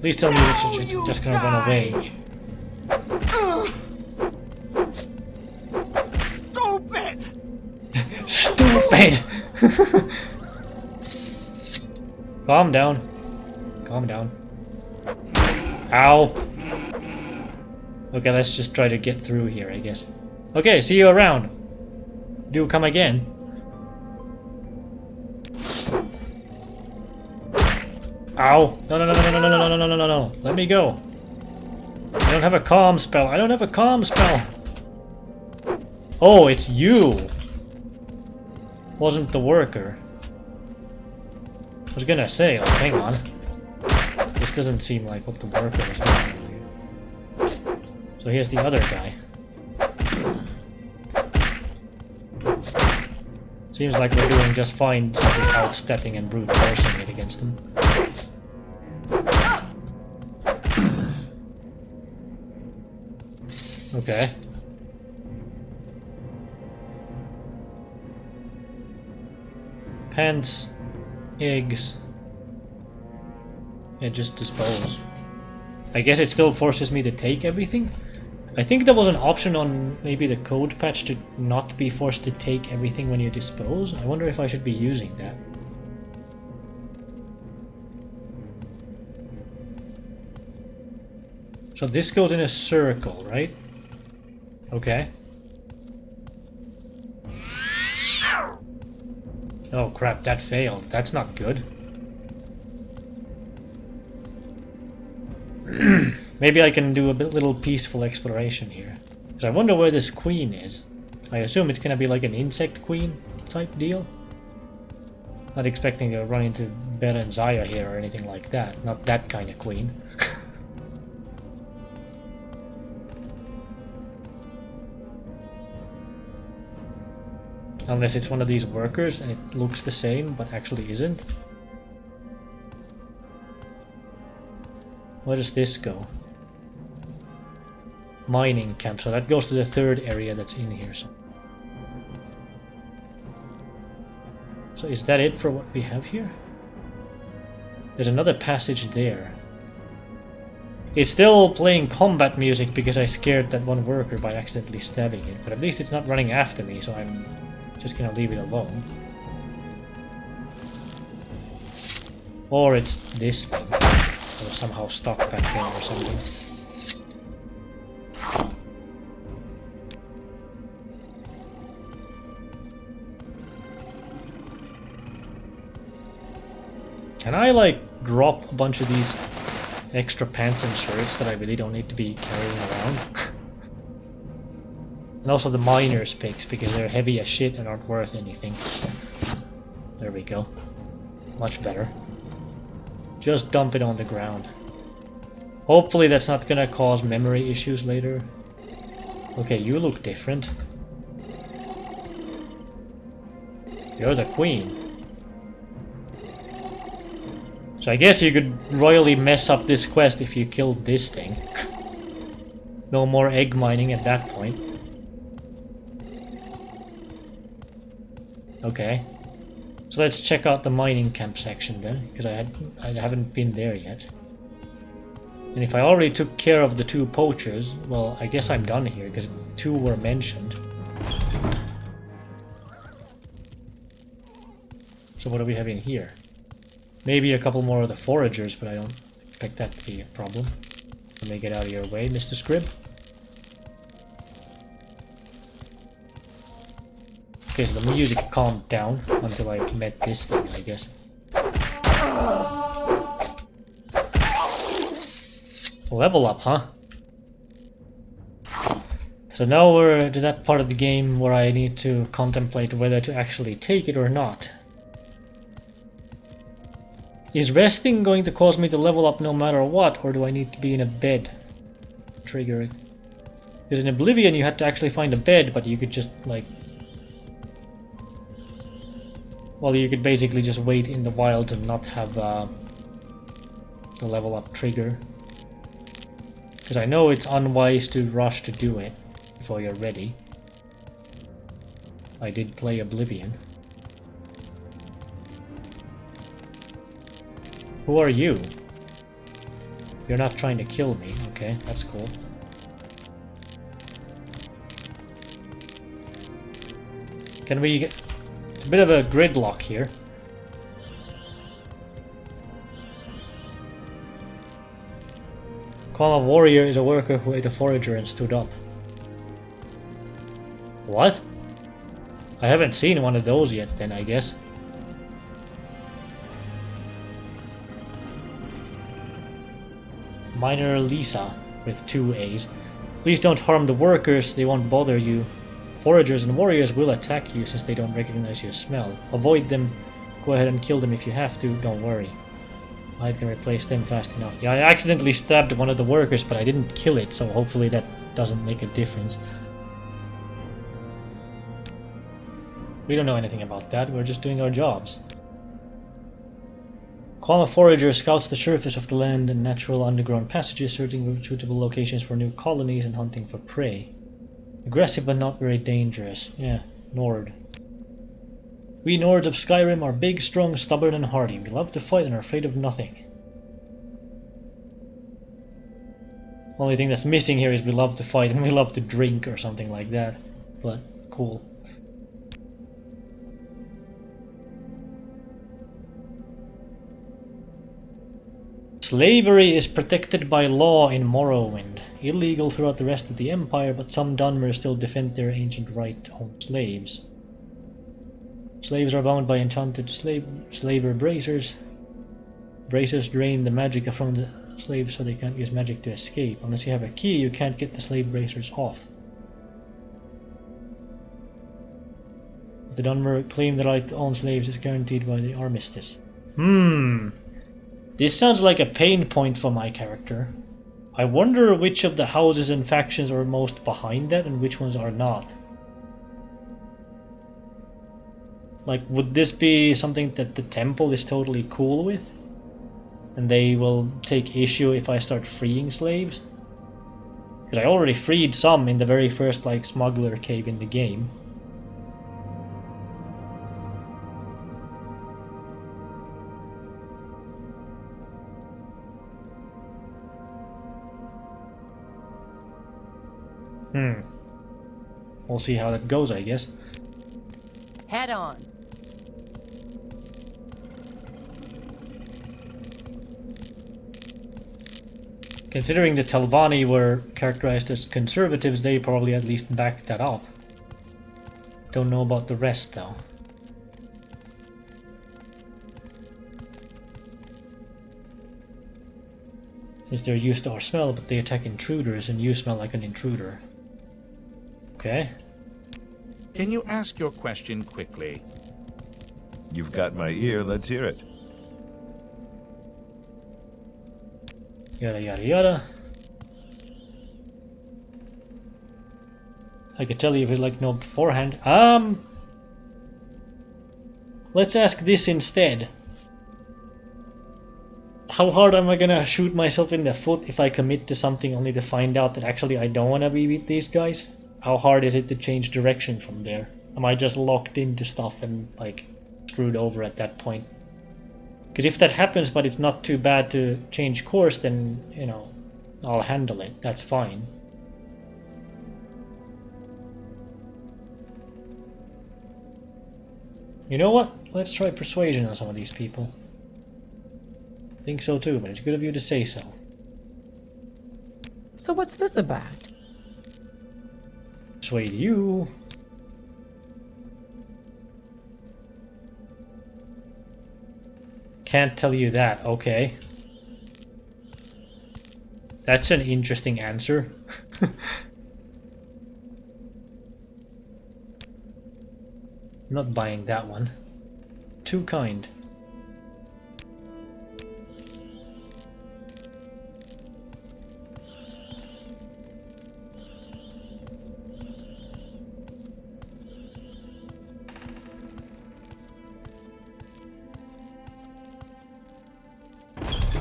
Please tell me that you're just gonna run away. Stupid! Stupid! Calm down. Calm down. Ow! Okay, let's just try to get through here, I guess. Okay, see you around. Do come again. Ow! No, no, no, no, no, no, no, no, no, no, no, no. Let me go. I don't have a calm spell. I don't have a calm spell. Oh, it's you. Wasn't the worker. I was gonna say, oh, hang on. This doesn't seem like what the worker was doing earlier. So here's the other guy. Seems like we're doing just fine simply outstepping and brute forcing it against them. Okay. Pants, eggs. Yeah, just dispose. I guess it still forces me to take everything? I think there was an option on maybe the code patch to not be forced to take everything when you dispose. I wonder if I should be using that. So this goes in a circle, right? Okay. Oh crap, that failed. That's not good. Maybe I can do a little peaceful exploration here. Because I wonder where this queen is. I assume it's gonna be like an insect queen type deal. Not expecting to run into Bella and Zaya here or anything like that. Not that kind of queen. Unless it's one of these workers and it looks the same but actually isn't. Where does this go? Mining camp, so that goes to the third area that's in here. So is that it for what we have here? There's another passage there. It's still playing combat music because I scared that one worker by accidentally stabbing it, but at least it's not running after me, so I'm just gonna leave it alone. Or it's this thing. It was somehow stuck back there or something. Can I like drop a bunch of these extra pants and shirts that I really don't need to be carrying around? And also the miner's picks, because they're heavy as shit and aren't worth anything. There we go. Much better. Just dump it on the ground. Hopefully that's not gonna cause memory issues later. Okay, you look different. You're the queen. So I guess you could royally mess up this quest if you killed this thing. No more egg mining at that point. Okay. So let's check out the mining camp section then, because I haven't been there yet. And if I already took care of the 2 poachers, well, I guess I'm done here, because 2 were mentioned. So what do we have in here? Maybe a couple more of the foragers, but I don't expect that to be a problem. Let me get out of your way, Mr. Scrib. Okay, so the music calmed down until I met this thing, I guess. Level up, huh? So now we're to that part of the game where I need to contemplate whether to actually take it or not. Is resting going to cause me to level up no matter what, or do I need to be in a bed? Trigger it. Because in Oblivion you had to actually find a bed, but you could just, like... Well, you could basically just wait in the wilds and not have the level up trigger. Because I know it's unwise to rush to do it before you're ready. I did play Oblivion. Who are you? You're not trying to kill me. Okay, that's cool. Can we get... It's a bit of a gridlock here. Call a warrior is a worker who ate a forager and stood up. What? I haven't seen one of those yet then, I guess. Miner Lisa with 2 A's. Please don't harm the workers, they won't bother you. Foragers and warriors will attack you since they don't recognize your smell. Avoid them. Go ahead and kill them if you have to, don't worry. I can replace them fast enough. Yeah, I accidentally stabbed one of the workers, but I didn't kill it, so hopefully that doesn't make a difference. We don't know anything about that, we're just doing our jobs. Kwama Forager scouts the surface of the land and natural underground passages, searching suitable locations for new colonies and hunting for prey. Aggressive but not very dangerous. Yeah, Nord. We Nords of Skyrim are big, strong, stubborn and hardy. We love to fight and are afraid of nothing. Only thing that's missing here is we love to fight and we love to drink or something like that. But, cool. Slavery is protected by law in Morrowind. Illegal throughout the rest of the Empire, but some Dunmers still defend their ancient right to own slaves. Slaves are bound by enchanted slaver bracers. Bracers drain the magic from the slaves so they can't use magic to escape. Unless you have a key, you can't get the slave bracers off. If the Dunmer claim the right to own slaves is guaranteed by the armistice. This sounds like a pain point for my character. I wonder which of the houses and factions are most behind that and which ones are not. Like, would this be something that the temple is totally cool with? And they will take issue if I start freeing slaves? Because I already freed some in the very first, like, smuggler cave in the game. We'll see how that goes, I guess. Head on. Considering the Telvanni were characterized as conservatives, they probably at least backed that up. Don't know about the rest though. Since they're used to our smell, but they attack intruders and you smell like an intruder. Okay. Can you ask your question quickly? You've got my ear, let's hear it. Yada yada yada. I could tell you if you'd like to know beforehand. Let's ask this instead. How hard am I gonna shoot myself in the foot if I commit to something only to find out that actually I don't wanna be with these guys? How hard is it to change direction from there? Am I just locked into stuff and like screwed over at that point? Because if that happens but it's not too bad to change course, then, you know, I'll handle it. That's fine. You know what? Let's try persuasion on some of these people. I think so too, but it's good of you to say so. So what's this about? Persuade you. Can't tell you that, okay. That's an interesting answer. I'm not buying that one. Too kind.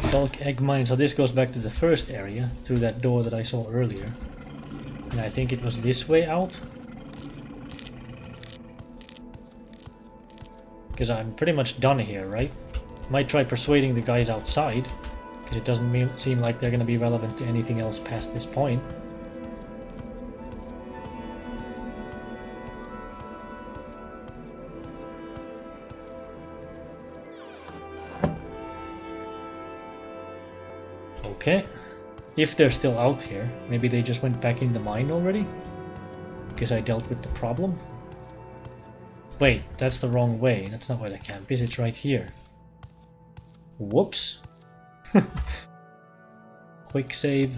Shulk egg mine. So this goes back to the first area, through that door that I saw earlier. And I think it was this way out. Because I'm pretty much done here, right? Might try persuading the guys outside, because it doesn't seem like they're going to be relevant to anything else past this point. Okay. If they're still out here, maybe they just went back in the mine already? Because I dealt with the problem? Wait, that's the wrong way. That's not where the camp is. It's right here. Whoops. Quick save.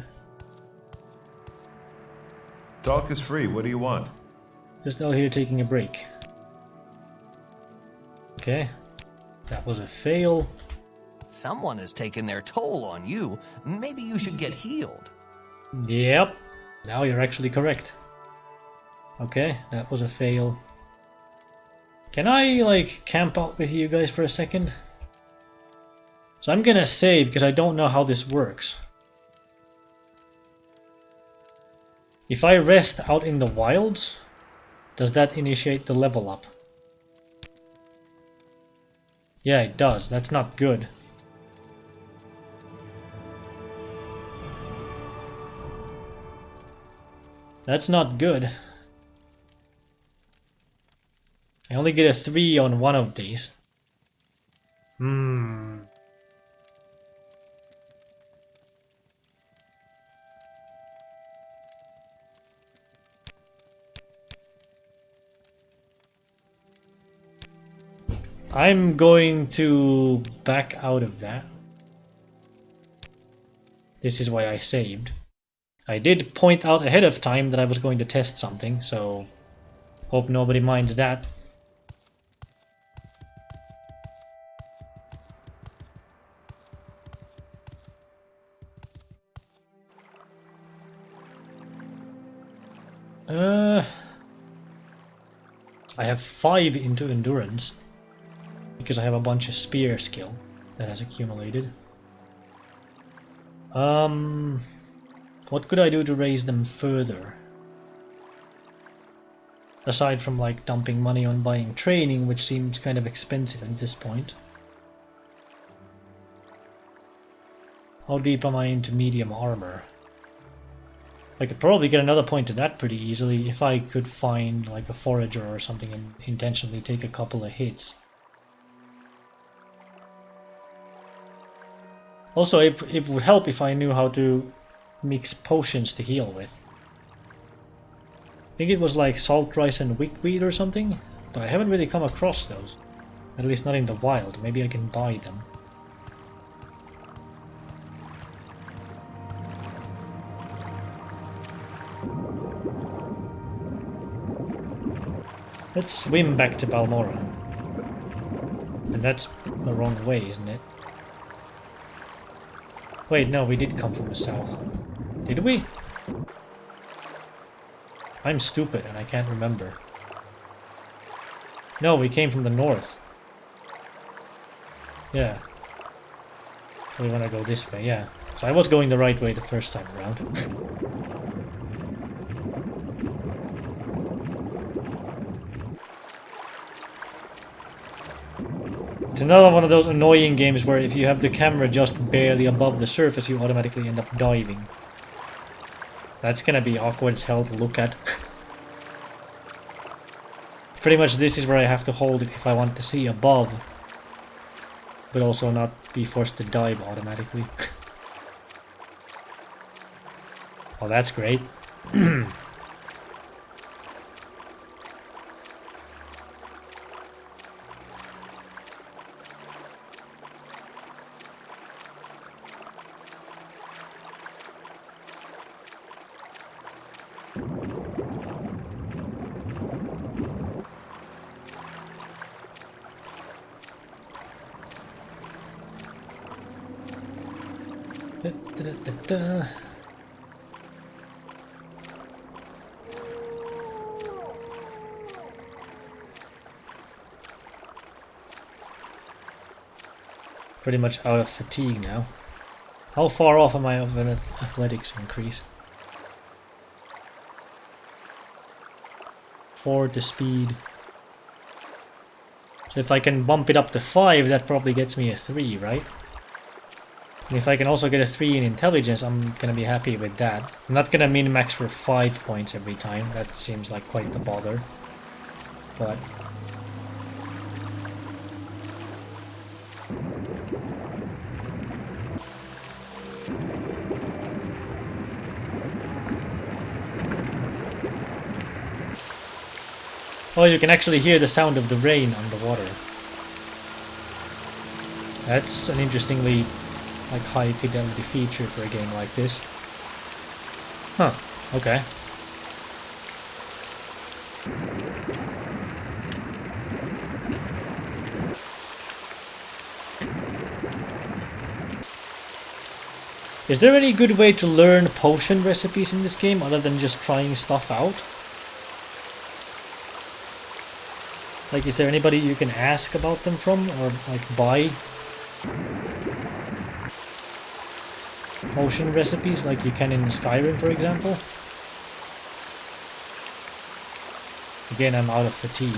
Talk is free. What do you want? Just out here taking a break. Okay. That was a fail. Someone has taken their toll on you. Maybe you should get healed. Yep. Now you're actually correct. Okay, that was a fail. Can I, like, camp out with you guys for a second? So I'm gonna save, because I don't know how this works. If I rest out in the wilds, does that initiate the level up? Yeah, it does. That's not good. That's not good. I only get a 3 on one of these. I'm going to back out of that. This is why I saved. I did point out ahead of time that I was going to test something, so hope nobody minds that. I have 5 into endurance because I have a bunch of spear skill that has accumulated. What could I do to raise them further? Aside from like dumping money on buying training, which seems kind of expensive at this point. How deep am I into medium armor? I could probably get another point to that pretty easily if I could find like a forager or something and intentionally take a couple of hits. Also, it would help if I knew how to mix potions to heal with. I think it was like salt rice and wickweed or something, but I haven't really come across those. At least not in the wild. Maybe I can buy them. Let's swim back to Balmoral. And that's the wrong way, isn't it? Wait, no, we did come from the south. Did we? I'm stupid and I can't remember. No, we came from the north. Yeah. We want to go this way, yeah. So I was going the right way the first time around. It's another one of those annoying games where if you have the camera just barely above the surface, you automatically end up diving. That's gonna be awkward as hell to look at. Pretty much this is where I have to hold it if I want to see above, but also not be forced to dive automatically. Oh, that's great. Da-da-da-da. Pretty much out of fatigue now. How far off am I of an athletics increase? 4 to speed. So if I can bump it up to 5, that probably gets me a 3, right? And if I can also get a 3 in intelligence, I'm gonna be happy with that. I'm not gonna min-max for 5 points every time, that seems like quite the bother. But... oh, you can actually hear the sound of the rain underwater. That's an interestingly like high fidelity feature for a game like this. Huh, okay. Is there any good way to learn potion recipes in this game other than just trying stuff out? Like, is there anybody you can ask about them from or like buy potion recipes like you can in Skyrim, for example? Again, I'm out of fatigue.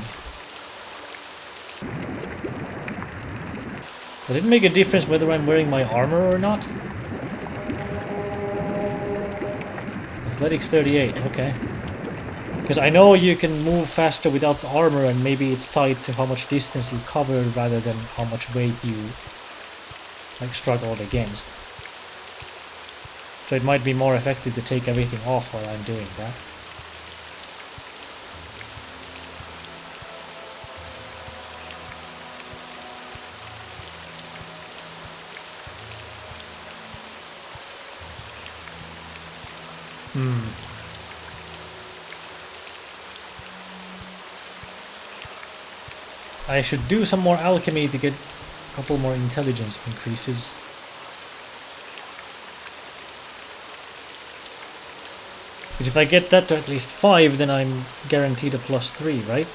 Does it make a difference whether I'm wearing my armor or not? Athletics 38, okay. Because I know you can move faster without the armor, and maybe it's tied to how much distance you cover rather than how much weight you like struggled against. So it might be more effective to take everything off while I'm doing that. I should do some more alchemy to get a couple more intelligence increases. Because if I get that to at least 5, then I'm guaranteed a +3, right?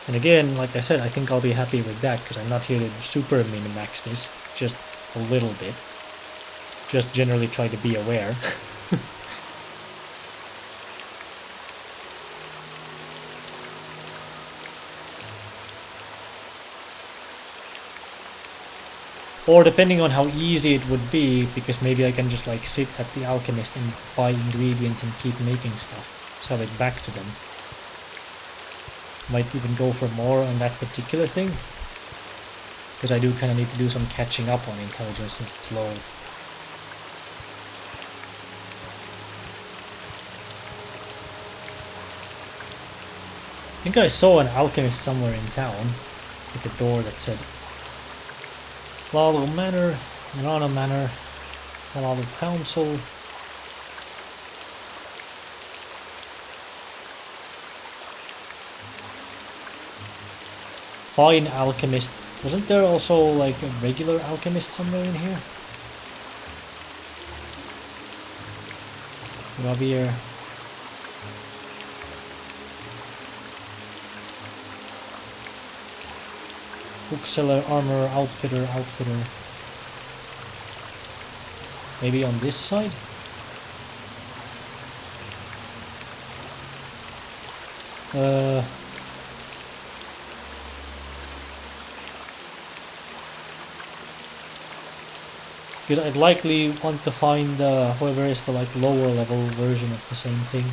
And again, like I said, I think I'll be happy with that, because I'm not here to super min-max this, just a little bit. Just generally try to be aware. Or depending on how easy it would be, because maybe I can just like sit at the alchemist and buy ingredients and keep making stuff, sell it back to them. Might even go for more on that particular thing, because I do kind of need to do some catching up on intelligence since it's low. think I saw an alchemist somewhere in town. Like a door that said Valor Manor, Mirana Manor, Valor Council. Fine alchemist. Wasn't there also like a regular alchemist somewhere in here? Ravier. Bookseller, armor, outfitter. Maybe on this side? Because I'd likely want to find whoever is the like lower level version of the same thing.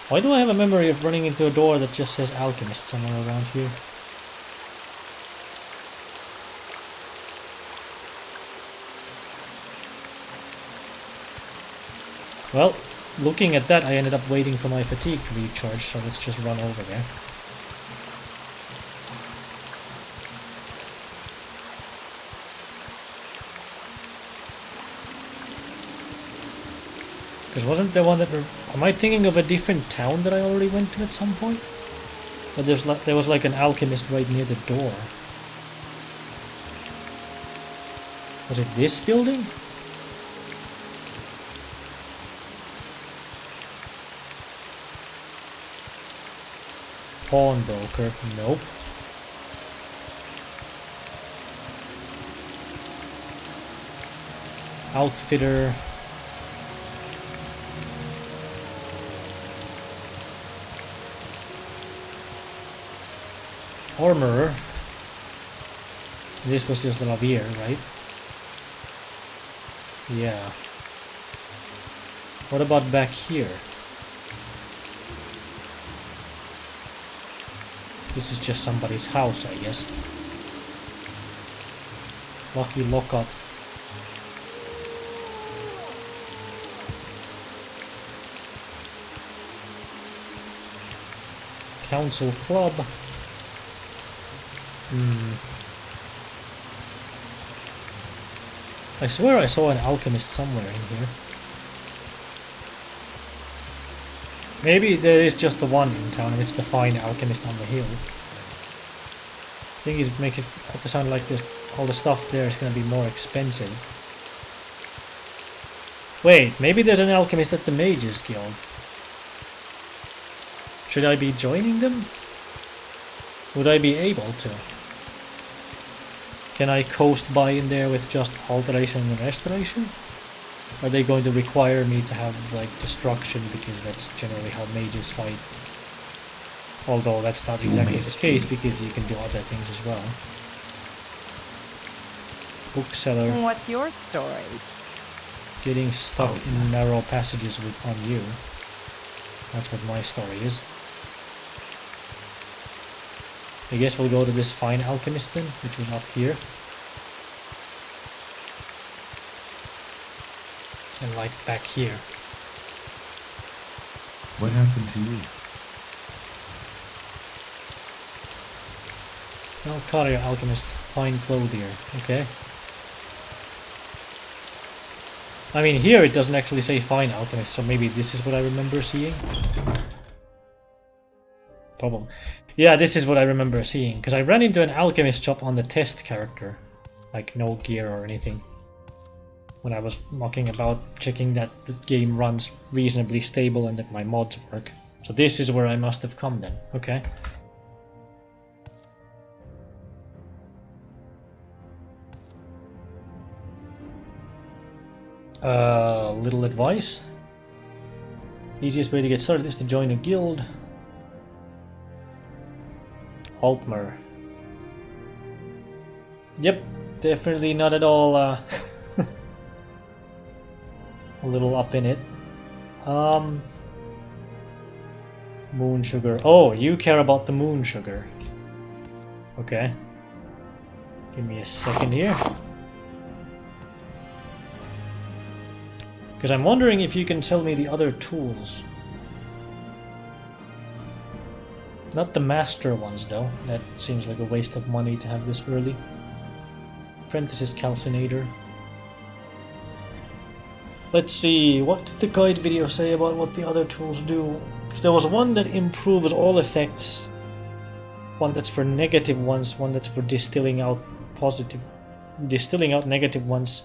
Why do I have a memory of running into a door that just says alchemist somewhere around here? Well, looking at that, I ended up waiting for my fatigue to recharge, so let's just run over there. Because wasn't there one that... Am I thinking of a different town that I already went to at some point? But there was like an alchemist right near the door. Was it this building? Pawnbroker, nope. Outfitter. Armorer. This was just the Lavier, right? Yeah. What about back here? This is just somebody's house, I guess. Lucky lockup. Council club. I swear I saw an alchemist somewhere in here. Maybe there is just the one in town and it's the fine alchemist on the hill. Thing is, it makes it have to sound like this. All the stuff there is going to be more expensive. Wait, maybe there's an alchemist at the Mages Guild. Should I be joining them? Would I be able to? Can I coast by in there with just alteration and restoration? Are they going to require me to have like destruction because that's generally how mages fight? Although that's not exactly the case because you can do other things as well. Bookseller. What's your story? Getting stuck in narrow passages on you. That's what my story is. I guess we'll go to this fine alchemist then, which was up here. And like back here. What happened to you? Alcaria alchemist, fine clothier. Okay. I mean, here it doesn't actually say fine alchemist, so maybe this is what I remember seeing. Problem. Yeah, this is what I remember seeing, because I ran into an alchemist shop on the test character. Like, no gear or anything. When I was mucking about, checking that the game runs reasonably stable and that my mods work. So this is where I must have come then. Okay. Little advice. Easiest way to get started is to join a guild. Altmer. Yep, definitely not at all a little up in it. Moon sugar. Oh, you care about the moon sugar. Okay. Give me a second here. Because I'm wondering if you can tell me the other tools. Not the master ones though. That seems like a waste of money to have this early. Apprentice's Calcinator. Let's see, what did the guide video say about what the other tools do? Because there was one that improves all effects, one that's for negative ones, one that's for distilling out negative ones,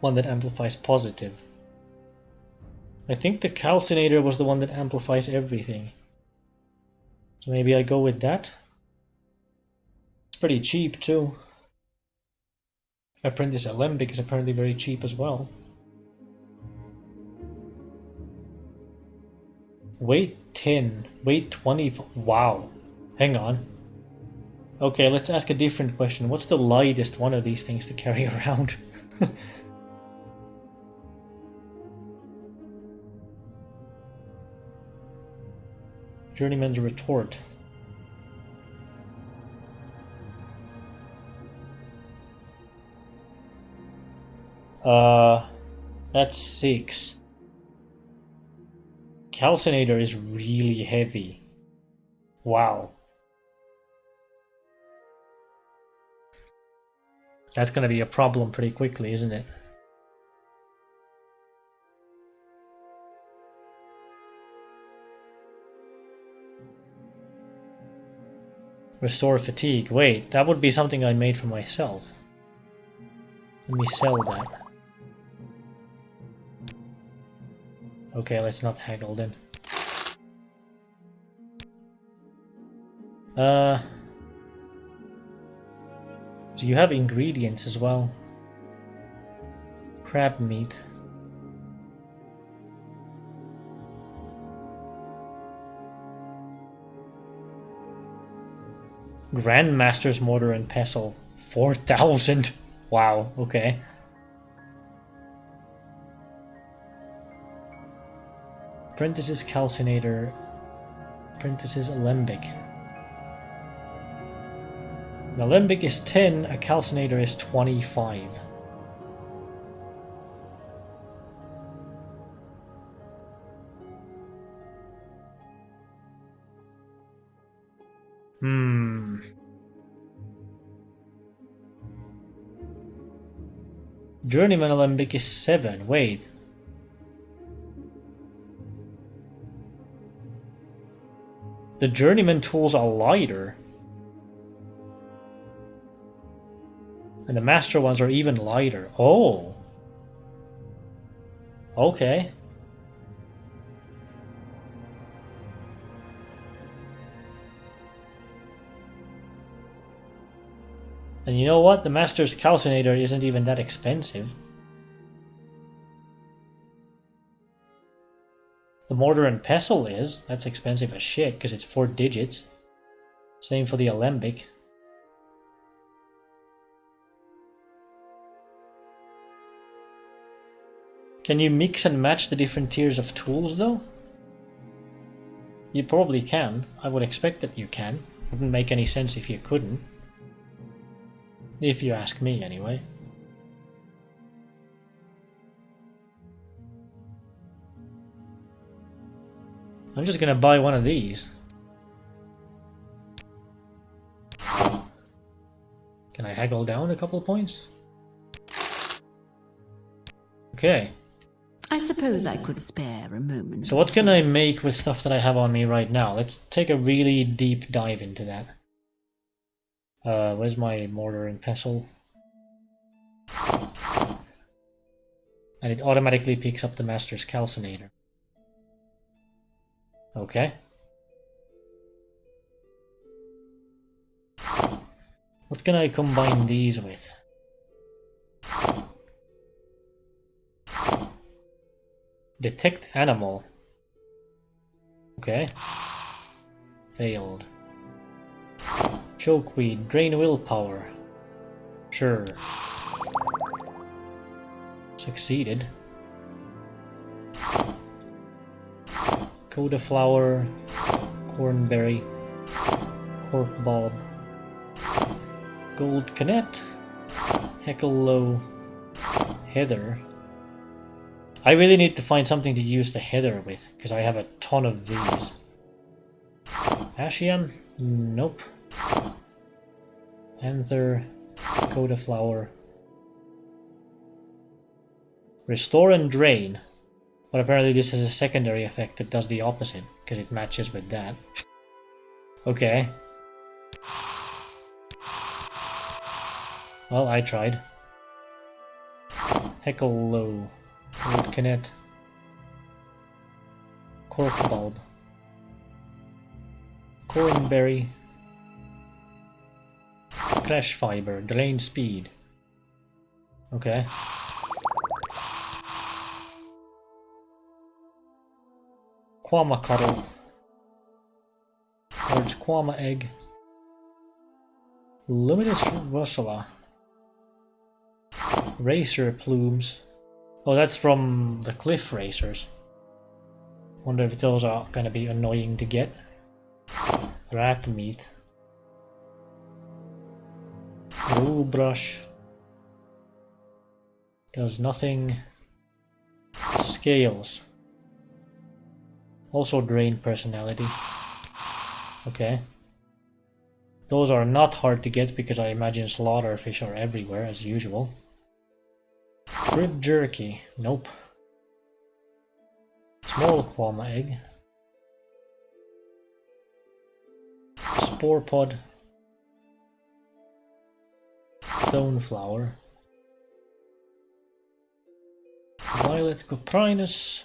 one that amplifies positive. I think the Calcinator was the one that amplifies everything. So maybe I go with that. It's pretty cheap too. Apprentice Alembic is apparently very cheap as well. Weight 10, weight 20. Wow. Hang on. Okay, let's ask a different question. What's the lightest one of these things to carry around? Journeyman's Retort. That's 6. Calcinator is really heavy. Wow. That's gonna be a problem pretty quickly, isn't it? Restore fatigue. Wait, that would be something I made for myself. Let me sell that. Okay, let's not haggle then. So you have ingredients as well. Crab meat. Grandmaster's Mortar and Pestle. 4,000. Wow, okay. Apprentice's Calcinator. Apprentice's Alembic. An Alembic is 10, a Calcinator is 25. Journeyman Alembic is 7. Wait. The Journeyman tools are lighter. And the Master ones are even lighter. Oh. Okay. And you know what? The Master's Calcinator isn't even that expensive. The Mortar and Pestle is. That's expensive as shit because it's 4 digits. Same for the Alembic. Can you mix and match the different tiers of tools though? You probably can. I would expect that you can. Wouldn't make any sense if you couldn't. If you ask me, anyway. I'm just gonna buy one of these. Can I haggle down a couple of points? Okay. I suppose I could spare a moment. So what can I make with stuff that I have on me right now? Let's take a really deep dive into that. Where's my Mortar and Pestle? And it automatically picks up the Master's Calcinator. Okay. What can I combine these with? Detect animal. Okay. Failed. Chokeweed, drain willpower. Sure. Succeeded. Coda flower, cornberry, cork bulb, gold canet, heckle low, heather. I really need to find something to use the heather with because I have a ton of these. Ashian? Nope. Anther, Coda Flower. Restore and Drain. But apparently this has a secondary effect that does the opposite, because it matches with that. Okay. Well, I tried. Heckle Low. Woodkinet. Cork Bulb. Cornberry. Crash Fiber. Drain Speed. Okay. Quama Cuddle. Large Quama Egg. Luminous Russula. Racer Plumes. Oh, that's from the Cliff Racers. Wonder if those are gonna be annoying to get. Rat Meat. Rule Brush. Does nothing. Scales. Also Drain Personality. Okay. Those are not hard to get because I imagine slaughterfish are everywhere as usual. Rib Jerky. Nope. Small Quama Egg. Spore Pod. Stone Flower. Violet Coprinus.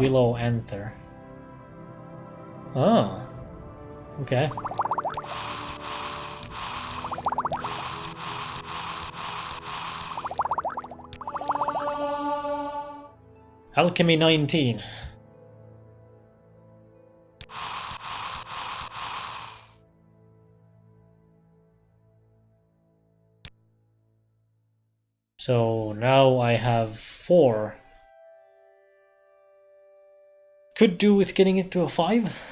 Willow Anther. Oh. Okay. Alchemy 19. So now I have 4. Could do with getting it to a 5.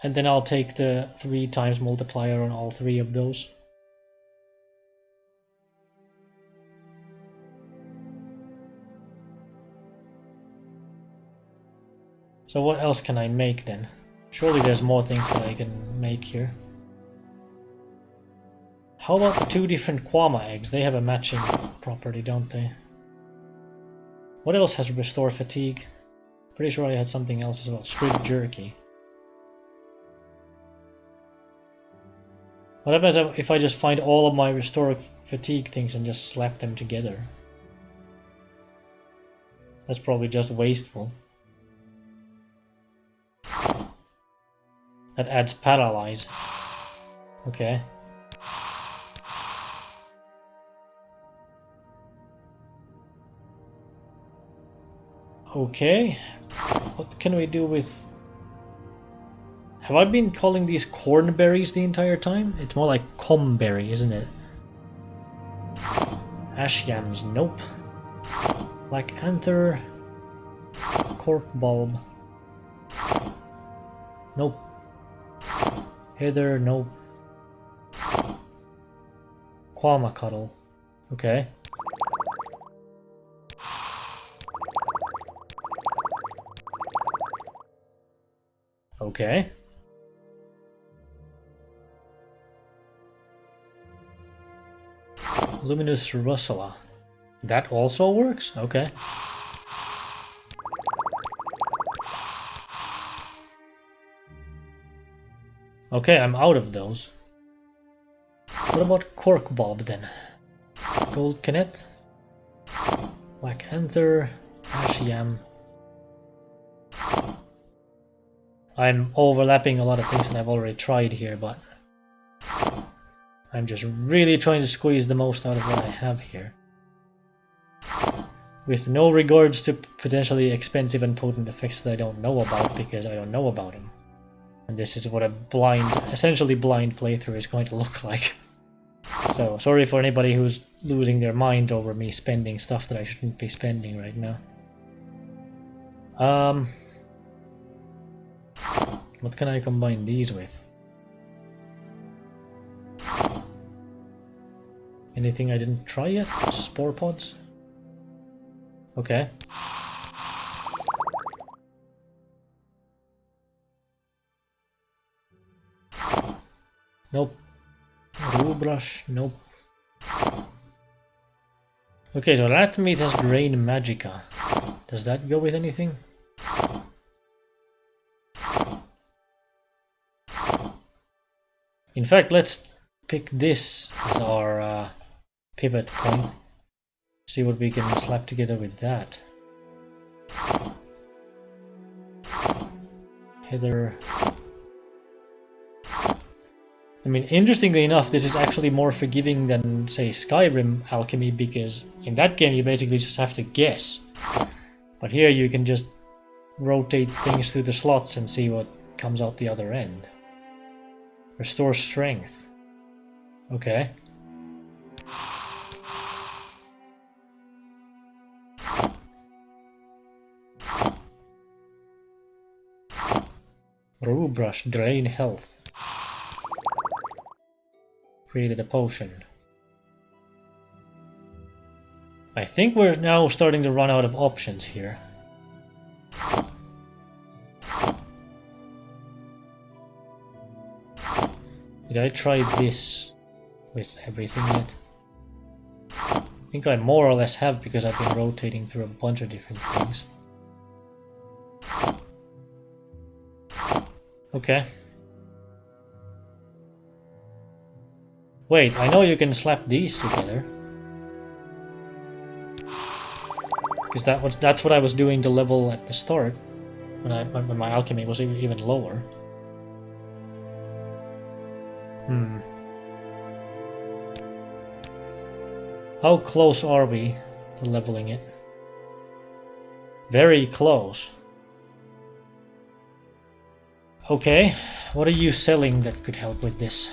And then I'll take the 3 times multiplier on all 3 of those. So what else can I make then? Surely there's more things that I can make here. How about the 2 different Quama eggs? They have a matching property, don't they? What else has Restore Fatigue? Pretty sure I had something else as well. Squid Jerky. What happens if I just find all of my Restore Fatigue things and just slap them together? That's probably just wasteful. That adds Paralyze. Okay. Okay. What can we do with... Have I been calling these cornberries the entire time? It's more like comberry, isn't it? Ash yams, nope. Black anther. Cork bulb. Nope. Heather, nope. Quama cuddle. Okay. Okay. Luminous Russula. That also works? Okay. Okay, I'm out of those. What about Cork Bulb then? Gold Kinet? Black Anther? Ash Yam? I'm overlapping a lot of things that I've already tried here, but I'm just really trying to squeeze the most out of what I have here. With no regards to potentially expensive and potent effects that I don't know about, because I don't know about them. And this is what a blind, essentially blind playthrough is going to look like. So, sorry for anybody who's losing their mind over me spending stuff that I shouldn't be spending right now. What can I combine these with? Anything I didn't try yet? Spore pods? Okay. Nope. Rule brush, nope. Okay, so rat meat has drain magicka. Does that go with anything? In fact, let's pick this as our pivot point. See what we can slap together with that. Heather. I mean, interestingly enough, this is actually more forgiving than, say, Skyrim alchemy, because in that game you basically just have to guess. But here you can just rotate things through the slots and see what comes out the other end. Restore strength. Okay. Rue brush, drain health. Created a potion. I think we're now starting to run out of options here. Did I try this with everything yet? I think I more or less have, because I've been rotating through a bunch of different things. Okay. Wait, I know you can slap these together. Because that's what I was doing to level at the start, when my alchemy was even lower. How close are we to leveling it? Very close. Okay, what are you selling that could help with this?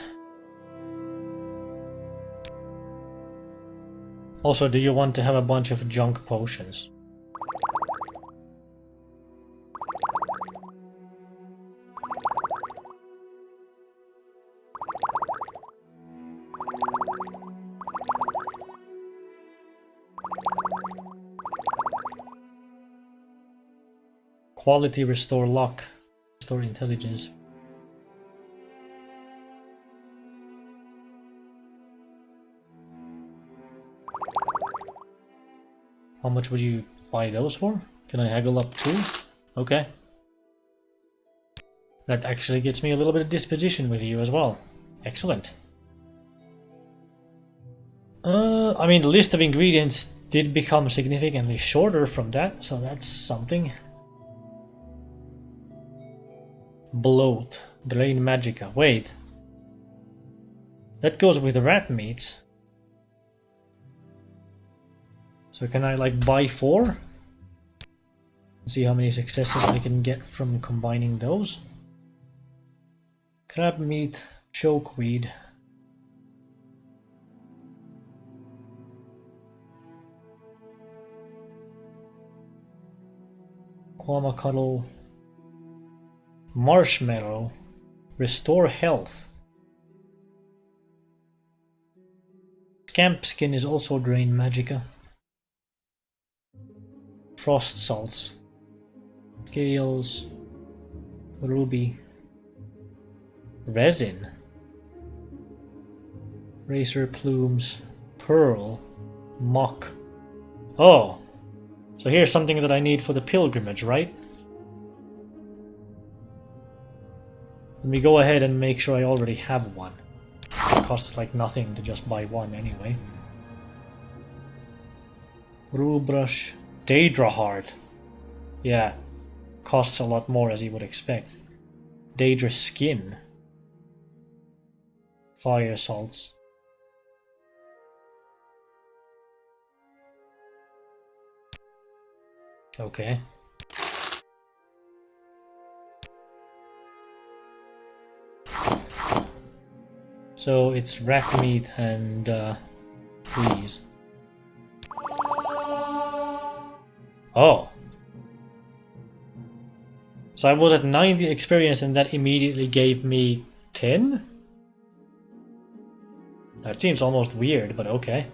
Also, do you want to have a bunch of junk potions? Quality restore luck, restore intelligence. How much would you buy those for? Can I haggle up too? Okay. That actually gets me a little bit of disposition with you as well. Excellent. I mean, the list of ingredients did become significantly shorter from that, so that's something. Bloat. Drain magicka. Wait. That goes with the rat meats. So can I like buy 4? See how many successes I can get from combining those. Crab meat, chokeweed. Quama cuddle. Marshmallow. Restore health. Scamp skin is also drain magicka. Frost salts. Scales. Ruby. Resin. Razor plumes. Pearl. Mock. Oh! So here's something that I need for the pilgrimage, right? Let me go ahead and make sure I already have one. It costs like nothing to just buy one anyway. Rule brush. Daedra heart. Yeah. Costs a lot more, as you would expect. Daedra skin. Fire salts. Okay. So it's rat meat and these. Oh. So I was at 90 experience and that immediately gave me 10? That seems almost weird, but okay.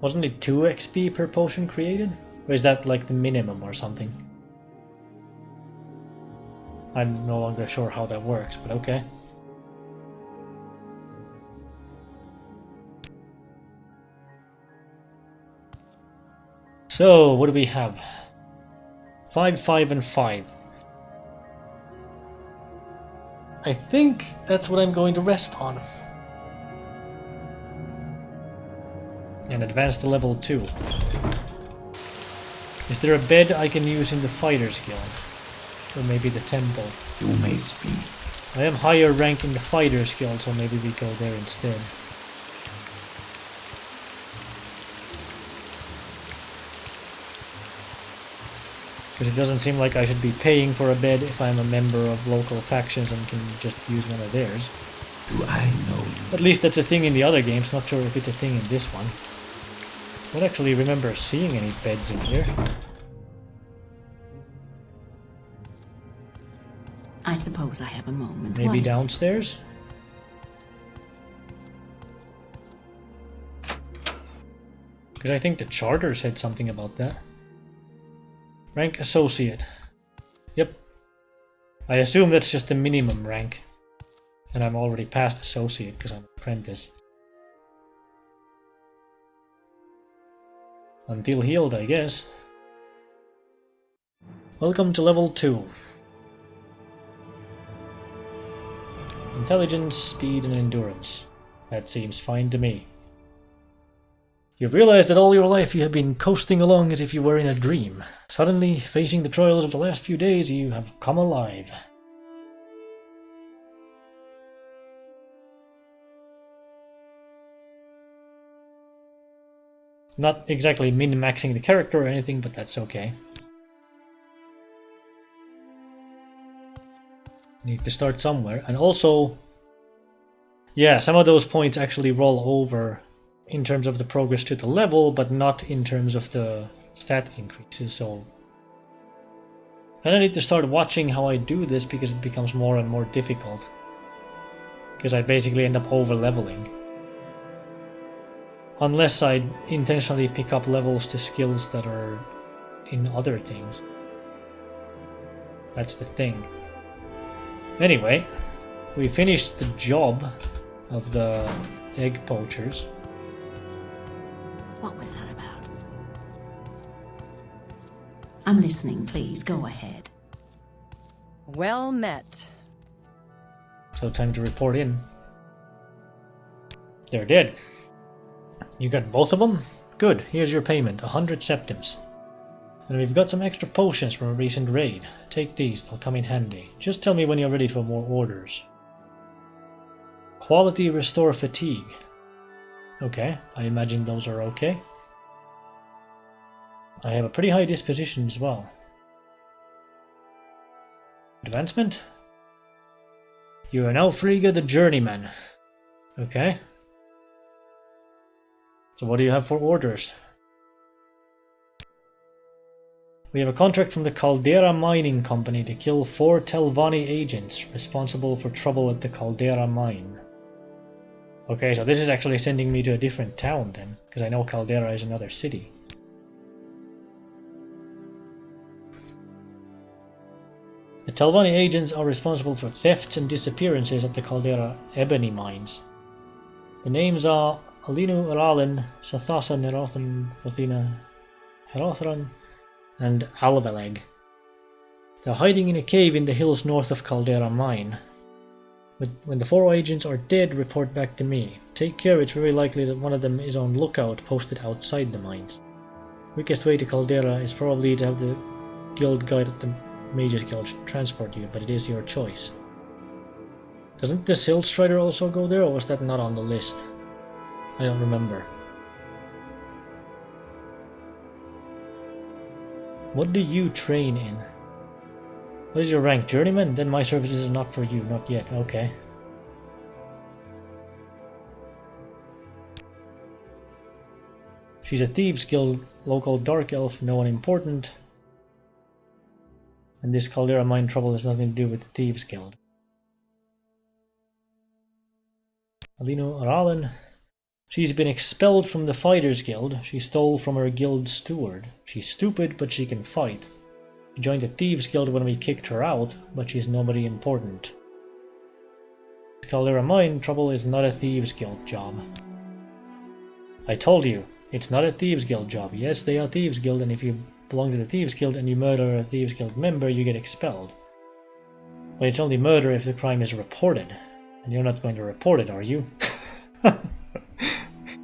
Wasn't it 2 XP per potion created? Or is that like the minimum or something? I'm no longer sure how that works, but okay. So, what do we have? 5, 5, and 5. I think that's what I'm going to rest on. And advance to level 2. Is there a bed I can use in the Fighters Guild? Or maybe the temple? You may speak. I am higher rank in the Fighters Guild, so maybe we go there instead. Because it doesn't seem like I should be paying for a bed if I'm a member of local factions and can just use one of theirs. Do I know you? At least that's a thing in the other games, not sure if it's a thing in this one. I don't actually remember seeing any beds in here. I suppose I have a moment. What Maybe is it? downstairs? Because I think the charter said something about that. Rank Associate. Yep. I assume that's just the minimum rank. And I'm already past Associate because I'm an apprentice. Until healed, I guess. Welcome to level 2. Intelligence, speed, and endurance. That seems fine to me. You've realized that all your life you have been coasting along as if you were in a dream. Suddenly, facing the trials of the last few days, you have come alive. Not exactly min-maxing the character or anything, but that's okay. Need to start somewhere. And also, yeah, some of those points actually roll over in terms of the progress to the level, but not in terms of the stat increases, so I need to start watching how I do this because it becomes more and more difficult. Because I basically end up over-leveling. Unless I intentionally pick up levels to skills that are in other things. That's the thing. Anyway, we finished the job of the egg poachers. What was that about? I'm listening, please. Go ahead. Well met. So time to report in. They're dead. You got both of them? Good, here's your payment, 100 septims. And we've got some extra potions from a recent raid. Take these, they'll come in handy. Just tell me when you're ready for more orders. Quality restore fatigue. Okay, I imagine those are okay. I have a pretty high disposition as well. Advancement? You are now Frigga the Journeyman. Okay. So what do you have for orders? We have a contract from the Caldera Mining Company to kill 4 Telvanni agents responsible for trouble at the Caldera Mine. Okay, so this is actually sending me to a different town then, because I know Caldera is another city. The Telvanni agents are responsible for thefts and disappearances at the Caldera Ebony Mines. The names are Alinu Uralin, Sathasa Nerothan Rothina Herothran, and Alveleg. They're hiding in a cave in the hills north of Caldera Mine. But when the 4 agents are dead, report back to me. Take care, it's very likely that one of them is on lookout posted outside the mines. Quickest way to Caldera is probably to have the guild guide at the Mages Guild transport you, but it is your choice. Doesn't the Silt Strider also go there, or was that not on the list? I don't remember. What do you train in? What is your rank? Journeyman? Then my services is not for you, not yet. Okay. She's a Thieves Guild, local dark elf, no one important. And this Caldera Mine trouble has nothing to do with the Thieves Guild. Alinu Aralen. She's been expelled from the Fighters Guild. She stole from her guild steward. She's stupid, but she can fight. She joined the Thieves Guild when we kicked her out, but she's nobody important. Caldera Mine trouble is not a Thieves Guild job. I told you, It's not a Thieves Guild job. Yes, they are Thieves Guild, and if you belong to the Thieves Guild and you murder a Thieves Guild member, you get expelled. But it's only murder if the crime is reported. And you're not going to report it, are you?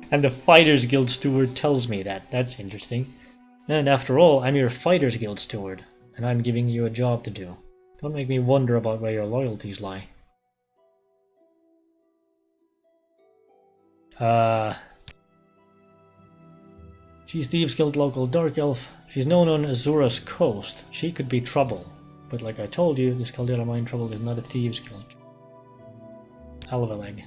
And the Fighters Guild steward tells me that. That's interesting. And after all, I'm your Fighters Guild steward, and I'm giving you a job to do. Don't make me wonder about where your loyalties lie. She's Thieves Guild local dark elf. She's known on Azura's coast. She could be trouble. But like I told you, this Caldera Mine trouble is not a Thieves Guild. Alvaleg.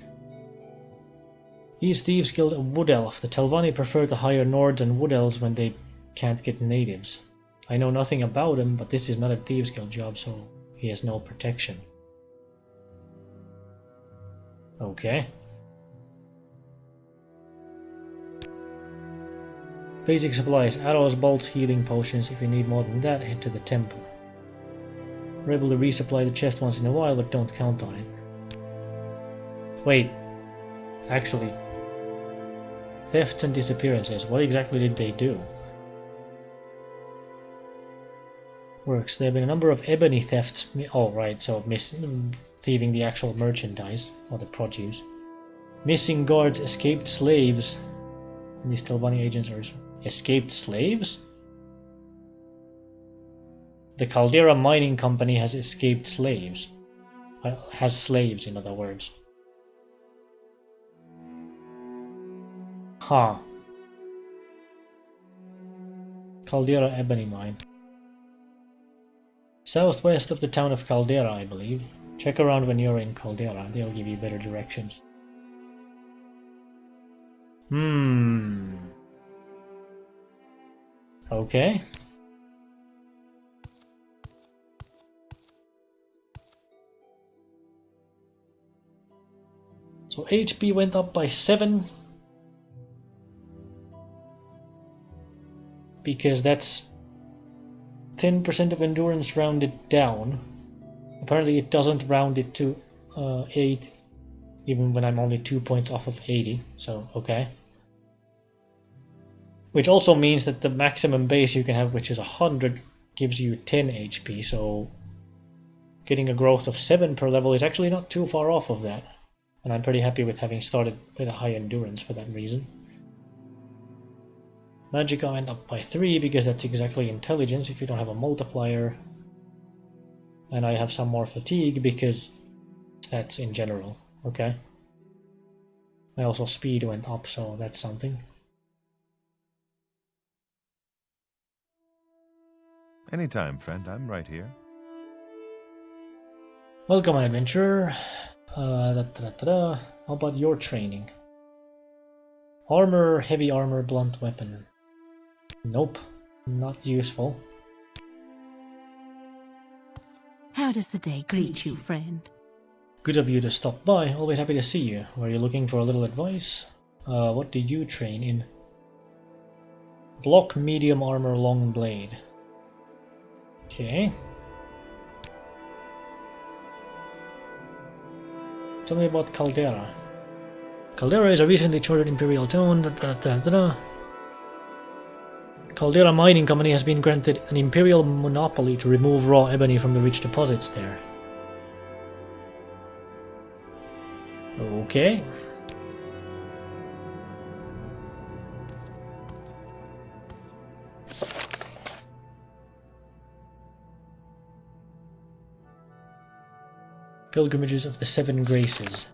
He's Thieves Guild a wood elf. The Telvanni prefer to hire Nords and wood elves when they can't get natives. I know nothing about him, but this is not a Thieves Guild job, so he has no protection. Okay. Basic supplies, arrows, bolts, healing potions. If you need more than that, head to the temple. We're able to resupply the chest once in a while, but don't count on it. Wait. Actually. Thefts and disappearances. What exactly did they do? Works. There have been a number of ebony thefts. Oh, right, so thieving the actual merchandise, or the produce. Missing guards, escaped slaves. These Telvanni agents are escaped slaves? The Caldera Mining Company has escaped slaves. Has slaves, in other words. Huh. Caldera Ebony Mine. Southwest of the town of Caldera, I believe. Check around when you're in Caldera, they'll give you better directions. Okay. So HP went up by 7. Because that's 10% of endurance rounded down. Apparently it doesn't round it to 8, even when I'm only 2 points off of 80, so okay. Which also means that the maximum base you can have, which is 100, gives you 10 HP, so getting a growth of 7 per level is actually not too far off of that. And I'm pretty happy with having started with a high endurance for that reason. Magicka went up by 3 because that's exactly intelligence if you don't have a multiplier. And I have some more fatigue because that's in general, okay? And also speed went up, so that's something. Anytime, friend. I'm right here. Welcome, adventurer. How about your training? Armor, heavy armor, blunt weapon. Nope, not useful. How does the day greet you, friend? Good of you to stop by. Always happy to see you. Were you looking for a little advice? What did you train in? Block, medium armor, long blade. Okay. Tell me about Caldera. Caldera is a recently chartered Imperial town. Caldera Mining Company has been granted an Imperial monopoly to remove raw ebony from the rich deposits there. Okay. Pilgrimages of the Seven Graces.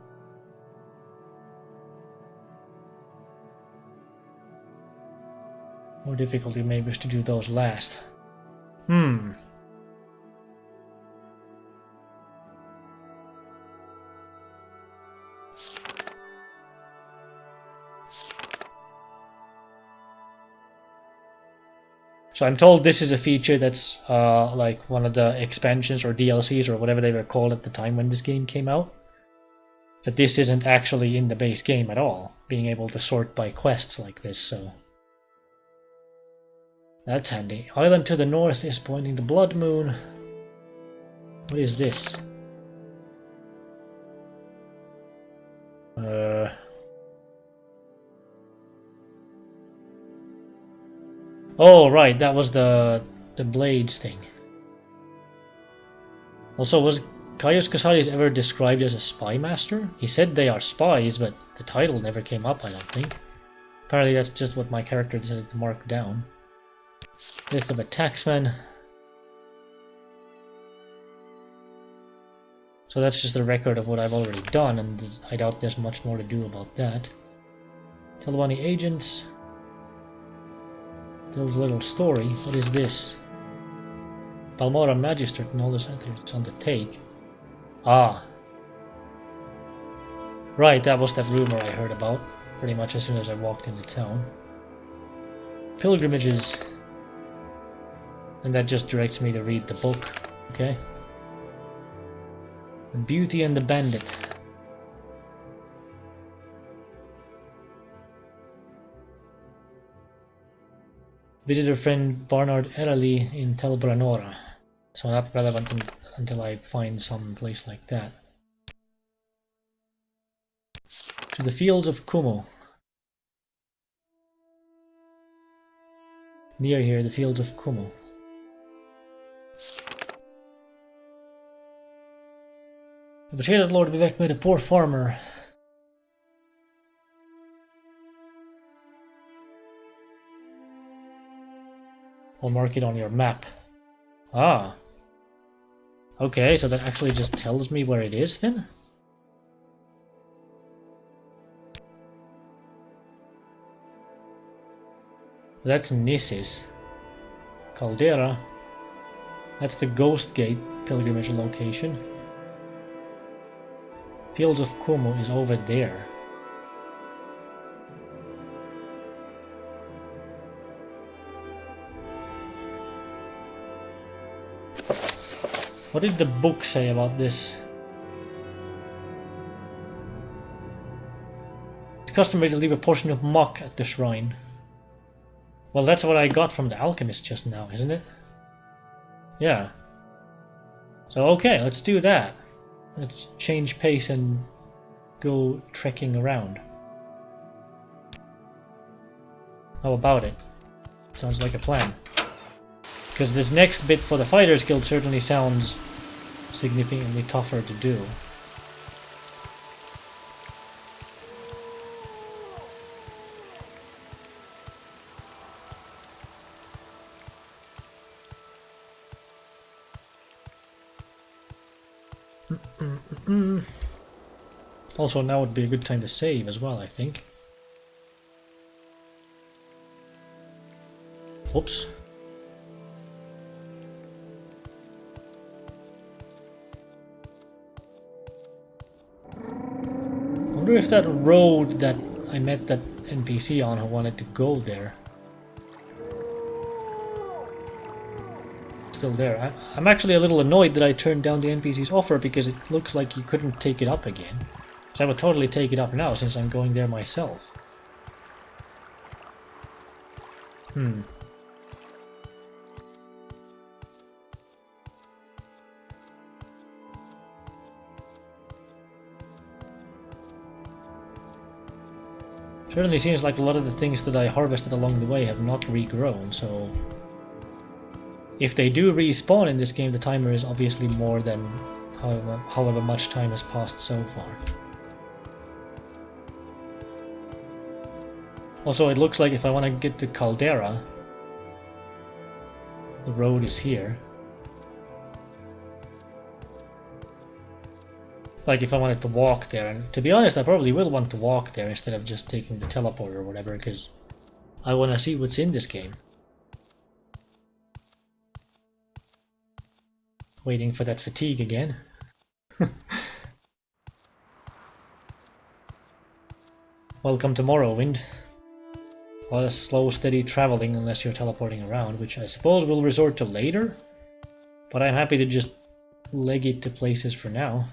More difficulty maybe is to do those last. So I'm told this is a feature that's like one of the expansions or DLCs or whatever they were called at the time when this game came out. That this isn't actually in the base game at all, being able to sort by quests like this, so... That's handy. Island to the north is pointing to Blood Moon. What is this? Oh, right, that was the blades thing. Also, was Caius Casares ever described as a spy master? He said they are spies, but the title never came up, I don't think. Apparently that's just what my character decided to mark down. Death of a taxman. So that's just a record of what I've already done, and I doubt there's much more to do about that. Talabani agents. Tells a little story. What is this? Balmora Magistrate and all this it's on the take. Ah. Right, that was that rumor I heard about. Pretty much as soon as I walked into town. Pilgrimages. And that just directs me to read the book. Okay. The Beauty and the Bandit. Visit her friend Barnard Erali in Tel Branora. So not relevant until I find some place like that. To the fields of Kumo. Near here, the fields of Kumo. I betrayed that Lord Vivek made a poor farmer. I'll mark it on your map. Ah. Okay, so that actually just tells me where it is then? That's Nissis. Caldera. That's the Ghost Gate pilgrimage location. Fields of Kumo is over there. What did the book say about this? It's customary to leave a portion of muck at the shrine. Well, that's what I got from the alchemist just now, isn't it? Yeah. So okay, let's do that. Let's change pace and go trekking around. How about it? Sounds like a plan. Because this next bit for the Fighters Guild certainly sounds significantly tougher to do. Also, now would be a good time to save as well, I think. Oops. I wonder if that road that I met that NPC on who wanted to go there. Still there. I'm actually a little annoyed that I turned down the NPC's offer because it looks like you couldn't take it up again. So I would totally take it up now since I'm going there myself. Certainly seems like a lot of the things that I harvested along the way have not regrown, so... If they do respawn in this game, the timer is obviously more than however much time has passed so far. Also, it looks like if I want to get to Caldera, the road is here. Like if I wanted to walk there, and to be honest, I probably will want to walk there instead of just taking the teleport or whatever, because I want to see what's in this game. Waiting for that fatigue again. Welcome to Morrowind. A lot of slow, steady traveling unless you're teleporting around, which I suppose we'll resort to later. But I'm happy to just leg it to places for now.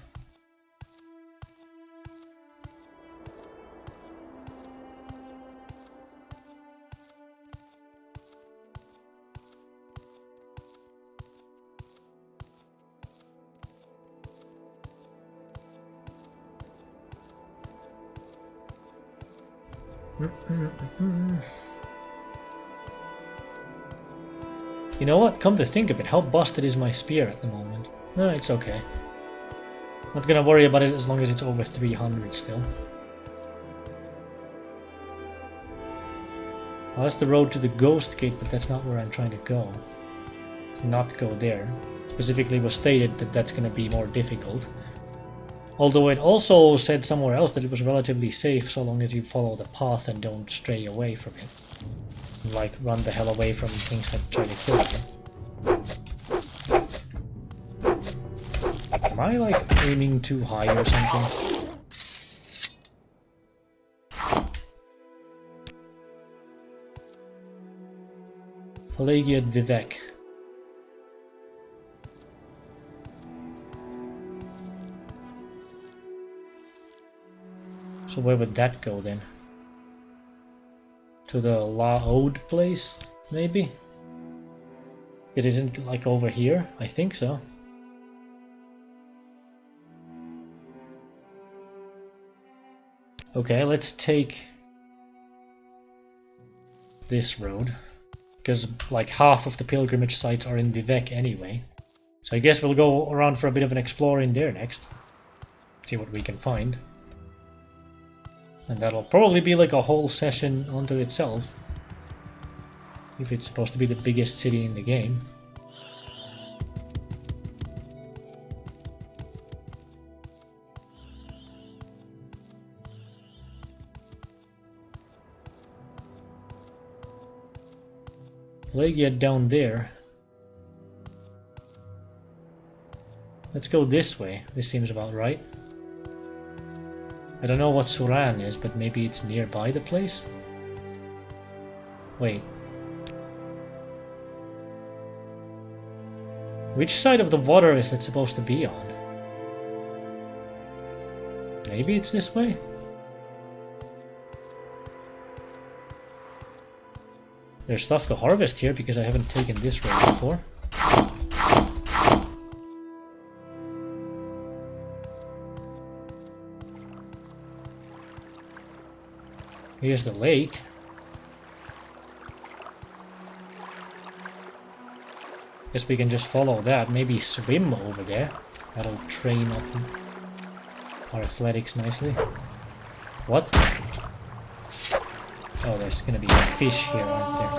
You know what? Come to think of it, how busted is my spear at the moment? It's okay. Not gonna worry about it as long as it's over 300 still. Well, that's the road to the Ghost Gate, but that's not where I'm trying to go. Let's not go there. Specifically was stated that that's gonna be more difficult. Although it also said somewhere else that it was relatively safe so long as you follow the path and don't stray away from it. Like, run the hell away from things that try to kill you. Am I, like, aiming too high or something? Pelagiad Vivek. So where would that go then? To the La Ode place, maybe? It isn't like over here? I think so. Okay, let's take this road. Because like half of the pilgrimage sites are in Vivek anyway. So I guess we'll go around for a bit of an explore in there next. See what we can find. And that'll probably be like a whole session unto itself. If it's supposed to be the biggest city in the game. Pelagiad down there. Let's go this way. This seems about right. I don't know what Suran is, but maybe it's nearby the place? Wait. Which side of the water is that supposed to be on? Maybe it's this way? There's stuff to harvest here because I haven't taken this road before. Here's the lake. Guess we can just follow that. Maybe swim over there. That'll train up our athletics nicely. What? Oh, there's gonna be fish here, aren't there?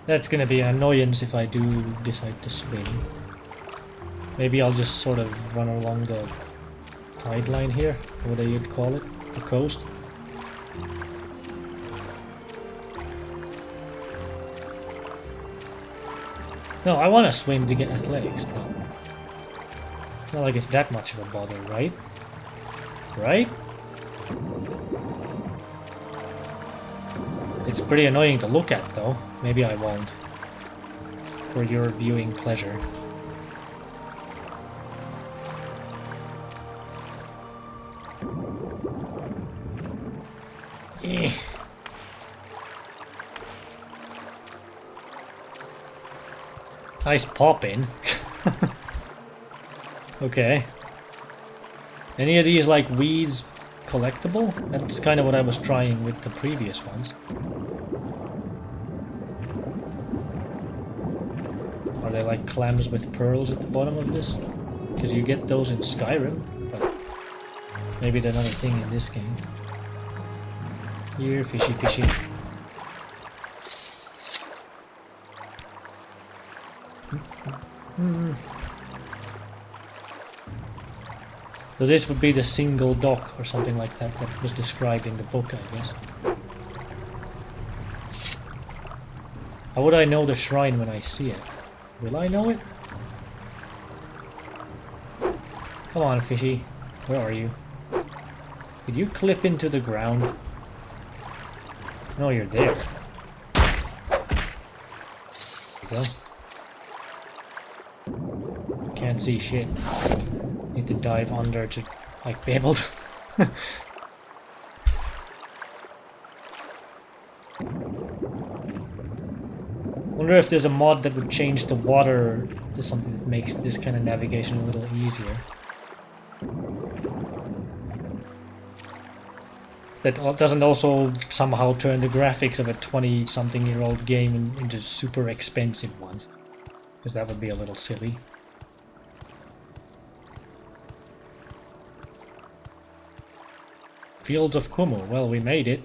That's gonna be an annoyance if I do decide to swim. Maybe I'll just sort of run along the tide line here, whatever you'd call it, the coast. No, I want to swim to get athletics now. It's not like it's that much of a bother, right? Right? It's pretty annoying to look at, though. Maybe I won't. For your viewing pleasure. Eh. Nice pop-in. Okay. Any of these, like, weeds collectible? That's kind of what I was trying with the previous ones. Are they like clams with pearls at the bottom of this? Because you get those in Skyrim, but maybe they're not a thing in this game. Here, fishy, fishy. So this would be the single dock or something like that that was described in the book, I guess. How would I know the shrine when I see it? Will I know it? Come on, fishy. Where are you? Did you clip into the ground? No, you're there. There you go. Can't see shit. Need to dive under to, like, be able to... Wonder if there's a mod that would change the water to something that makes this kind of navigation a little easier. that doesn't also somehow turn the graphics of a 20-something-year-old game into super expensive ones. Because that would be a little silly. Fields of Kumu. Well, we made it.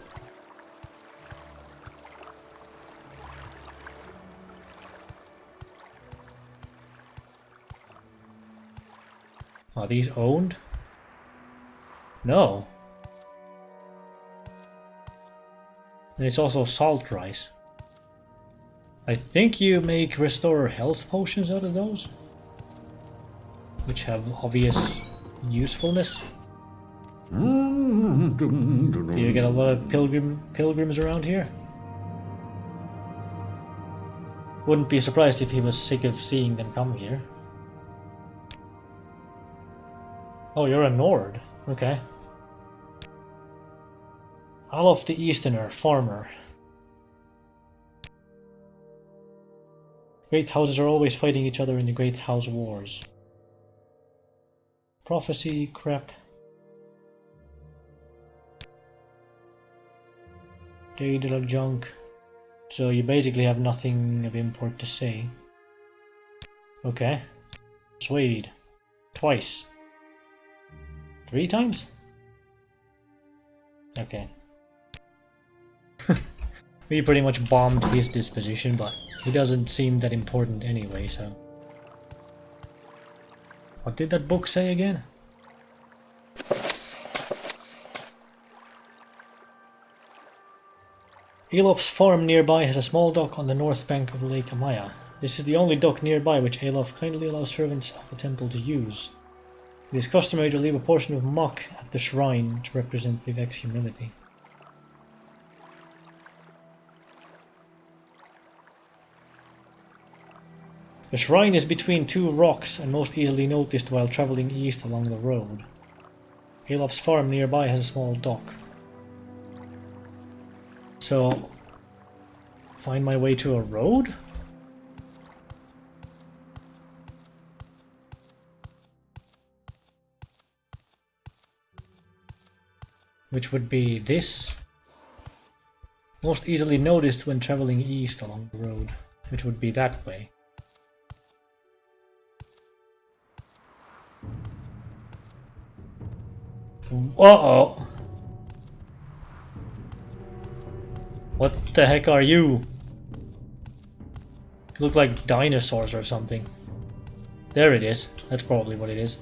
Are these owned? No. And it's also salt rice. I think you make restore health potions out of those, which have obvious usefulness. Do you get a lot of pilgrims around here? Wouldn't be surprised if he was sick of seeing them come here. Oh, you're a Nord. Okay. Alof the Easterner, farmer. Great houses are always fighting each other in the Great House Wars. Prophecy, crap. Day of junk. So you basically have nothing of import to say. Okay. Swede. Twice. 3 times? Okay. We pretty much bombed his disposition, but he doesn't seem that important anyway, so... What did that book say again? Elof's farm nearby has a small dock on the north bank of Lake Amaya. This is the only dock nearby which Elof kindly allows servants of the temple to use. It is customary to leave a portion of muck at the shrine to represent Vivek's humility. The shrine is between 2 rocks and most easily noticed while traveling east along the road. Elof's farm nearby has a small dock. So, find my way to a road? Which would be this. Most easily noticed when traveling east along the road, which would be that way. Uh-oh! What the heck are you? You look like dinosaurs or something. There it is. That's probably what it is.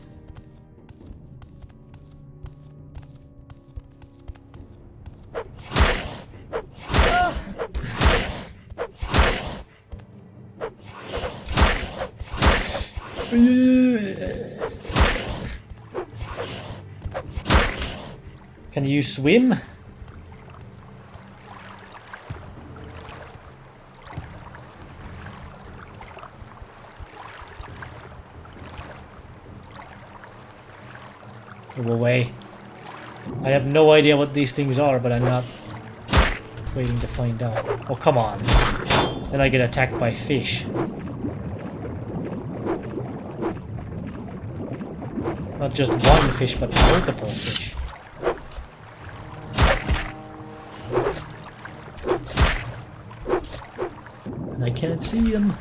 Can you swim? Go away. I have no idea what these things are, but I'm not waiting to find out. Oh, come on. Then I get attacked by fish. Not just one fish, but multiple fish. And I can't see him.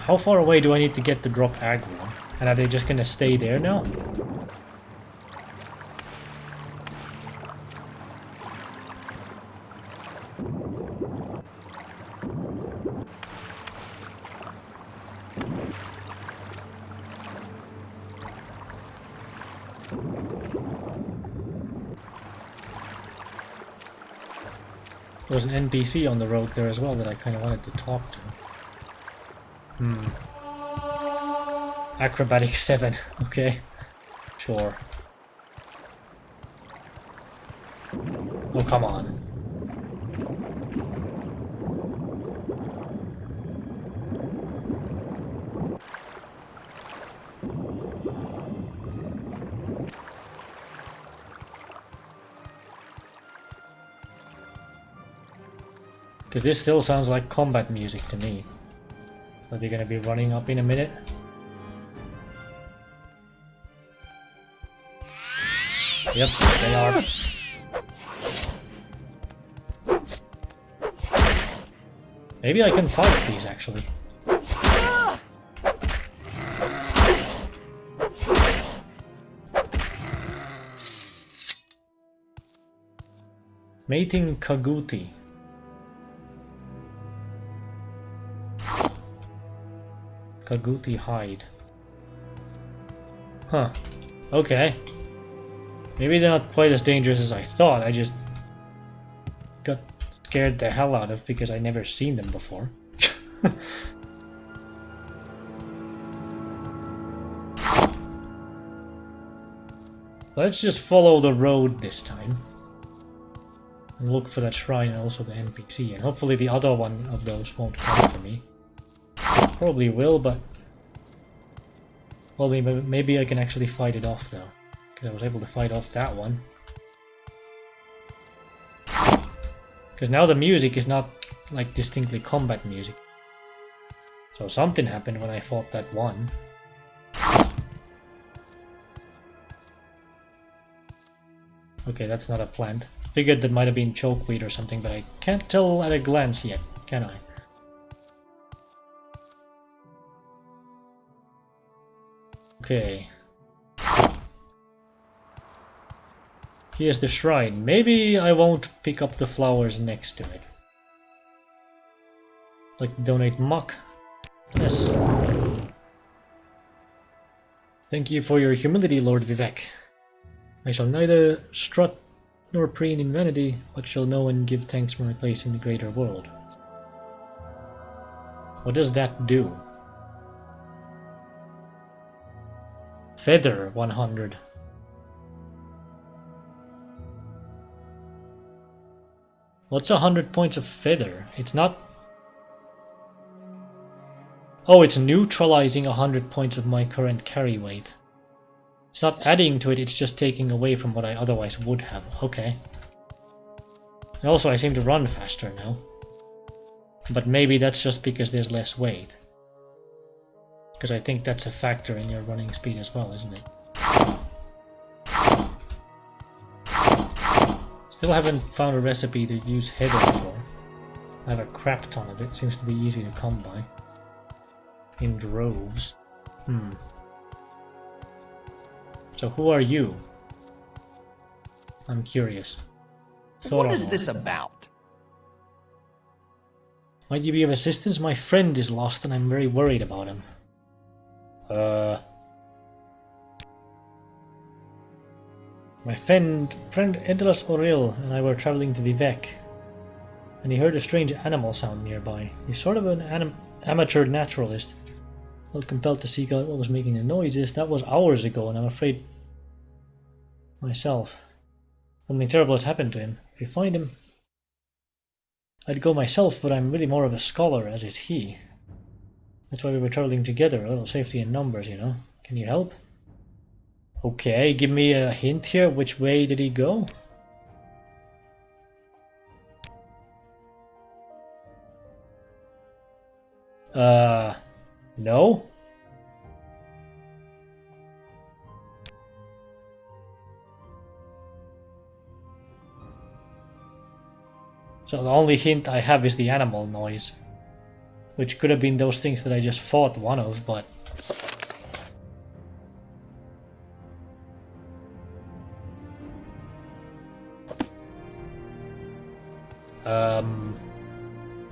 How far away do I need to get to drop aggro? And are they just gonna stay there now? There was an NPC on the road there as well that I kind of wanted to talk to. Acrobatics 7, okay. Sure. Oh, come on. Because this still sounds like combat music to me. Are they gonna be running up in a minute? Yep, they are. Maybe I can fight these actually. Mating Kaguti. Kaguti hide. Huh. Okay. Maybe they're not quite as dangerous as I thought. I just got scared the hell out of because I never seen them before. Let's just follow the road this time. And look for that shrine and also the NPC. And hopefully the other one of those won't come for me. Probably will, but... well, maybe I can actually fight it off though. Because I was able to fight off that one. Because now the music is not like distinctly combat music. So something happened when I fought that one. Okay, that's not a plant. Figured that might have been chokeweed or something, but I can't tell at a glance yet, can I? Okay. Here's the shrine. Maybe I won't pick up the flowers next to it. Like donate muck. Yes. Thank you for your humility, Lord Vivek. I shall neither strut nor preen in vanity, but shall know and give thanks for my place in the greater world. What does that do? Feather 100. What's 100 points of feather? It's not... oh, it's neutralizing 100 points of my current carry weight. It's not adding to it, it's just taking away from what I otherwise would have. Okay. And also I seem to run faster now. But maybe that's just because there's less weight. Because I think that's a factor in your running speed as well, isn't it? Still haven't found a recipe to use heather for. I have a crap ton of it, seems to be easy to come by. In droves. So who are you? I'm curious. What is this about? Might you be of assistance? My friend is lost and I'm very worried about him. My friend Endelas Oril and I were traveling to Vivek, and he heard a strange animal sound nearby. He's sort of an amateur naturalist. Felt compelled to seek out what was making the noises. That was hours ago, and I'm afraid myself. Something terrible has happened to him. If you find him, I'd go myself, but I'm really more of a scholar, as is he. That's why we were traveling together, a little safety in numbers, you know. Can you help? Okay, give me a hint here. Which way did he go? No? So the only hint I have is the animal noise. Which could have been those things that I just fought one of, but...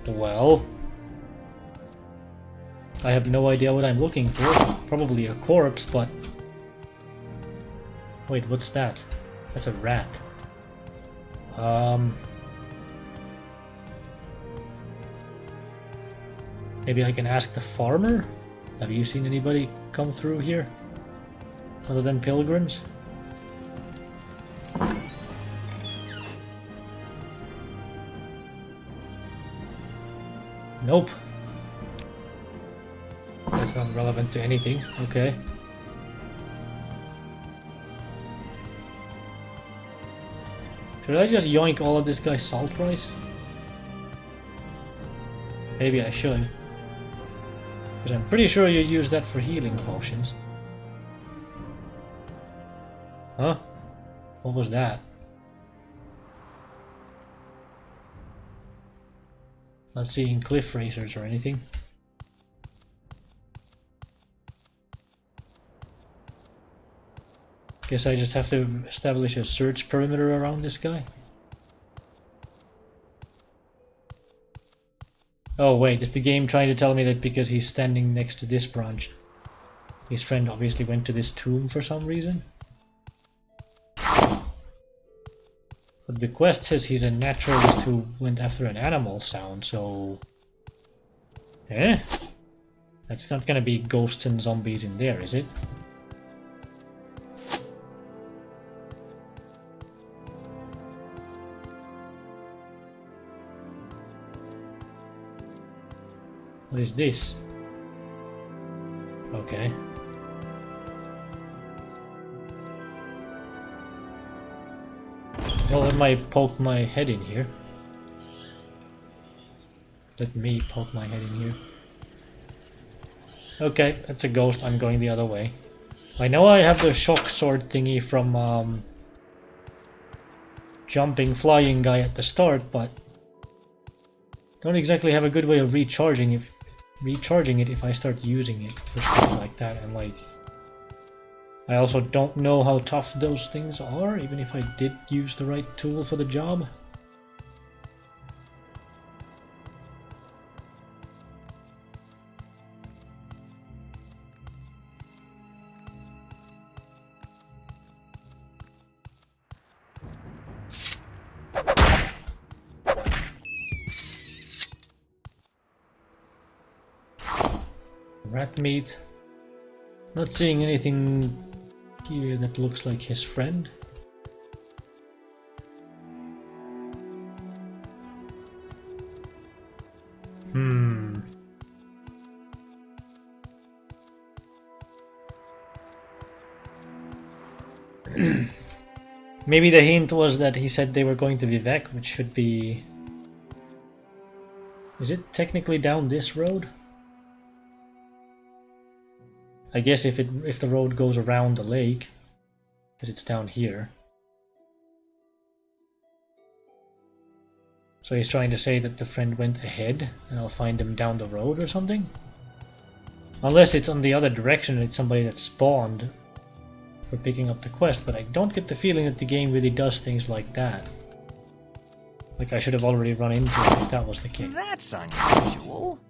well... I have no idea what I'm looking for. Probably a corpse, but... wait, what's that? That's a rat. Maybe I can ask the farmer? Have you seen anybody come through here? Other than pilgrims? Nope. That's not relevant to anything. Okay. Should I just yoink all of this guy's salt rice? Maybe I should. Because I'm pretty sure you use that for healing potions. Huh? What was that? Not seeing cliff racers or anything. Guess I just have to establish a search perimeter around this guy. Oh wait, is the game trying to tell me that because he's standing next to this branch, his friend obviously went to this tomb for some reason? But the quest says he's a naturalist who went after an animal sound, so... Eh? That's not gonna be ghosts and zombies in there, is it? What is this? Okay. Well, let me poke my head in here. Let me poke my head in here. Okay, that's a ghost. I'm going the other way. I know I have the shock sword thingy from jumping, flying guy at the start, but don't exactly have a good way of recharging it if I start using it for stuff like that. And like, I also don't know how tough those things are, even if I did use the right tool for the job. Rat meat. Not seeing anything here that looks like his friend. Maybe the hint was that he said they were going to Vivek, which should be... Is it technically down this road? I guess if the road goes around the lake, because it's down here. So he's trying to say that the friend went ahead, and I'll find him down the road or something? Unless it's on the other direction and it's somebody that spawned for picking up the quest, but I don't get the feeling that the game really does things like that. Like I should have already run into it if that was the case. That's unusual.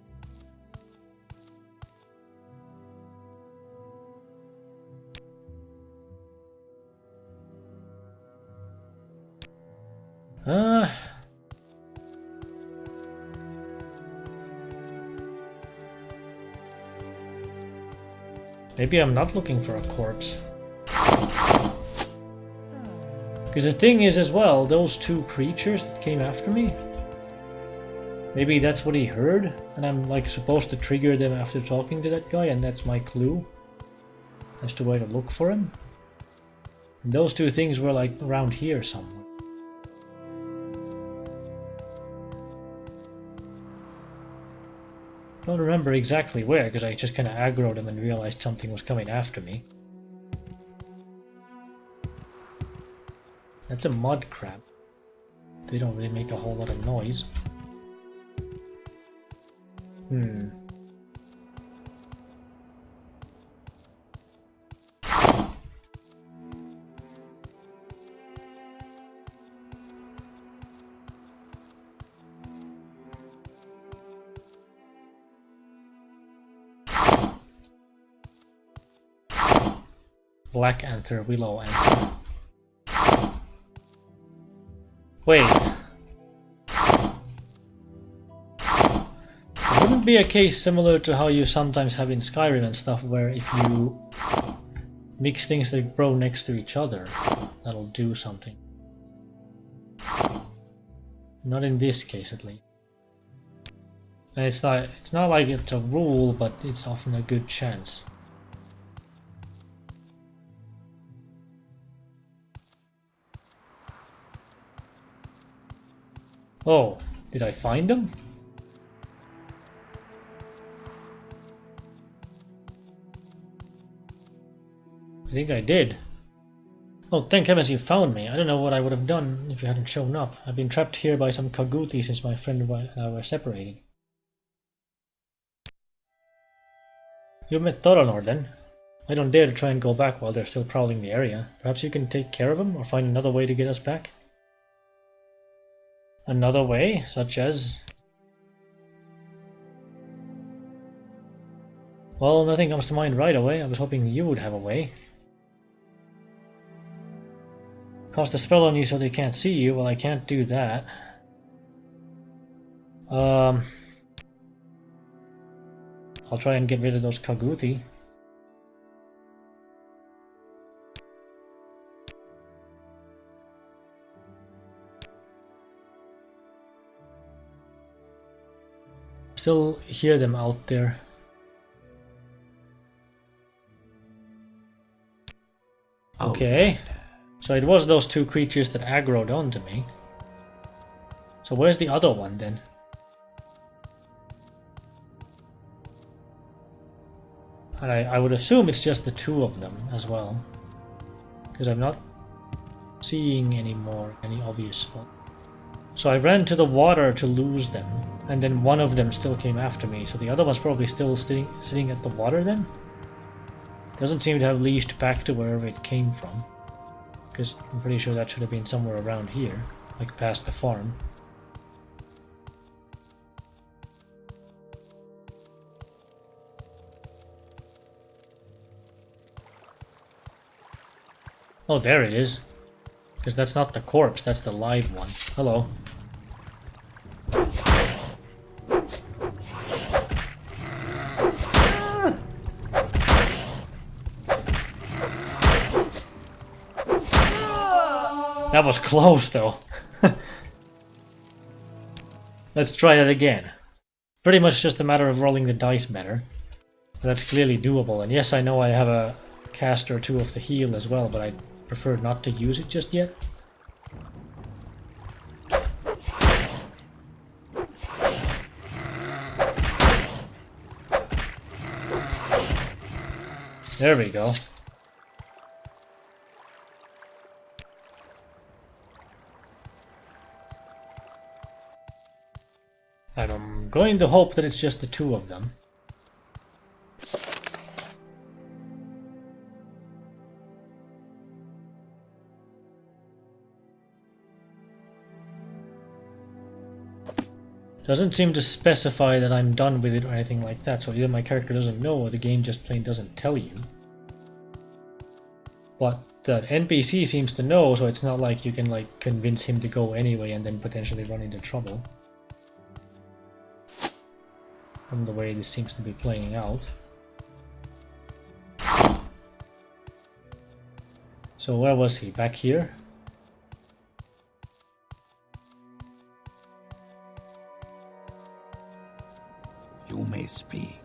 Maybe I'm not looking for a corpse. Because the thing is as well, those two creatures that came after me, maybe that's what he heard, and I'm like supposed to trigger them after talking to that guy, and that's my clue as to where to look for him. And those two things were like around here somewhere. Don't remember exactly where, because I just kind of aggroed them and realized something was coming after me. That's a mud crab. They don't really make a whole lot of noise. Black anther, willow anther. Wait. It wouldn't be a case similar to how you sometimes have in Skyrim and stuff, where if you mix things that grow next to each other, that'll do something. Not in this case, at least. And it's not like it's a rule, but it's often a good chance. Oh, did I find them? I think I did. Oh, thank heavens you found me. I don't know what I would have done if you hadn't shown up. I've been trapped here by some Kaguti since my friend and I were separated. You met Thoronor then? I don't dare to try and go back while they're still prowling the area. Perhaps you can take care of them or find another way to get us back? Another way? Such as? Well, nothing comes to mind right away. I was hoping you would have a way. Cast a spell on you so they can't see you. Well, I can't do that. I'll try and get rid of those Kaguti. Still hear them out there. Okay. So it was those two creatures that aggroed onto me. So where's the other one then? And I would assume it's just the two of them as well. Because I'm not seeing any obvious spot. So I ran to the water to lose them. And then one of them still came after me. So the other one's probably still sitting at the water then? Doesn't seem to have leashed back to wherever it came from. Because I'm pretty sure that should have been somewhere around here, like past the farm. Oh, there it is. Because that's not the corpse, that's the live one. Hello. That was close, though. Let's try that again. Pretty much just a matter of rolling the dice better. But that's clearly doable. And yes, I know I have a cast or two of the heal as well, but I prefer not to use it just yet. There we go. I'm going to hope that it's just the two of them. Doesn't seem to specify that I'm done with it or anything like that, so either my character doesn't know or the game just plain doesn't tell you. But the NPC seems to know, so it's not like you can like convince him to go anyway and then potentially run into trouble. From the way this seems to be playing out. So where was he? Back here? You may speak.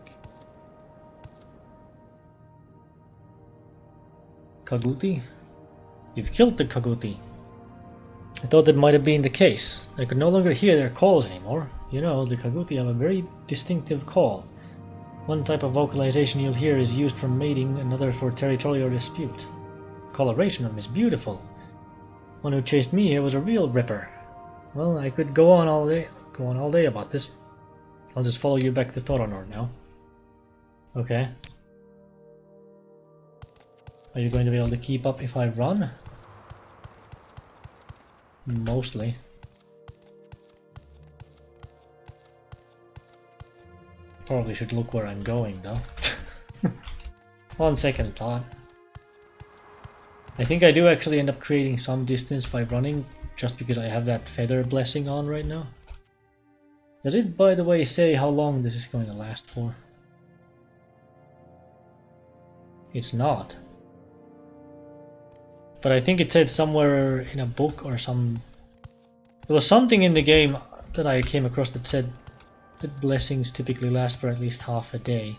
Kaguti? You've killed the Kaguti. I thought that might have been the case. I could no longer hear their calls anymore. You know, the Kaguti have a very distinctive call. One type of vocalization you'll hear is used for mating, another for territorial dispute. Coloration of them is beautiful. One who chased me here was a real ripper. Well, I could go on all day about this. I'll just follow you back to Thoronor now. Okay. Are you going to be able to keep up if I run? Mostly. Probably should look where I'm going though. On second thought. I think I do actually end up creating some distance by running, just because I have that feather blessing on right now. Does it, by the way, say how long this is going to last for? It's not. But I think it said somewhere in a book or some... There was something in the game that I came across that said that blessings typically last for at least half a day.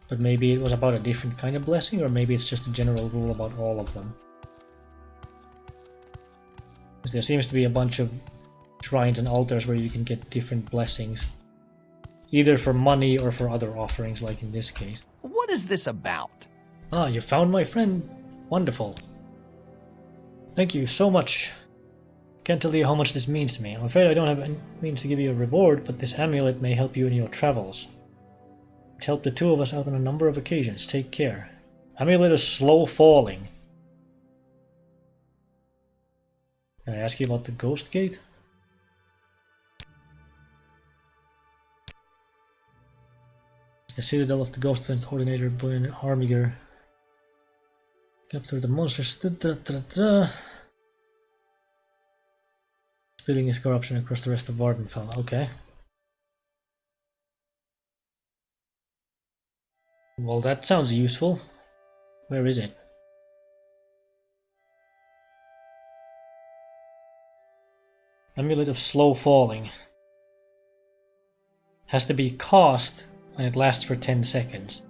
But maybe it was about a different kind of blessing, or maybe it's just a general rule about all of them. Because there seems to be a bunch of shrines and altars where you can get different blessings. Either for money or for other offerings, like in this case. What is this about? Ah, you found my friend. Wonderful. Thank you so much. Can't tell you how much this means to me. I'm afraid I don't have any means to give you a reward, but this amulet may help you in your travels. It's helped the two of us out on a number of occasions. Take care. Amulet is slow falling. Can I ask you about the ghost gate? The Citadel of the Ghost Prince Coordinator, Boyan Harmiger. Capture the monsters. Spilling his corruption across the rest of Vardenfell. Okay. Well, that sounds useful. Where is it? Amulet of Slow Falling. Has to be cast and it lasts for 10 seconds.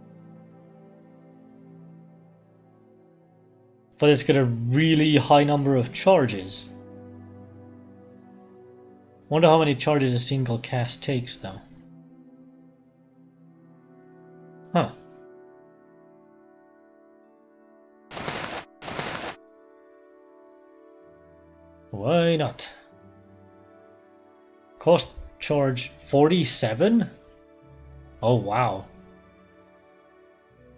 But it's got a really high number of charges. Wonder how many charges a single cast takes though. Huh. Why not? Cost charge 47? Oh wow.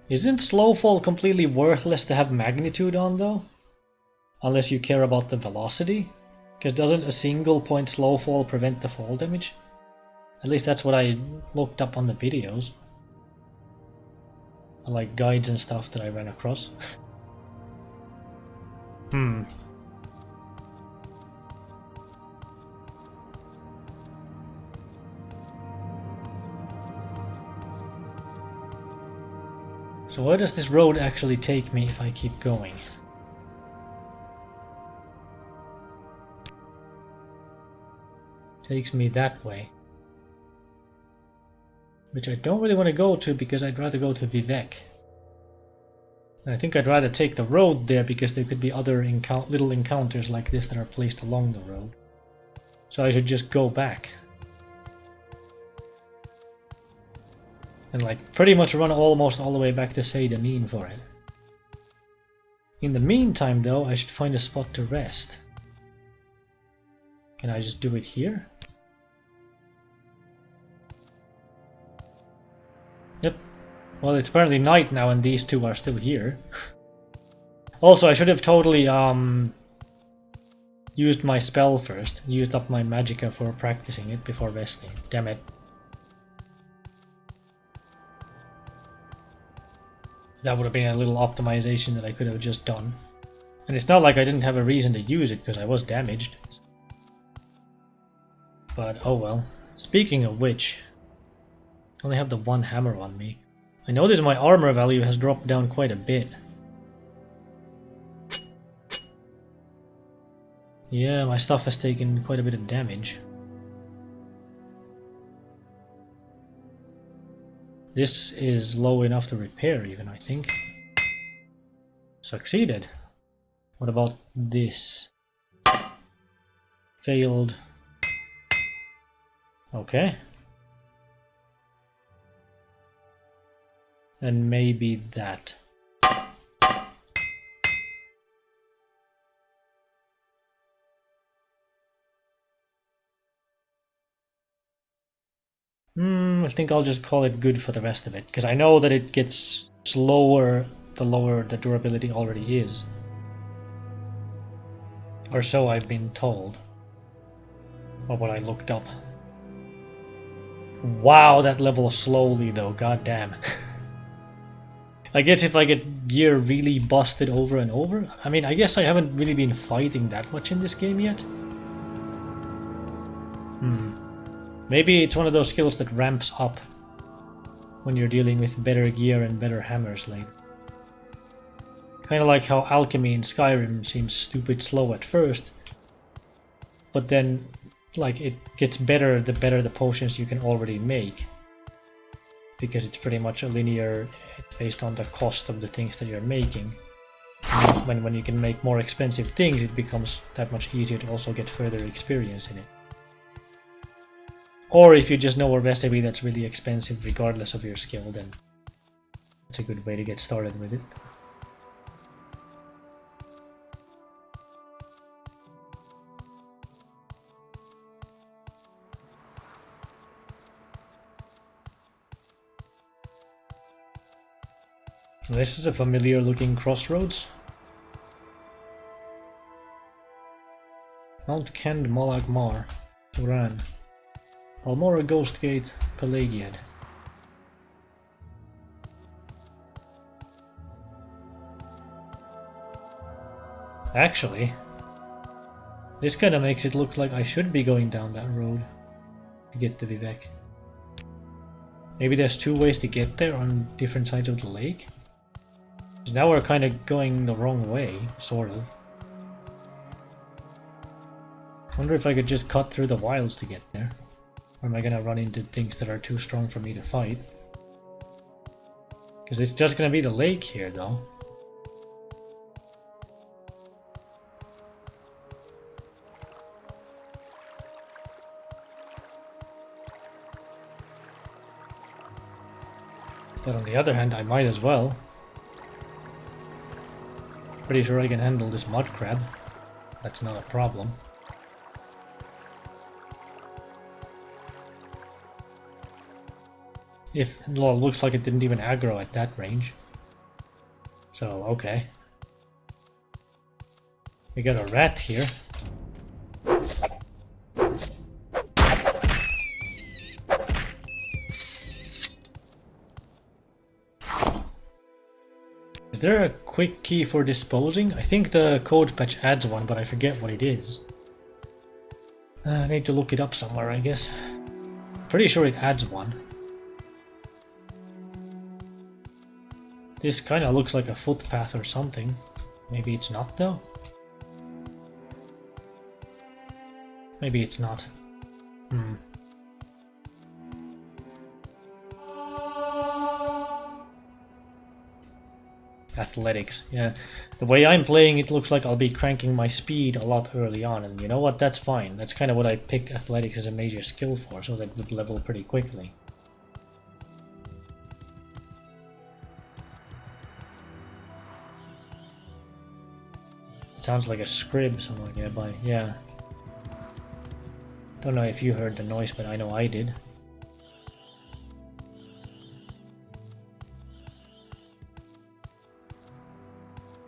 Isn't Slowfall completely worthless to have magnitude on though? Unless you care about the velocity? Because doesn't a single point Slowfall prevent the fall damage? At least that's what I looked up on the videos. Like guides and stuff that I ran across. So where does this road actually take me if I keep going? Takes me that way. Which I don't really want to go to because I'd rather go to Vivek. And I think I'd rather take the road there because there could be other little encounters like this that are placed along the road. So I should just go back. And like pretty much run almost all the way back to Seyda for it. In the meantime though, I should find a spot to rest. Can I just do it here? Yep. Well, it's apparently night now and these two are still here. Also, I should have totally used my spell first. Used up my magicka for practicing it before resting. Damn it. That would have been a little optimization that I could have just done. And it's not like I didn't have a reason to use it because I was damaged. But oh well. Speaking of which, I only have the one hammer on me. I notice my armor value has dropped down quite a bit. Yeah, my stuff has taken quite a bit of damage. This is low enough to repair even, I think. Succeeded. What about this? Failed. Okay. And maybe that. I think I'll just call it good for the rest of it, because I know that it gets slower the lower the durability already is. Or so I've been told. Or what I looked up. Wow, that levels slowly though, goddamn. I guess if I get gear really busted over and over. I mean, I guess I haven't really been fighting that much in this game yet. Maybe it's one of those skills that ramps up when you're dealing with better gear and better hammers later. Kind of like how alchemy in Skyrim seems stupid slow at first, but then like it gets better the better the potions you can already make, because it's pretty much a linear based on the cost of the things that you're making. When you can make more expensive things, it becomes that much easier to also get further experience in it. Or if you just know a recipe that's really expensive regardless of your skill, then it's a good way to get started with it. This is a familiar looking crossroads. Mount Kend Molagmar, Uran. Almora Ghostgate, Pelagiad. Actually, this kind of makes it look like I should be going down that road to get to Vivek. Maybe there's two ways to get there on different sides of the lake? 'Cause now we're kind of going the wrong way, sort of. Wonder if I could just cut through the wilds to get there. Or am I gonna run into things that are too strong for me to fight? Because it's just gonna be the lake here, though. But on the other hand, I might as well. Pretty sure I can handle this mud crab. That's not a problem. Well, it looks like it didn't even aggro at that range. So, okay. We got a rat here. Is there a quick key for disposing? I think the code patch adds one, but I forget what it is. I need to look it up somewhere, I guess. Pretty sure it adds one. This kind of looks like a footpath or something. Maybe it's not, though? Maybe it's not. Athletics, yeah. The way I'm playing, it looks like I'll be cranking my speed a lot early on, and you know what? That's fine. That's kind of what I picked athletics as a major skill for, so that it would level pretty quickly. It sounds like a scrib somewhere nearby, yeah. Don't know if you heard the noise, but I know I did.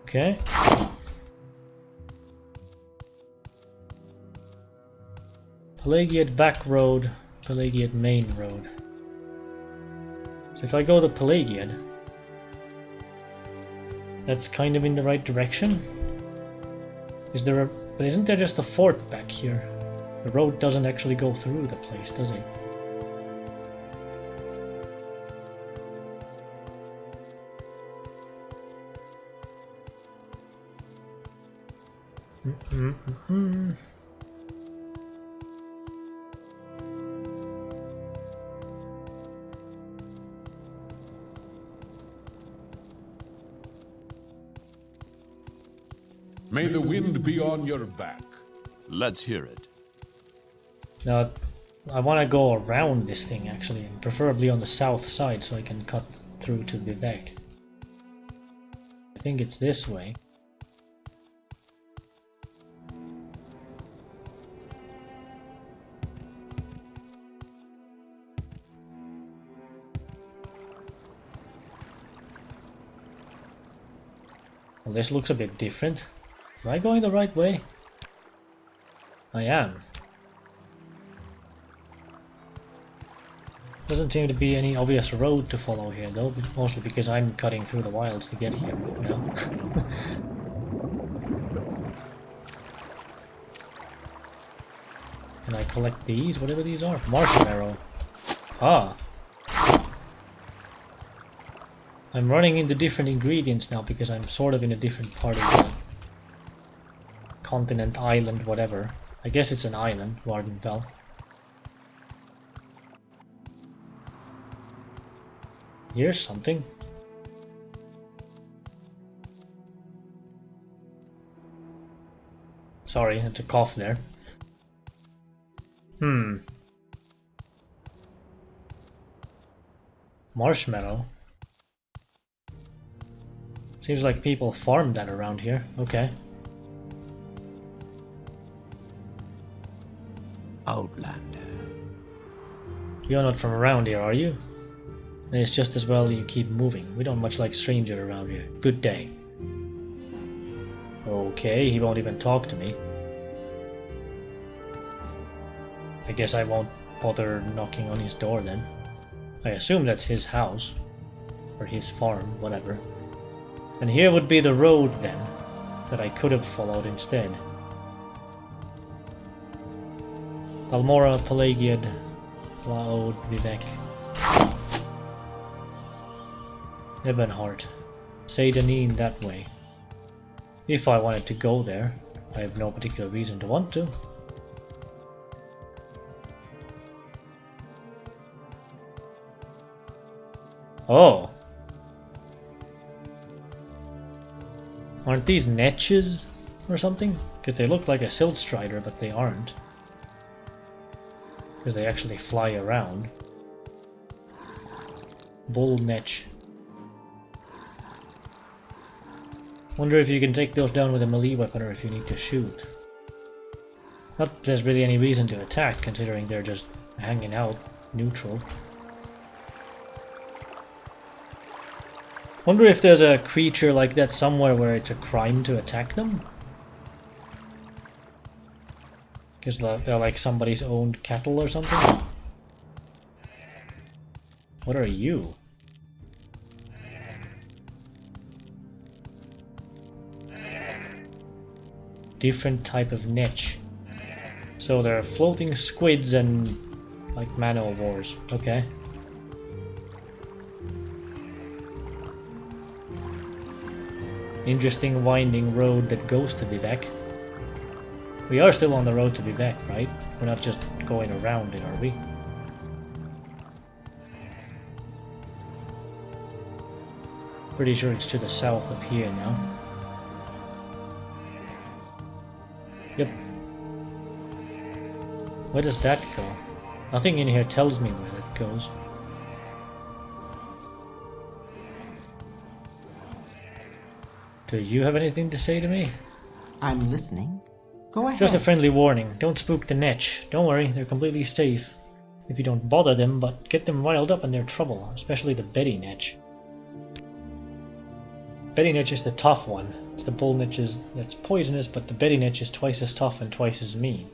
Okay. Pelagiad back road, Pelagiad main road. So if I go to Pelagiad, that's kind of in the right direction. Is there a... but isn't there just a fort back here? The road doesn't actually go through the place, does it? May the wind be on your back. Let's hear it. Now, I want to go around this thing actually, and preferably on the south side so I can cut through to Vivek. I think it's this way. Well, this looks a bit different. Am I going the right way? I am. Doesn't seem to be any obvious road to follow here though, but mostly because I'm cutting through the wilds to get here right now. Can I collect these? Whatever these are. Marshmallow. Ah. I'm running into different ingredients now because I'm sort of in a different part of the continent, island, whatever. I guess it's an island, Vardenfell. Here's something. Sorry, it's a cough there. Marshmallow. Seems like people farm that around here. Okay. Outlander. You're not from around here, are you? And it's just as well you keep moving. We don't much like stranger around here. Good day. Okay, he won't even talk to me. I guess I won't bother knocking on his door then. I assume that's his house. Or his farm, whatever. And here would be the road then, that I could have followed instead. Almora, Pelagiad, Laod, Vivek. Ebonheart. Seydanine that way. If I wanted to go there, I have no particular reason to want to. Oh! Aren't these netches or something? Because they look like a silt strider, but they aren't. Because they actually fly around. Bull netch. Wonder if you can take those down with a melee weapon or if you need to shoot. Not that there's really any reason to attack, considering they're just hanging out, neutral. Wonder if there's a creature like that somewhere where it's a crime to attack them? Because they're like somebody's owned cattle or something? What are you? Different type of niche. So they're floating squids and like man-o-wars. Okay. Interesting winding road that goes to Vivek. We are still on the road to Vivek, right? We're not just going around it, are we? Pretty sure it's to the south of here now. Yep. Where does that go? Nothing in here tells me where that goes. Do you have anything to say to me? I'm listening. Go ahead. Just a friendly warning. Don't spook the netch. Don't worry, they're completely safe. If you don't bother them, but get them riled up and they're trouble, especially the Betty netch. Betty netch is the tough one. It's the bull netch that's poisonous, but the Betty netch is twice as tough and twice as mean.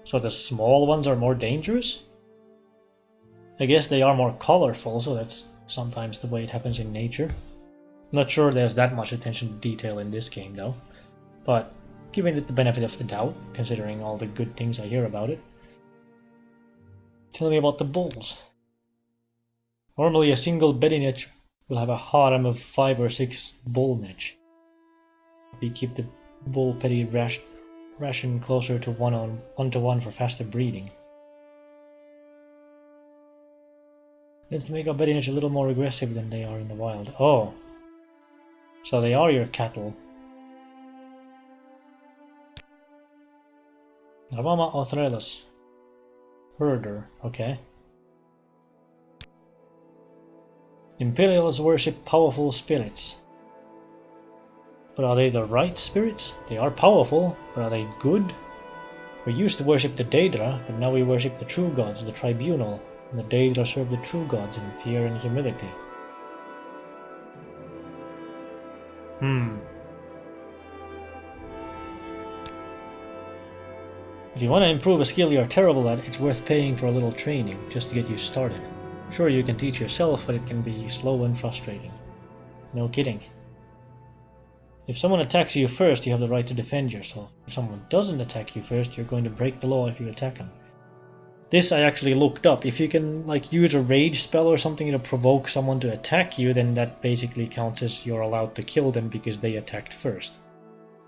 So the small ones are more dangerous? I guess they are more colorful, so that's sometimes the way it happens in nature. Not sure there's that much attention to detail in this game though, but giving it the benefit of the doubt, considering all the good things I hear about it. Tell me about the bulls. Normally a single Betty netch will have a harem of 5 or 6 bull netch. We keep the bull petty ration closer to 1-to-1 for faster breeding. Tends to make our Betty netch a little more aggressive than they are in the wild. Oh. So they are your cattle. Ramama Othrelos. Herder, okay. Imperials worship powerful spirits. But are they the right spirits? They are powerful, but are they good? We used to worship the Daedra, but now we worship the true gods, the Tribunal, and the Daedra serve the true gods in fear and humility. If you want to improve a skill you're terrible at, it's worth paying for a little training, just to get you started. Sure, you can teach yourself, but it can be slow and frustrating. No kidding. If someone attacks you first, you have the right to defend yourself. If someone doesn't attack you first, you're going to break the law if you attack them. This I actually looked up. If you can like use a rage spell or something to provoke someone to attack you, then that basically counts as you're allowed to kill them because they attacked first.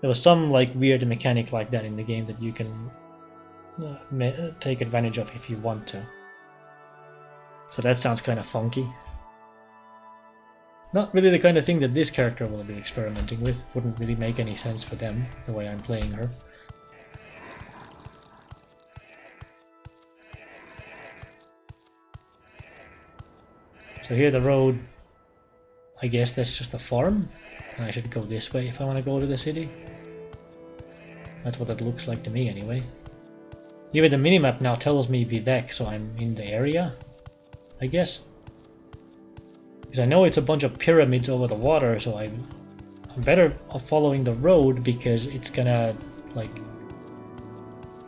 There was some like weird mechanic like that in the game that you can take advantage of if you want to. So that sounds kind of funky. Not really the kind of thing that this character will be experimenting with. Wouldn't really make any sense for them, the way I'm playing her. So here the road, I guess that's just a farm. And I should go this way if I want to go to the city. That's what it looks like to me anyway. Even the minimap now tells me Vivek, so I'm in the area, I guess. Because I know it's a bunch of pyramids over the water, so I'm better off following the road because it's gonna, like...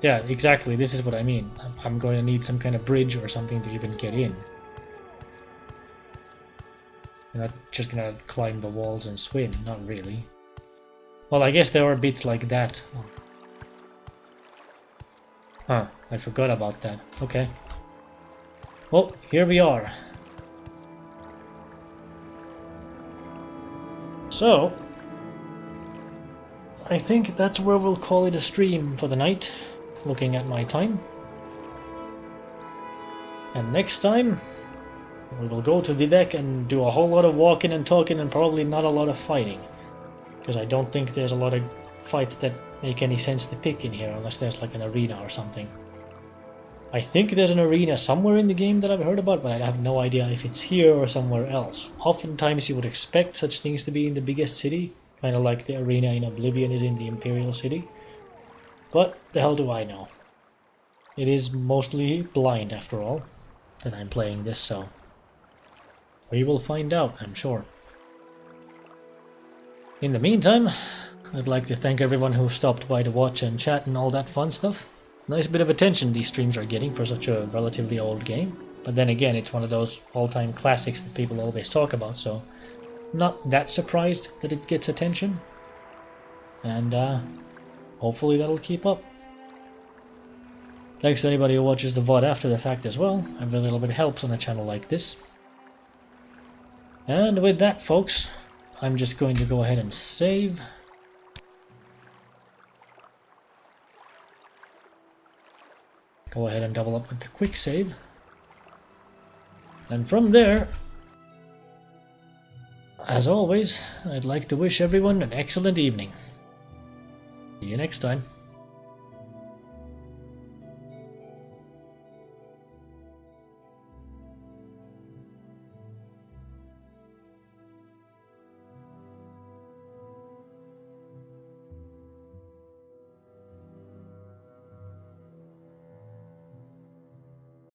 Yeah, exactly, this is what I mean. I'm going to need some kind of bridge or something to even get in. I'm not just gonna climb the walls and swim, not really. Well, I guess there are bits like that. Huh, I forgot about that. Okay. Well, here we are. So, I think that's where we'll call it a stream for the night, looking at my time. And next time, we will go to Vivek and do a whole lot of walking and talking and probably not a lot of fighting. Because I don't think there's a lot of fights that make any sense to pick in here unless there's like an arena or something. I think there's an arena somewhere in the game that I've heard about, but I have no idea if it's here or somewhere else. Oftentimes you would expect such things to be in the biggest city, kind of like the arena in Oblivion is in the Imperial City. But the hell do I know? It is mostly blind after all that I'm playing this, so we will find out, I'm sure. In the meantime, I'd like to thank everyone who stopped by to watch and chat and all that fun stuff. Nice bit of attention these streams are getting for such a relatively old game. But then again, it's one of those all-time classics that people always talk about, so not that surprised that it gets attention. And hopefully that'll keep up. Thanks to anybody who watches the VOD after the fact as well. Every little bit helps on a channel like this. And with that, folks, I'm just going to go ahead and save. Go ahead and double up with the quick save. And from there, as always, I'd like to wish everyone an excellent evening. See you next time.